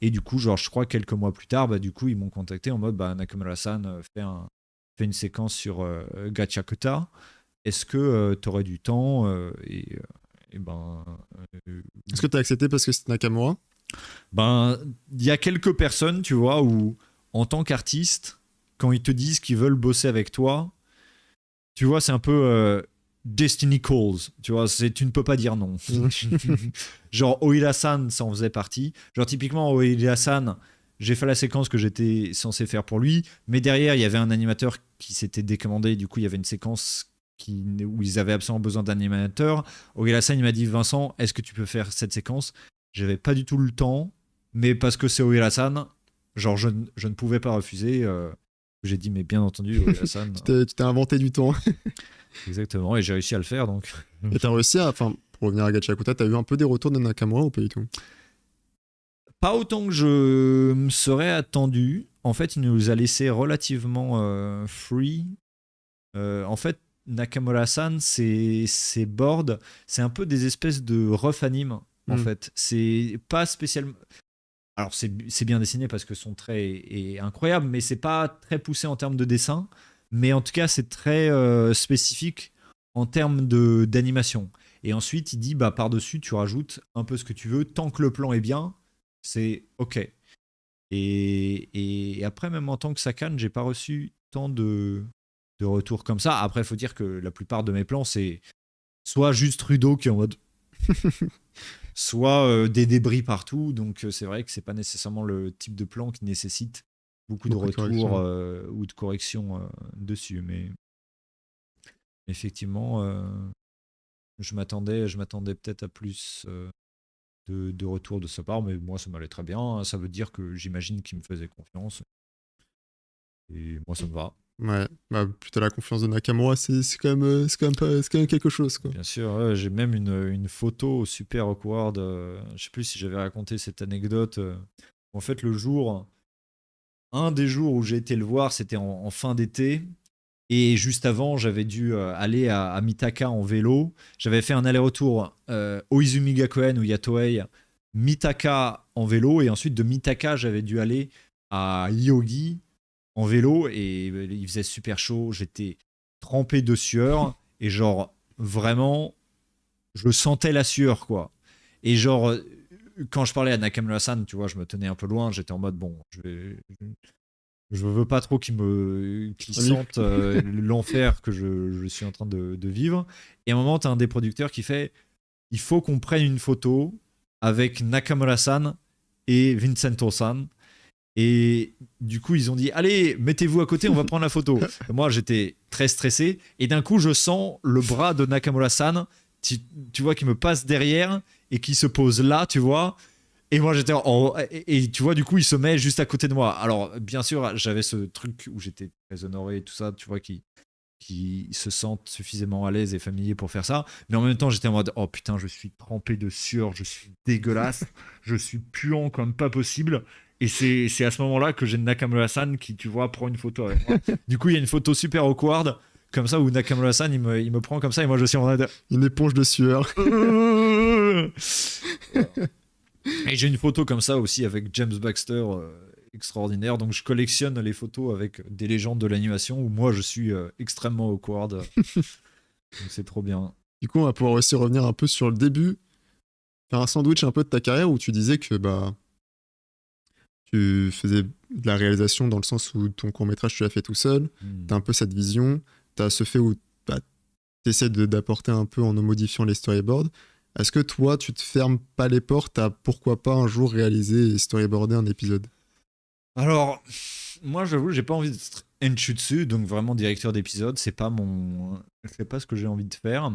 [SPEAKER 2] Et du coup, genre, je crois quelques mois plus tard, bah, du coup, ils m'ont contacté en mode bah, Nakamura-san fait une séquence sur Gachakuta. Est-ce que tu aurais du temps et ben,
[SPEAKER 1] Est-ce que t'as accepté parce que c'était Nakamura?
[SPEAKER 2] ben, il y a quelques personnes, tu vois, où en tant qu'artiste, quand ils te disent qu'ils veulent bosser avec toi, tu vois, c'est un peu Destiny Calls, tu vois, tu ne peux pas dire non. Genre, Oila-san, ça en faisait partie. Genre, typiquement, Oila-san, j'ai fait la séquence que j'étais censé faire pour lui, mais derrière, il y avait un animateur qui s'était décommandé, du coup, il y avait une séquence où ils avaient absolument besoin d'animateur. Oila-san, il m'a dit, Vincent, est-ce que tu peux faire cette séquence? J'avais pas du tout le temps, mais parce que c'est Oila-san, genre, je ne pouvais pas refuser. J'ai dit, mais bien entendu, Oila-san.
[SPEAKER 1] Tu t'es inventé du temps.
[SPEAKER 2] Exactement, et j'ai réussi à le faire, donc.
[SPEAKER 1] Et t'as réussi à. Enfin, pour revenir à Gachakuta, t'as eu un peu des retours de Nakamura ou pas du tout?
[SPEAKER 2] Pas autant que je me serais attendu. En fait, il nous a laissé relativement free. En fait, Nakamura-san, ses boards, c'est un peu des espèces de rough anime, en fait. C'est pas spécialement. Alors, c'est bien dessiné parce que son trait est incroyable, mais c'est pas très poussé en termes de dessin. Mais en tout cas, c'est très spécifique en termes d'animation. Et ensuite, il dit, bah, par-dessus, tu rajoutes un peu ce que tu veux. Tant que le plan est bien, c'est OK. Et après, même en tant que Sakan, j'ai pas reçu tant de retours comme ça. Après, il faut dire que la plupart de mes plans, c'est soit juste Rudo qui est en mode soit des débris partout. Donc c'est vrai que c'est pas nécessairement le type de plan qui nécessite beaucoup de
[SPEAKER 1] Beaucoup de
[SPEAKER 2] retours
[SPEAKER 1] corrections.
[SPEAKER 2] ou de corrections dessus. Mais effectivement, je m'attendais peut-être à plus de retours de sa part, mais moi ça m'allait très bien. Ça veut dire que j'imagine qu'il me faisait confiance. Et moi ça me va.
[SPEAKER 1] Ouais, bah, plutôt la confiance de Nakamura, c'est quand même, c'est quand même quelque chose, quoi.
[SPEAKER 2] Bien sûr, ouais, j'ai même une photo super awkward. Je sais plus si j'avais raconté cette anecdote. En fait, un des jours où j'ai été le voir, c'était en fin d'été. Et juste avant, j'avais dû aller à Mitaka en vélo. J'avais fait un aller-retour au Izumi Gakuen où il y a Toei, Mitaka en vélo. Et ensuite, de Mitaka, j'avais dû aller à Yogi en vélo. Et il faisait super chaud. J'étais trempé de sueur. Et genre, vraiment, je sentais la sueur, quoi. Et genre, quand je parlais à Nakamura-san, tu vois, je me tenais un peu loin. J'étais en mode, bon, je veux pas trop qu'il sente l'enfer que je suis en train de vivre. Et à un moment, tu as un des producteurs qui fait il faut qu'on prenne une photo avec Nakamura-san et Vincento-san. Et du coup, ils ont dit allez, mettez-vous à côté, on va prendre la photo. Et moi, j'étais très stressé. Et d'un coup, je sens le bras de Nakamura-san, tu vois, qui me passe derrière et qui se pose là, tu vois. Et moi, et tu vois, du coup, il se met juste à côté de moi. Alors, bien sûr, j'avais ce truc où j'étais très honoré et tout ça, tu vois, qui qui se sentent suffisamment à l'aise et familiers pour faire ça. Mais en même temps, j'étais en mode, oh putain, je suis trempé de sueur, je suis dégueulasse, je suis puant comme pas possible. Et c'est à ce moment-là que j'ai Nakamura-san qui, tu vois, prend une photo avec moi. Du coup, il y a une photo super awkward, comme ça, où Nakamura-san, il me prend comme ça, et moi, je suis en mode...
[SPEAKER 1] Une éponge de sueur.
[SPEAKER 2] Et j'ai une photo comme ça aussi avec James Baxter, extraordinaire. Donc je collectionne les photos avec des légendes de l'animation où moi je suis extrêmement awkward. Donc c'est trop bien.
[SPEAKER 1] Du coup, on va pouvoir aussi revenir un peu sur le début, faire un sandwich un peu de ta carrière où tu disais que bah tu faisais de la réalisation dans le sens où ton court-métrage tu l'as fait tout seul, t'as un peu cette vision, t'as ce fait où bah, t'essaies d'apporter un peu en modifiant les storyboards. Est-ce que toi, tu te fermes pas les portes à pourquoi pas un jour réaliser et storyboarder un épisode?
[SPEAKER 2] Alors, moi j'avoue, j'ai pas envie d'être Enchutsu, donc vraiment directeur d'épisode, c'est pas ce que j'ai envie de faire.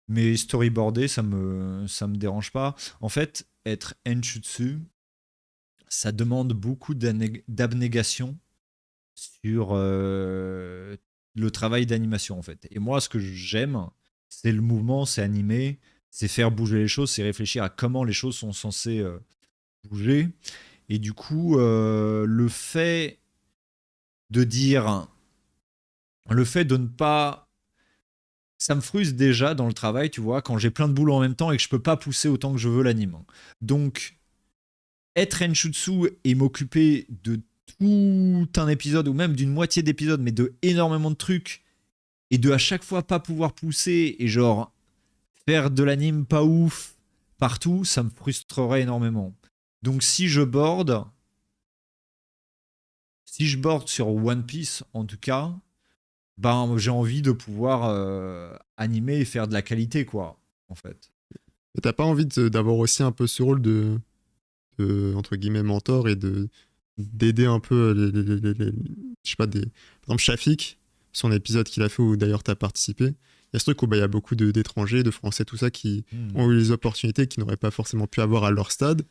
[SPEAKER 2] Mais storyboarder, ça me dérange pas. En fait, être Enchutsu, ça demande beaucoup d'abnégation sur le travail d'animation en fait. Et moi, ce que j'aime, c'est le mouvement, c'est animer, c'est faire bouger les choses, c'est réfléchir à comment les choses sont censées bouger. Et du coup, le fait de ne pas... Ça me frustre déjà dans le travail, tu vois, quand j'ai plein de boulot en même temps et que je peux pas pousser autant que je veux l'anime. Donc, être Enchutsu et m'occuper de tout un épisode ou même d'une moitié d'épisode, mais de énormément de trucs et de à chaque fois pas pouvoir pousser et genre faire de l'anime pas ouf partout, ça me frustrerait énormément. Donc si je borde sur One Piece en tout cas, ben j'ai envie de pouvoir animer et faire de la qualité quoi en fait.
[SPEAKER 1] Et t'as pas envie d'avoir aussi un peu ce rôle entre guillemets mentor et d'aider un peu je sais pas, par exemple Shafik, son épisode qu'il a fait où d'ailleurs t'as participé. Il y a ce truc où bah, il y a beaucoup d'étrangers, de Français, tout ça qui ont eu les opportunités qu'ils n'auraient pas forcément pu avoir à leur stade.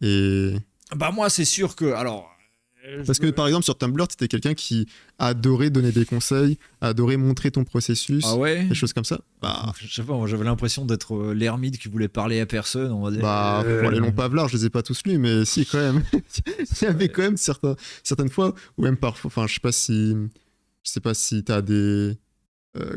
[SPEAKER 1] Et
[SPEAKER 2] bah moi c'est sûr que alors
[SPEAKER 1] parce que par exemple sur Tumblr, tu étais quelqu'un qui adorait donner des conseils, adorait montrer ton processus,
[SPEAKER 2] ah ouais,
[SPEAKER 1] des choses comme ça. Bah,
[SPEAKER 2] je sais pas, moi j'avais l'impression d'être l'ermite qui voulait parler à personne. On va dire.
[SPEAKER 1] bah les longs pavelards, je les ai pas tous lus, mais si quand même. Il y avait quand même certaines fois, ou même parfois, enfin je sais pas si t'as des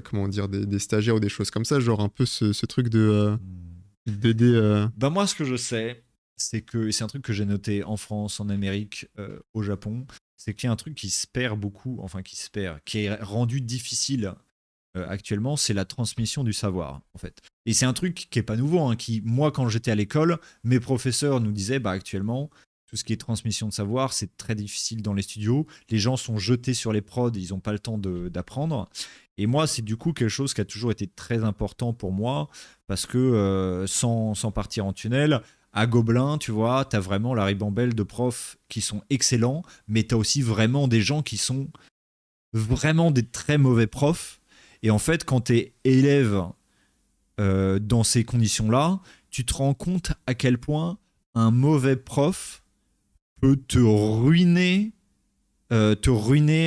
[SPEAKER 1] comment dire, des stagiaires ou des choses comme ça, genre un peu ce truc d'aider.
[SPEAKER 2] Bah moi, ce que je sais, c'est que c'est un truc que j'ai noté en France, en Amérique, au Japon, c'est qu'il y a un truc qui se perd beaucoup, enfin qui est rendu difficile actuellement, c'est la transmission du savoir, en fait. Et c'est un truc qui est pas nouveau, hein, qui, moi, quand j'étais à l'école, mes professeurs nous disaient, bah actuellement, tout ce qui est transmission de savoir, c'est très difficile dans les studios. Les gens sont jetés sur les prods, ils n'ont pas le temps d'apprendre. Et moi, c'est du coup quelque chose qui a toujours été très important pour moi, parce que sans partir en tunnel, à Gobelin, tu vois, t'as vraiment la ribambelle de profs qui sont excellents, mais t'as aussi vraiment des gens qui sont vraiment des très mauvais profs. Et en fait, quand t'es élève dans ces conditions-là, tu te rends compte à quel point un mauvais prof peut te ruiner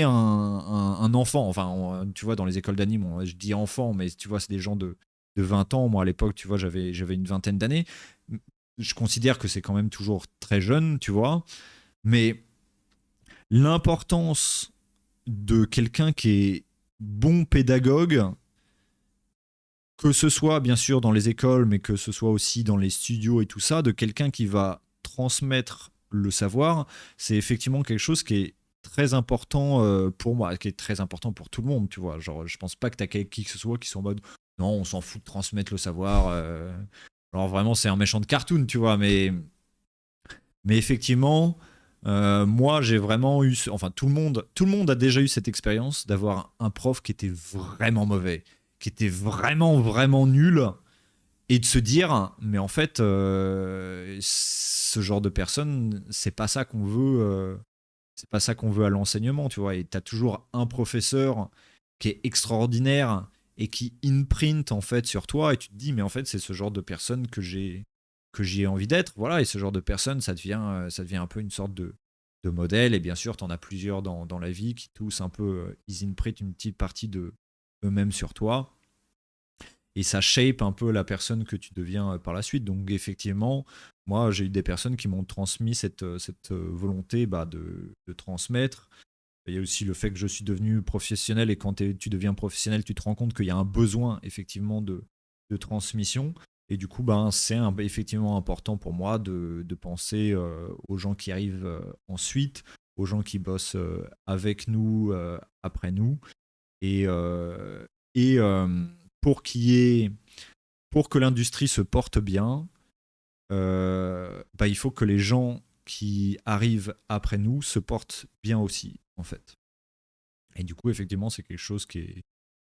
[SPEAKER 2] un enfant. Enfin, tu vois, dans les écoles d'anime, je dis enfant, mais tu vois, c'est des gens de 20 ans. Moi, à l'époque, tu vois, j'avais une vingtaine d'années. Je considère que c'est quand même toujours très jeune, tu vois. Mais l'importance de quelqu'un qui est bon pédagogue, que ce soit bien sûr dans les écoles, mais que ce soit aussi dans les studios et tout ça, de quelqu'un qui va transmettre le savoir, c'est effectivement quelque chose qui est très important pour moi, qui est très important pour tout le monde, tu vois. Genre, je pense pas que t'as qui que ce soit qui soit en mode non, on s'en fout de transmettre le savoir. Alors vraiment, c'est un méchant de cartoon, tu vois, mais effectivement, moi, j'ai vraiment eu, enfin, tout le monde a déjà eu cette expérience d'avoir un prof qui était vraiment mauvais, qui était vraiment, vraiment nul, et de se dire, mais en fait, ce genre de personne, c'est pas ça qu'on veut. C'est pas ça qu'on veut à l'enseignement, tu vois. Et t'as toujours un professeur qui est extraordinaire et qui imprint en fait sur toi, et tu te dis, mais en fait, c'est ce genre de personne que j'ai envie d'être, voilà. Et ce genre de personne, ça devient un peu une sorte de modèle. Et bien sûr, t'en as plusieurs dans la vie qui tous un peu, ils imprint une petite partie de eux-mêmes sur toi. Et ça shape un peu la personne que tu deviens par la suite. Donc effectivement, moi j'ai eu des personnes qui m'ont transmis cette volonté de transmettre. Il y a aussi le fait que je suis devenu professionnel, et quand tu deviens professionnel, tu te rends compte qu'il y a un besoin effectivement de transmission. Et du coup, c'est effectivement important pour moi de penser aux gens qui arrivent ensuite, aux gens qui bossent avec nous, après nous. Et, euh, et pour pour que l'industrie se porte bien, il faut que les gens qui arrivent après nous se portent bien aussi, en fait. Et du coup, effectivement, c'est quelque chose qui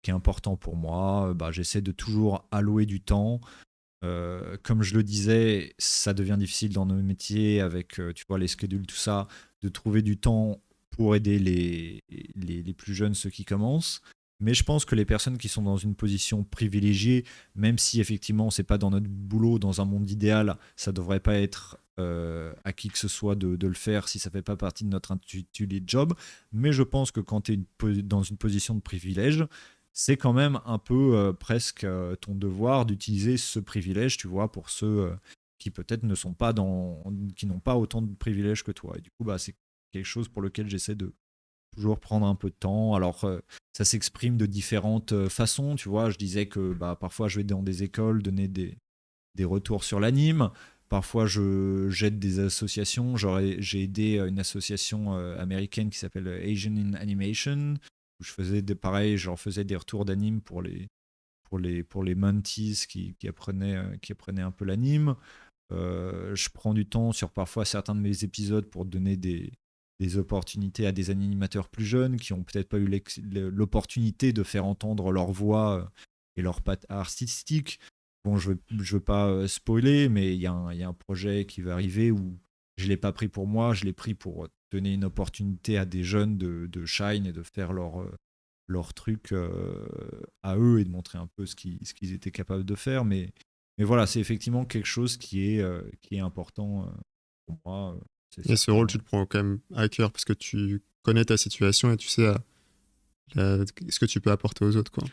[SPEAKER 2] est important pour moi. J'essaie de toujours allouer du temps. Comme je le disais, ça devient difficile dans nos métiers avec, tu vois, les schedules, tout ça, de trouver du temps pour aider les plus jeunes, ceux qui commencent. Mais je pense que les personnes qui sont dans une position privilégiée, même si effectivement c'est pas dans notre boulot, dans un monde idéal, ça devrait pas être à qui que ce soit de le faire si ça fait pas partie de notre intitulé de job. Mais je pense que quand tu es dans une position de privilège, c'est quand même un peu presque ton devoir d'utiliser ce privilège, tu vois, pour ceux qui peut-être ne sont pas qui n'ont pas autant de privilèges que toi. Et du coup, c'est quelque chose pour lequel j'essaie de toujours prendre un peu de temps. Alors, ça s'exprime de différentes façons, tu vois. Je disais que parfois, je vais dans des écoles donner des retours sur l'anime. Parfois, j'aide des associations. J'ai aidé une association américaine qui s'appelle Asian in Animation, où pareil, je leur faisais des retours d'anime pour les mentees qui apprenaient un peu l'anime. Je prends du temps sur parfois certains de mes épisodes pour donner des opportunités à des animateurs plus jeunes qui ont peut-être pas eu l'opportunité de faire entendre leur voix et leur patte artistique. Bon, je veux pas spoiler, mais il y a un projet qui va arriver où je l'ai pas pris pour moi, je l'ai pris pour donner une opportunité à des jeunes de shine et de faire leur truc à eux et de montrer un peu ce qu'ils étaient capables de faire. Mais voilà, c'est effectivement quelque chose qui est important pour moi, c'est
[SPEAKER 1] Et ce rôle, tu
[SPEAKER 2] certain.
[SPEAKER 1] le prends quand même à cœur parce que tu connais ta situation et tu sais ce que tu peux apporter aux autres, quoi.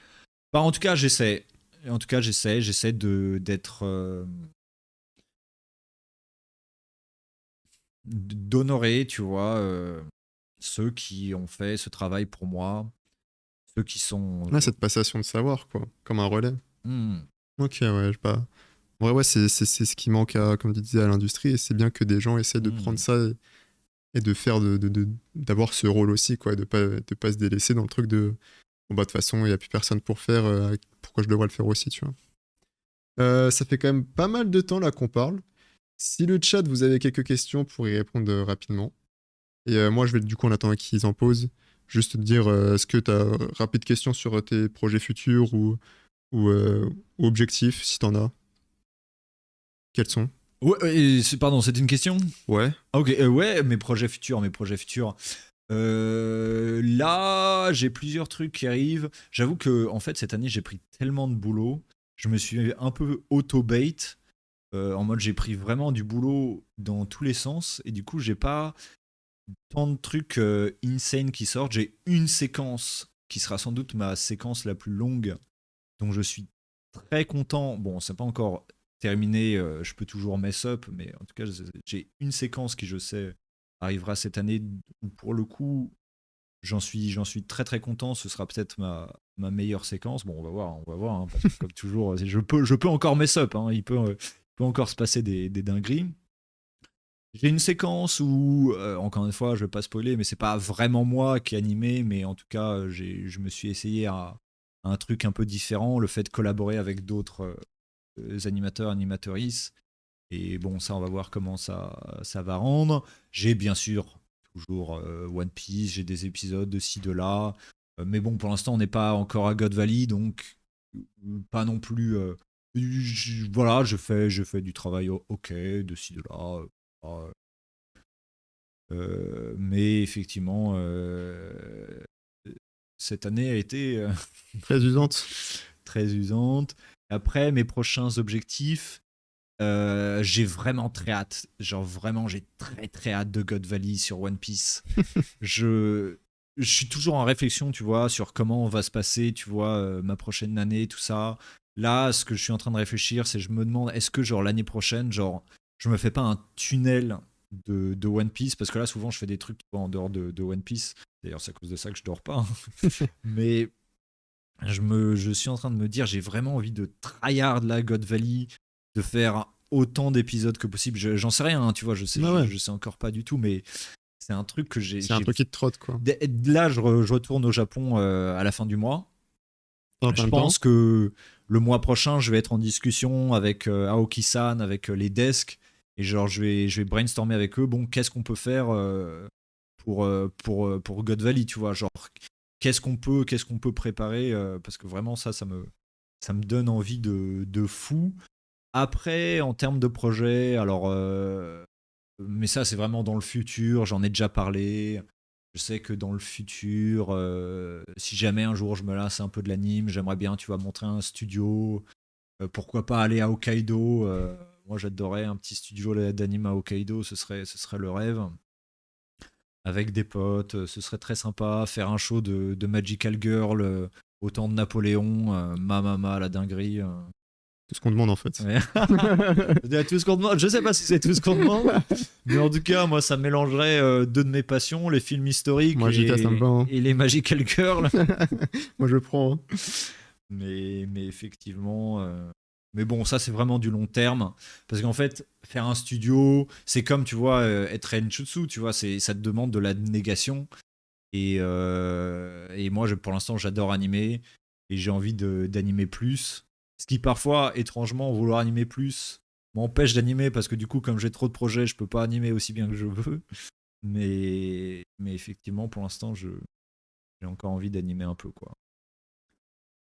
[SPEAKER 2] En tout cas, j'essaie. En tout cas, j'essaie d'être d'honorer, tu vois, ceux qui ont fait ce travail pour moi, ceux qui sont.
[SPEAKER 1] Ouais, cette passation de savoir, quoi, comme un relais.
[SPEAKER 2] Hmm,
[SPEAKER 1] Ok, ouais, je sais pas. En vrai, ouais, c'est ce qui manque, comme tu disais, à l'industrie, et c'est bien que des gens essaient de prendre
[SPEAKER 2] hmm.
[SPEAKER 1] ça et de faire d'avoir ce rôle aussi, quoi, et de pas se délaisser dans le truc de bon, de toute façon, il n'y a plus personne pour faire, pourquoi je devrais le faire aussi, tu vois. Ça fait quand même pas mal de temps là qu'on parle. Si le chat, vous avez quelques questions pour y répondre rapidement. Et moi, je vais du coup, en attendant qu'ils en posent, juste te dire est-ce que tu as rapide question sur tes projets futurs ou, euh, ou objectifs, si t'en as. Quels sont?
[SPEAKER 2] Ouais, pardon, c'est une question.
[SPEAKER 1] Ouais.
[SPEAKER 2] Ah, ok, ouais, mes projets futurs, mes projets futurs. Là, j'ai plusieurs trucs qui arrivent. J'avoue que, en fait, cette année, j'ai pris tellement de boulot. Je me suis un peu auto-bait. En mode, j'ai pris vraiment du boulot dans tous les sens. Et du coup, j'ai pas tant de trucs insane qui sortent. J'ai une séquence qui sera sans doute ma séquence la plus longue, dont je suis très content. Bon, c'est pas encore terminé, je peux toujours mess up, mais en tout cas, j'ai une séquence qui, je sais, arrivera cette année où, pour le coup, j'en suis très très content. Ce sera peut-être ma meilleure séquence. Bon, on va voir, hein, parce que comme toujours, je peux encore mess up. Hein, il peut encore se passer des dingueries. J'ai une séquence où, encore une fois, je vais pas spoiler, mais c'est pas vraiment moi qui ai animé, mais en tout cas, je me suis essayé à un truc un peu différent, le fait de collaborer avec d'autres animateurs, animatrices. Et bon, ça, on va voir comment ça va rendre. J'ai bien sûr toujours One Piece, j'ai des épisodes de ci, de là. Mais bon, pour l'instant, on n'est pas encore à God Valley, donc pas non plus. Voilà, je fais du travail ok, de ci, de là. Euh, mais effectivement, cette année a été
[SPEAKER 1] Très usante.
[SPEAKER 2] très usante. Après, mes prochains objectifs, j'ai vraiment très hâte. Genre vraiment, j'ai très très hâte de God Valley sur One Piece. Je je suis toujours en réflexion, tu vois, sur comment va se passer, tu vois, ma prochaine année, tout ça. Là, ce que je suis en train de réfléchir, c'est je me demande, est-ce que genre l'année prochaine, genre, je me fais pas un tunnel de One Piece, parce que là, souvent, je fais des trucs tu vois, en dehors de One Piece. D'ailleurs, c'est à cause de ça que je dors pas, hein. Mais je suis en train de me dire, j'ai vraiment envie de tryhard la God Valley, de faire autant d'épisodes que possible. J'en sais rien, hein, tu vois,
[SPEAKER 1] Ah ouais,
[SPEAKER 2] je sais encore pas du tout, mais c'est un truc que
[SPEAKER 1] c'est un truc qui te trotte, quoi.
[SPEAKER 2] Là, je retourne au Japon à la fin du mois.
[SPEAKER 1] En
[SPEAKER 2] Je
[SPEAKER 1] même temps,
[SPEAKER 2] pense que le mois prochain, je vais être en discussion avec Aoki-san, avec les desks, et genre je vais brainstormer avec eux. Bon, qu'est-ce qu'on peut faire pour God Valley, tu vois, genre qu'est-ce qu'on peut préparer parce que vraiment ça me donne envie de fou. Après, en termes de projet, alors mais ça c'est vraiment dans le futur. J'en ai déjà parlé. Je sais que dans le futur, si jamais un jour je me lasse un peu de l'anime, j'aimerais bien, tu vas montrer un studio. Pourquoi pas aller à Hokkaido. Moi, j'adorais un petit studio d'anime à Hokkaido. Ce serait le rêve. Avec des potes, ce serait très sympa. Faire un show de Magical Girl au temps de Napoléon. Mama, la dinguerie.
[SPEAKER 1] tout ce qu'on demande, en fait.
[SPEAKER 2] Ouais. Tout ce qu'on demande. Je sais pas si c'est tout ce qu'on demande, mais en tout cas, moi, ça mélangerait deux de mes passions, les films historiques
[SPEAKER 1] Moi, JK, ça me va, hein.
[SPEAKER 2] et les Magical Girls.
[SPEAKER 1] Moi, je prends, hein.
[SPEAKER 2] Mais effectivement. Mais bon, ça, c'est vraiment du long terme. Parce qu'en fait, faire un studio, c'est comme, tu vois, être Renchutsu, tu vois, ça te demande de la négation. Et moi, pour l'instant, j'adore animer. Et j'ai envie d'animer plus. Ce qui, parfois, étrangement, vouloir animer plus m'empêche d'animer parce que du coup, comme j'ai trop de projets, je peux pas animer aussi bien que je veux. Mais effectivement, pour l'instant, j'ai encore envie d'animer un peu, quoi.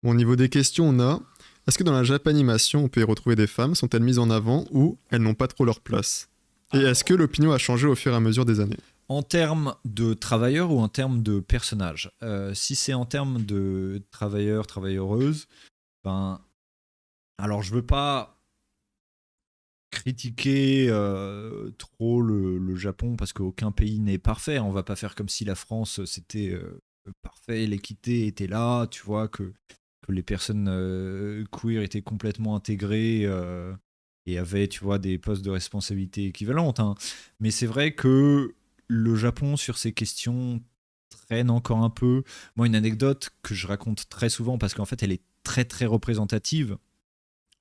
[SPEAKER 1] Bon, au niveau des questions, on a est-ce que dans la Japanimation, on peut y retrouver des femmes? Sont-elles mises en avant ou elles n'ont pas trop leur place? Et est-ce que
[SPEAKER 2] Alors,
[SPEAKER 1] l'opinion a changé au fur et à mesure des années?
[SPEAKER 2] en termes de travailleurs ou en termes de personnages. Si c'est en termes de travailleurs, travailleuses, ben, alors je veux pas critiquer trop le Japon parce qu'aucun pays n'est parfait. On va pas faire comme si la France c'était parfait, l'équité était là, tu vois, que les personnes queer étaient complètement intégrées et avaient, tu vois, des postes de responsabilité équivalentes, hein. Mais c'est vrai que le Japon, sur ces questions, traîne encore un peu. Moi, une anecdote que je raconte très souvent parce qu'en fait, elle est très, très représentative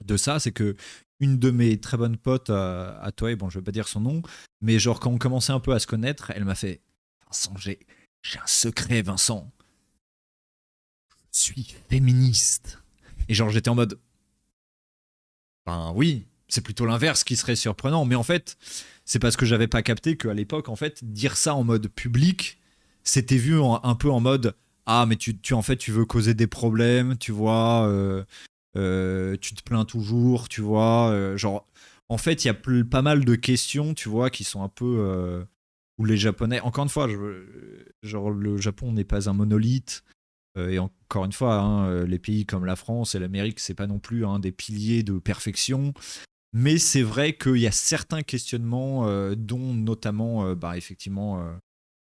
[SPEAKER 2] de ça, c'est que une de mes très bonnes potes à toi, et bon, je vais pas dire son nom, mais genre, quand on commençait un peu à se connaître, elle m'a fait Vincent, j'ai un secret, Vincent. Je suis féministe. Et genre, j'étais en mode ben oui, c'est plutôt l'inverse qui serait surprenant. Mais en fait, c'est parce que j'avais pas capté qu'à l'époque, en fait, dire ça en mode public, c'était vu un peu en mode ah, mais en fait, tu veux causer des problèmes, tu vois, tu te plains toujours, tu vois. Genre, en fait, il y a pas mal de questions, tu vois, qui sont un peu. Où les Japonais. Encore une fois, genre, le Japon n'est pas un monolithe. Et encore une fois, hein, les pays comme la France et l'Amérique, c'est pas non plus des piliers de perfection. Mais c'est vrai qu'il y a certains questionnements, dont notamment, bah, effectivement,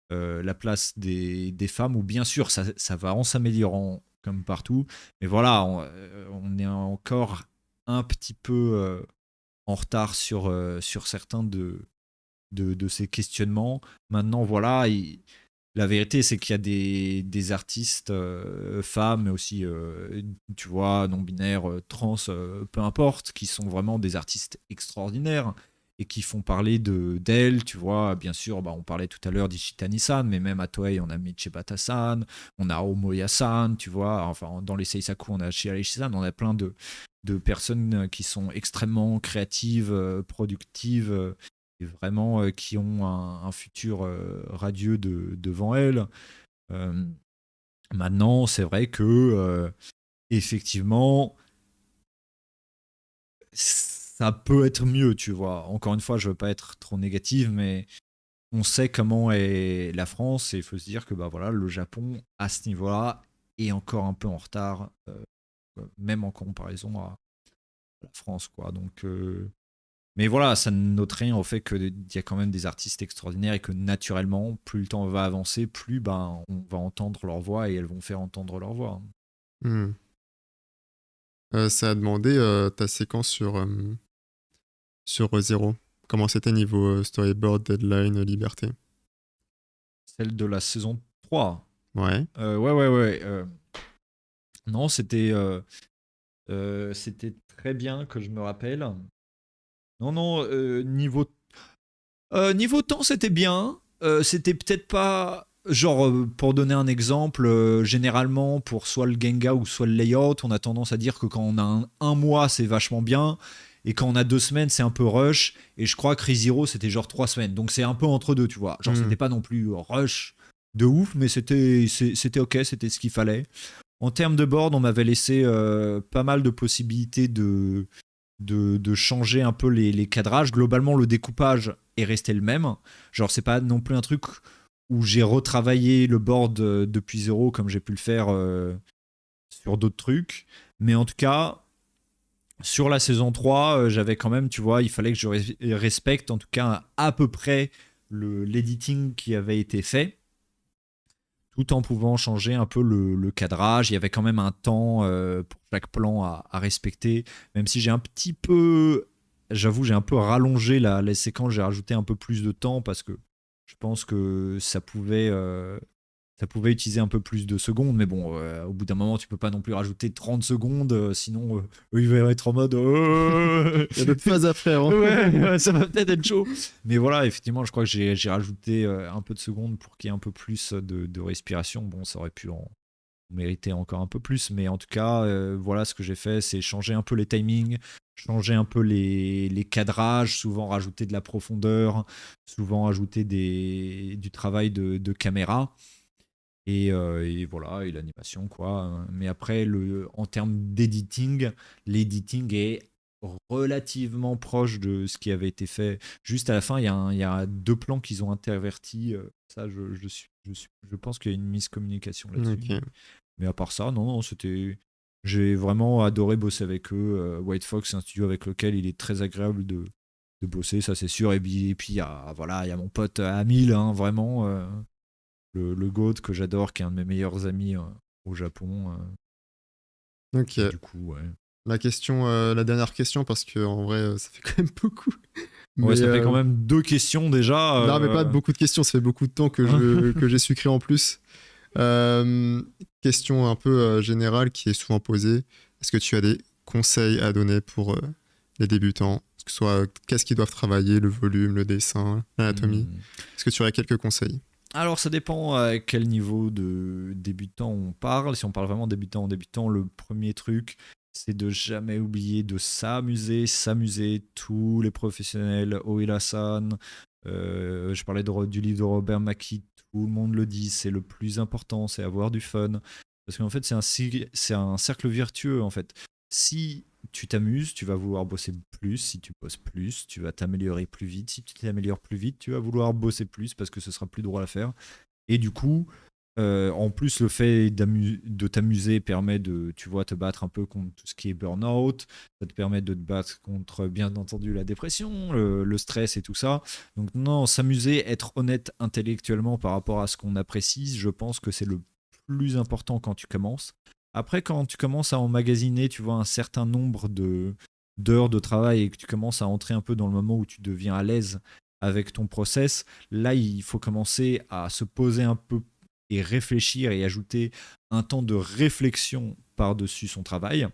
[SPEAKER 2] la place des femmes, où bien sûr, ça va en s'améliorant comme partout. Mais voilà, on est encore un petit peu en retard sur certains de ces questionnements. Maintenant, voilà, la vérité, c'est qu'il y a des artistes femmes, mais aussi, tu vois, non-binaires, trans, peu importe, qui sont vraiment des artistes extraordinaires et qui font parler d'elles, tu vois. Bien sûr, bah, on parlait tout à l'heure d'Ishitani-san, mais même à Toei, on a Michibata-san, on a Omoya-san, tu vois. Enfin, dans les Seisaku, on a Shiraishi-san, on a plein de personnes qui sont extrêmement créatives, productives, et vraiment qui ont un futur radieux devant elles. Euh, Maintenant, c'est vrai que effectivement, ça peut être mieux, tu vois. Encore une fois, je veux pas être trop négative, mais on sait comment est la France et il faut se dire que bah voilà, le Japon à ce niveau-là est encore un peu en retard, même en comparaison à la France, quoi. Donc Mais voilà, ça n'ôte rien au fait qu'il y a quand même des artistes extraordinaires et que naturellement, plus le temps va avancer, plus ben, on va entendre leur voix et elles vont faire entendre leur voix.
[SPEAKER 1] Hmm. Ça a demandé ta séquence sur Zero. Comment c'était niveau storyboard, deadline, liberté?
[SPEAKER 2] Celle de la saison 3.
[SPEAKER 1] Ouais.
[SPEAKER 2] Ouais. Non, c'était très bien que je me rappelle. Non, niveau temps, c'était bien. C'était peut-être pas. Genre, pour donner un exemple, généralement, pour soit le Genga ou soit le layout, on a tendance à dire que quand on a un mois, c'est vachement bien. Et quand on a 2 semaines, c'est un peu rush. Et je crois que ReZero, c'était genre 3 semaines. Donc c'est un peu entre deux, tu vois. Genre,
[SPEAKER 1] Hmm.
[SPEAKER 2] c'était pas non plus rush de ouf, mais c'était ok, c'était ce qu'il fallait. En termes de board, on m'avait laissé pas mal de possibilités de changer un peu les cadrages. Globalement, le découpage est resté le même. Genre, c'est pas non plus un truc où j'ai retravaillé le board depuis zéro comme j'ai pu le faire sur d'autres trucs. Mais en tout cas, sur la saison 3, j'avais quand même, tu vois, il fallait que je respecte en tout cas à peu près l'editing qui avait été fait tout en pouvant changer un peu le cadrage. Il y avait quand même un temps pour chaque plan à respecter, même si j'ai un petit peu, j'avoue, j'ai un peu rallongé les séquences, j'ai rajouté un peu plus de temps parce que je pense que ça pouvait utiliser un peu plus de secondes, mais bon, au bout d'un moment, tu peux pas non plus rajouter 30 secondes, sinon eux, ils vont être en mode
[SPEAKER 1] Il y a d'autres phases à faire. Hein.
[SPEAKER 2] ouais, ça va peut-être être chaud. Mais voilà, effectivement, je crois que j'ai rajouté un peu de secondes pour qu'il y ait un peu plus de respiration. Bon, ça aurait pu en mériter encore un peu plus, mais en tout cas, voilà ce que j'ai fait, c'est changer un peu les timings, changer un peu les cadrages, souvent rajouter de la profondeur, souvent ajouter du travail de caméra. Et voilà, et l'animation, quoi. Mais après, en termes d'editing, l'editing est relativement proche de ce qui avait été fait. Juste à la fin, il y a 2 plans qu'ils ont intervertis. Ça, je pense qu'il y a une miscommunication là-dessus.
[SPEAKER 1] Ok.
[SPEAKER 2] Mais à part ça, non, c'était. J'ai vraiment adoré bosser avec eux. White Fox, c'est un studio avec lequel il est très agréable de bosser, ça c'est sûr. Et puis, voilà, il y a mon pote Amil, hein, vraiment. Le GOAT que j'adore, qui est un de mes meilleurs amis au Japon.
[SPEAKER 1] Ok.
[SPEAKER 2] Et du coup, ouais.
[SPEAKER 1] La dernière question, parce que en vrai, ça fait quand même beaucoup.
[SPEAKER 2] Ouais,
[SPEAKER 1] Mais
[SPEAKER 2] ça fait quand même 2 questions déjà.
[SPEAKER 1] non, mais pas beaucoup de questions. Ça fait beaucoup de temps que j'ai sucré en plus. Euh, Question un peu générale qui est souvent posée. Est-ce que tu as des conseils à donner pour les débutants? Que ce soit qu'est-ce qu'ils doivent travailler, le volume, le dessin, l'anatomie.
[SPEAKER 2] Hmm.
[SPEAKER 1] Est-ce que tu aurais quelques conseils?
[SPEAKER 2] Alors, ça dépend à quel niveau de débutant on parle. Si on parle vraiment débutant, le premier truc, c'est de jamais oublier de s'amuser. Tous les professionnels, Oila-san, je parlais du livre de Robert Mackie, tout le monde le dit, c'est le plus important, c'est avoir du fun. Parce qu'en fait, c'est un cercle vertueux, en fait. Si tu t'amuses, tu vas vouloir bosser plus. Si tu bosses plus, tu vas t'améliorer plus vite. Si tu t'améliores plus vite, tu vas vouloir bosser plus parce que ce sera plus drôle à faire. Et du coup, en plus, le fait de t'amuser permet de, tu vois, te battre un peu contre tout ce qui est burn-out. Ça te permet de te battre contre, bien entendu, la dépression, le stress et tout ça. Donc non, s'amuser, être honnête intellectuellement par rapport à ce qu'on apprécie, je pense que c'est le plus important quand tu commences. Après, quand tu commences à emmagasiner, tu vois, un certain nombre d'heures de travail et que tu commences à entrer un peu dans le moment où tu deviens à l'aise avec ton process, là, il faut commencer à se poser un peu et réfléchir et ajouter un temps de réflexion par-dessus son travail.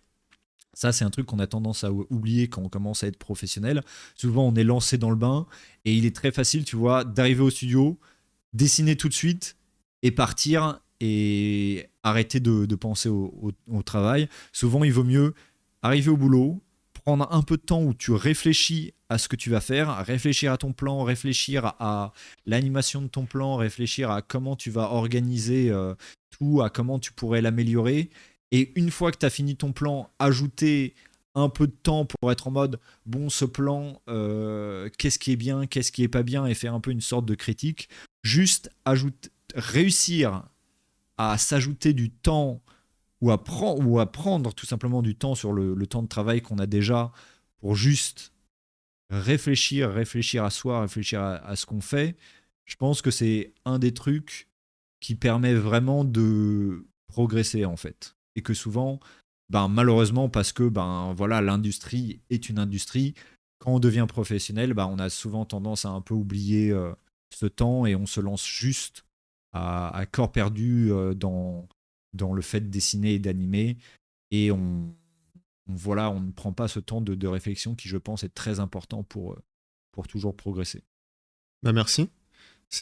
[SPEAKER 2] Ça, c'est un truc qu'on a tendance à oublier quand on commence à être professionnel. Souvent, on est lancé dans le bain et il est très facile, tu vois, d'arriver au studio, dessiner tout de suite et partir et arrêter de penser au travail. Souvent, il vaut mieux arriver au boulot, prendre un peu de temps où tu réfléchis à ce que tu vas faire, réfléchir à ton plan, réfléchir à l'animation de ton plan, réfléchir à comment tu vas organiser tout, à comment tu pourrais l'améliorer. Et une fois que tu as fini ton plan, ajouter un peu de temps pour être en mode bon, ce plan, qu'est-ce qui est bien, qu'est-ce qui est pas bien, et faire un peu une sorte de critique. Juste réussir à s'ajouter du temps ou à prendre tout simplement du temps sur le temps de travail qu'on a déjà pour juste réfléchir à soi, réfléchir à ce qu'on fait, je pense que c'est un des trucs qui permet vraiment de progresser en fait. Et que souvent, ben, malheureusement, parce que ben, voilà, l'industrie est une industrie, quand on devient professionnel, ben, on a souvent tendance à un peu oublier ce temps et on se lance juste à corps perdu dans le fait de dessiner et d'animer. Et voilà, on ne prend pas ce temps de réflexion qui, je pense, est très important pour toujours progresser.
[SPEAKER 1] Bah, merci.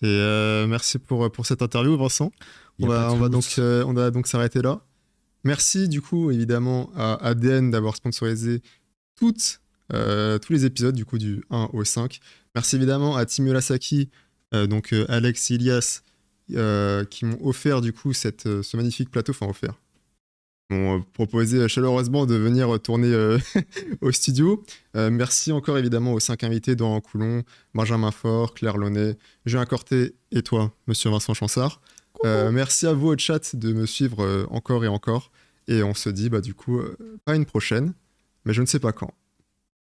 [SPEAKER 1] Merci pour cette interview, Vincent.
[SPEAKER 2] Il n'y a pas de souci.
[SPEAKER 1] On va donc s'arrêter là. Merci du coup évidemment à ADN d'avoir sponsorisé tous les épisodes du coup du 1 au 5. Merci évidemment à Timio Lasaki, Alex et Ilias qui m'ont offert du coup ce magnifique plateau, enfin offert. M'ont proposé chaleureusement de venir tourner au studio. Merci encore évidemment aux 5 invités, Dorian Coulon, Benjamin Faure, Claire Launay, Julien Corté et toi, monsieur Vincent Chansard. Merci à vous au chat de me suivre encore et encore. Et on se dit du coup pas une prochaine, mais je ne sais pas quand.